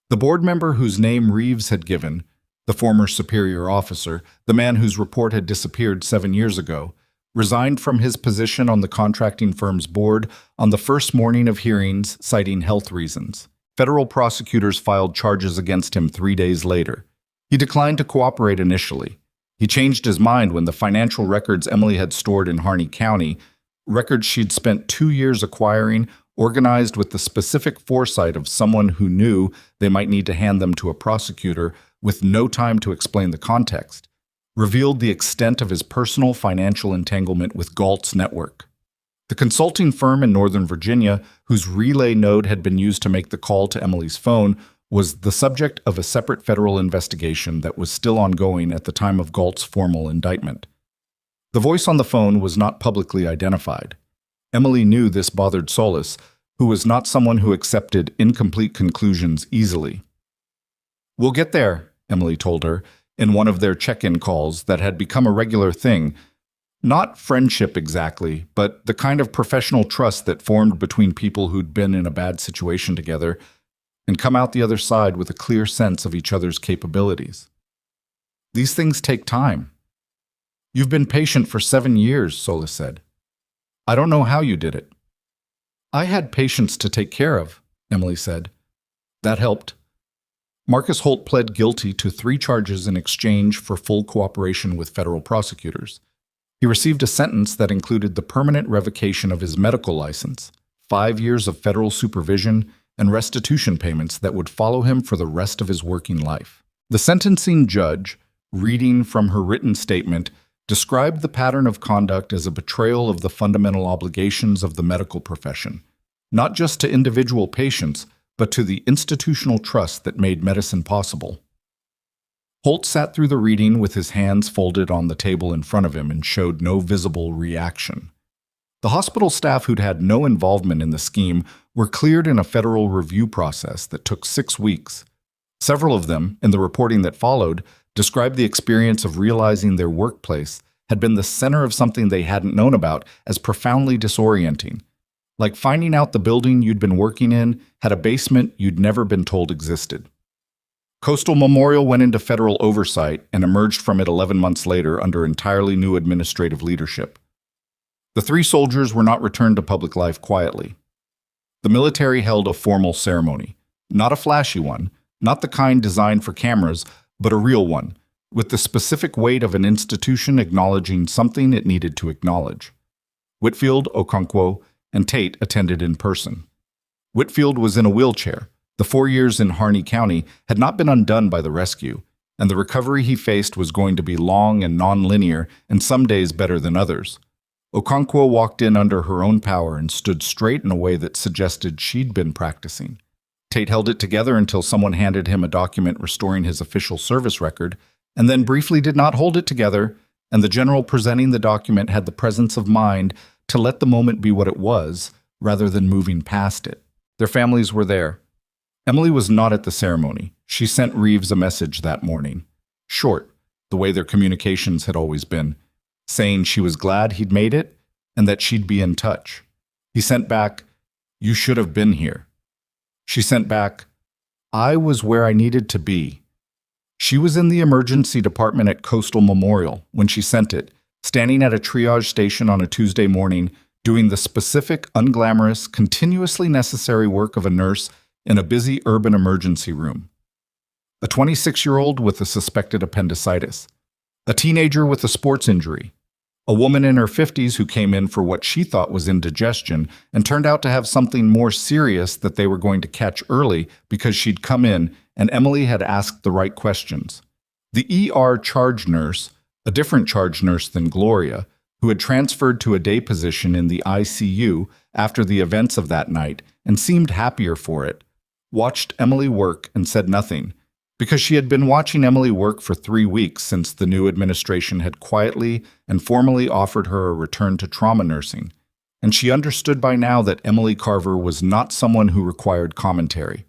The board member whose name Reeves had given, the former superior officer, the man whose report had disappeared 7 years ago, resigned from his position on the contracting firm's board on the first morning of hearings, citing health reasons. Federal prosecutors filed charges against him 3 days later. He declined to cooperate initially. He changed his mind when the financial records Emily had stored in Harney County, records she'd spent 2 years acquiring, organized with the specific foresight of someone who knew they might need to hand them to a prosecutor with no time to explain the context, revealed the extent of his personal financial entanglement with Galt's network. The consulting firm in Northern Virginia, whose relay node had been used to make the call to Emily's phone, was the subject of a separate federal investigation that was still ongoing at the time of Galt's formal indictment. The voice on the phone was not publicly identified. Emily knew this bothered Solis, who was not someone who accepted incomplete conclusions easily. We'll get there, Emily told her, in one of their check-in calls that had become a regular thing. Not friendship exactly, but the kind of professional trust that formed between people who'd been in a bad situation together and come out the other side with a clear sense of each other's capabilities. These things take time. You've been patient for 7 years, Solis said. I don't know how you did it. I had patients to take care of, Emily said. That helped. Marcus Holt pled guilty to 3 charges in exchange for full cooperation with federal prosecutors. He received a sentence that included the permanent revocation of his medical license, 5 years of federal supervision, and restitution payments that would follow him for the rest of his working life. The sentencing judge, reading from her written statement, described the pattern of conduct as a betrayal of the fundamental obligations of the medical profession, not just to individual patients, but to the institutional trust that made medicine possible. Holt sat through the reading with his hands folded on the table in front of him and showed no visible reaction. The hospital staff who'd had no involvement in the scheme were cleared in a federal review process that took 6 weeks. Several of them, in the reporting that followed, described the experience of realizing their workplace had been the center of something they hadn't known about as profoundly disorienting, like finding out the building you'd been working in had a basement you'd never been told existed. Coastal Memorial went into federal oversight and emerged from it 11 months later under entirely new administrative leadership. The 3 soldiers were not returned to public life quietly. The military held a formal ceremony, not a flashy one, not the kind designed for cameras, but a real one, with the specific weight of an institution acknowledging something it needed to acknowledge. Whitfield, Okonkwo, and Tate attended in person. Whitfield was in a wheelchair. The 4 years in Harney County had not been undone by the rescue, and the recovery he faced was going to be long and non-linear and some days better than others. Okonkwo walked in under her own power and stood straight in a way that suggested she'd been practicing. Tate held it together until someone handed him a document restoring his official service record, and then briefly did not hold it together, and the general presenting the document had the presence of mind to let the moment be what it was, rather than moving past it. Their families were there. Emily was not at the ceremony. She sent Reeves a message that morning. Short, the way their communications had always been, saying she was glad he'd made it and that she'd be in touch. He sent back, "You should have been here." She sent back, "I was where I needed to be." She was in the emergency department at Coastal Memorial when she sent it, standing at a triage station on a Tuesday morning, doing the specific, unglamorous, continuously necessary work of a nurse in a busy urban emergency room. A 26-year-old with a suspected appendicitis. A teenager with a sports injury. A woman in her 50s who came in for what she thought was indigestion and turned out to have something more serious that they were going to catch early because she'd come in and Emily had asked the right questions. The ER charge nurse, a different charge nurse than Gloria, who had transferred to a day position in the ICU after the events of that night and seemed happier for it, watched Emily work and said nothing, because she had been watching Emily work for 3 weeks since the new administration had quietly and formally offered her a return to trauma nursing, and she understood by now that Emily Carver was not someone who required commentary.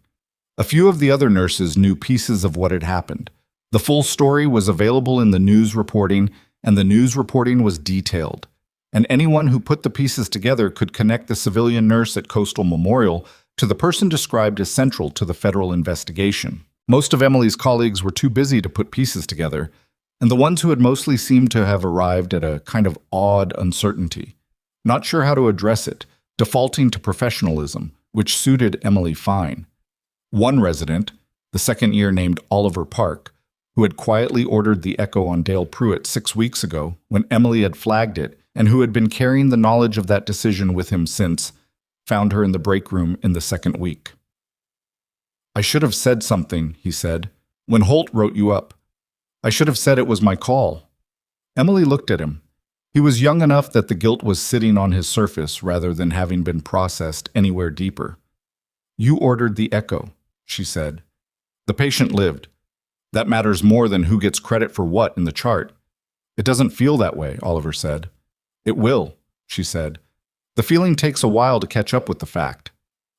A few of the other nurses knew pieces of what had happened. The full story was available in the news reporting, and the news reporting was detailed, and anyone who put the pieces together could connect the civilian nurse at Coastal Memorial to the person described as central to the federal investigation. Most of Emily's colleagues were too busy to put pieces together, and the ones who had mostly seemed to have arrived at a kind of awed uncertainty, not sure how to address it, defaulting to professionalism, which suited Emily fine. One resident, the second year named Oliver Park, who had quietly ordered the echo on Dale Pruitt 6 weeks ago when Emily had flagged it, and who had been carrying the knowledge of that decision with him since, found her in the break room in the second week. "I should have said something," he said, "when Holt wrote you up. I should have said it was my call." Emily looked at him. He was young enough that the guilt was sitting on his surface rather than having been processed anywhere deeper. "You ordered the echo," she said. "The patient lived. That matters more than who gets credit for what in the chart." "It doesn't feel that way," Oliver said. "It will," she said. "The feeling takes a while to catch up with the fact."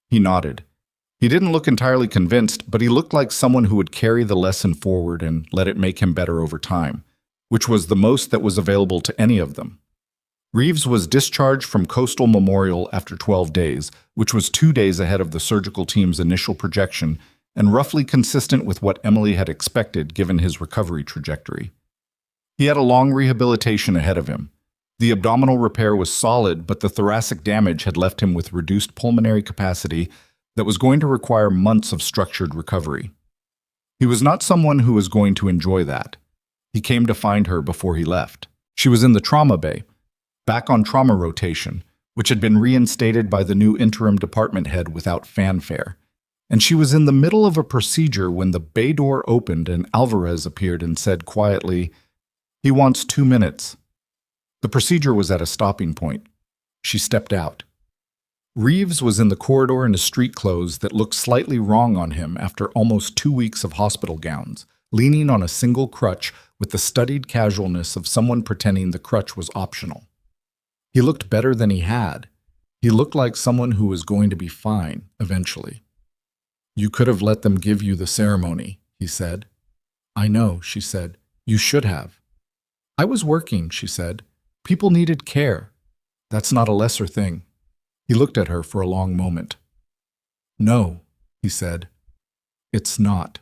He nodded. He didn't look entirely convinced, but he looked like someone who would carry the lesson forward and let it make him better over time, which was the most that was available to any of them. Reeves was discharged from Coastal Memorial after 12 days, which was 2 days ahead of the surgical team's initial projection and roughly consistent with what Emily had expected given his recovery trajectory. He had a long rehabilitation ahead of him. The abdominal repair was solid, but the thoracic damage had left him with reduced pulmonary capacity that was going to require months of structured recovery. He was not someone who was going to enjoy that. He came to find her before he left. She was in the trauma bay, back on trauma rotation, which had been reinstated by the new interim department head without fanfare. And she was in the middle of a procedure when the bay door opened and Alvarez appeared and said quietly, "He wants 2 minutes." The procedure was at a stopping point. She stepped out. Reeves was in the corridor in his street clothes that looked slightly wrong on him after almost 2 weeks of hospital gowns, leaning on a single crutch with the studied casualness of someone pretending the crutch was optional. He looked better than he had. He looked like someone who was going to be fine, eventually. "You could have let them give you the ceremony," he said. "I know," she said. "You should have." "I was working," she said. "People needed care. That's not a lesser thing." He looked at her for a long moment. "No," he said. "It's not."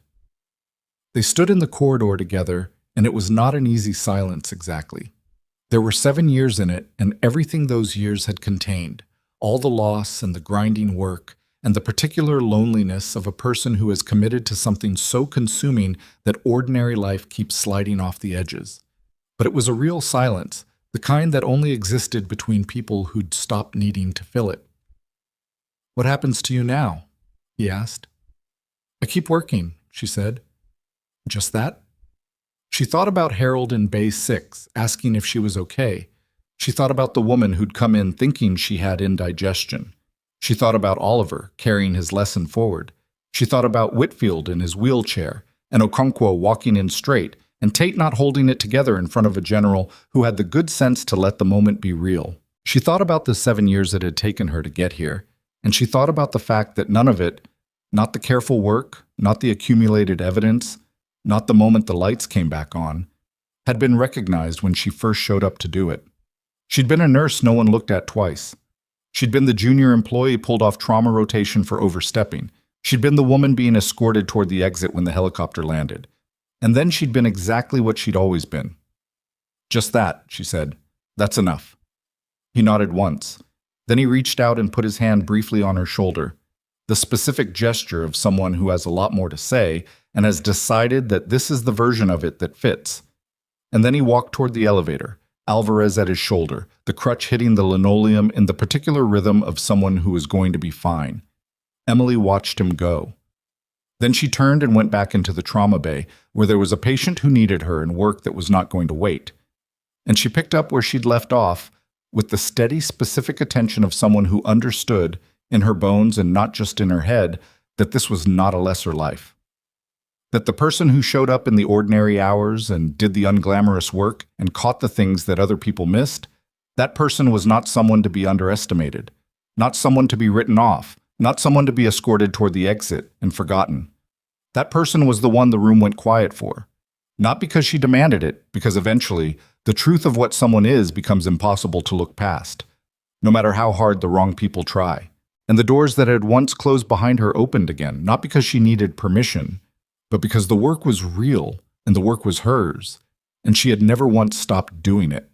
They stood in the corridor together, and it was not an easy silence exactly. There were 7 years in it, and everything those years had contained, all the loss and the grinding work, and the particular loneliness of a person who is committed to something so consuming that ordinary life keeps sliding off the edges. But it was a real silence, the kind that only existed between people who'd stopped needing to fill it. "What happens to you now?" he asked. "I keep working," she said. "Just that?" She thought about Harold in Bay 6, asking if she was okay. She thought about the woman who'd come in thinking she had indigestion. She thought about Oliver carrying his lesson forward. She thought about Whitfield in his wheelchair, and Okonkwo walking in straight, and Tate not holding it together in front of a general who had the good sense to let the moment be real. She thought about the 7 years it had taken her to get here, and she thought about the fact that none of it, not the careful work, not the accumulated evidence, not the moment the lights came back on, had been recognized when she first showed up to do it. She'd been a nurse no one looked at twice. She'd been the junior employee pulled off trauma rotation for overstepping. She'd been the woman being escorted toward the exit when the helicopter landed. And then she'd been exactly what she'd always been. "Just that," she said. "That's enough." He nodded once. Then he reached out and put his hand briefly on her shoulder, the specific gesture of someone who has a lot more to say and has decided that this is the version of it that fits. And then he walked toward the elevator, Alvarez at his shoulder, the crutch hitting the linoleum in the particular rhythm of someone who was going to be fine. Emily watched him go. Then she turned and went back into the trauma bay, where there was a patient who needed her and work that was not going to wait. And she picked up where she'd left off, with the steady, specific attention of someone who understood, in her bones and not just in her head, that this was not a lesser life. That the person who showed up in the ordinary hours and did the unglamorous work and caught the things that other people missed, that person was not someone to be underestimated, not someone to be written off, not someone to be escorted toward the exit and forgotten. That person was the one the room went quiet for. Not because she demanded it, because eventually, the truth of what someone is becomes impossible to look past, no matter how hard the wrong people try. And the doors that had once closed behind her opened again, not because she needed permission, but because the work was real and the work was hers, and she had never once stopped doing it.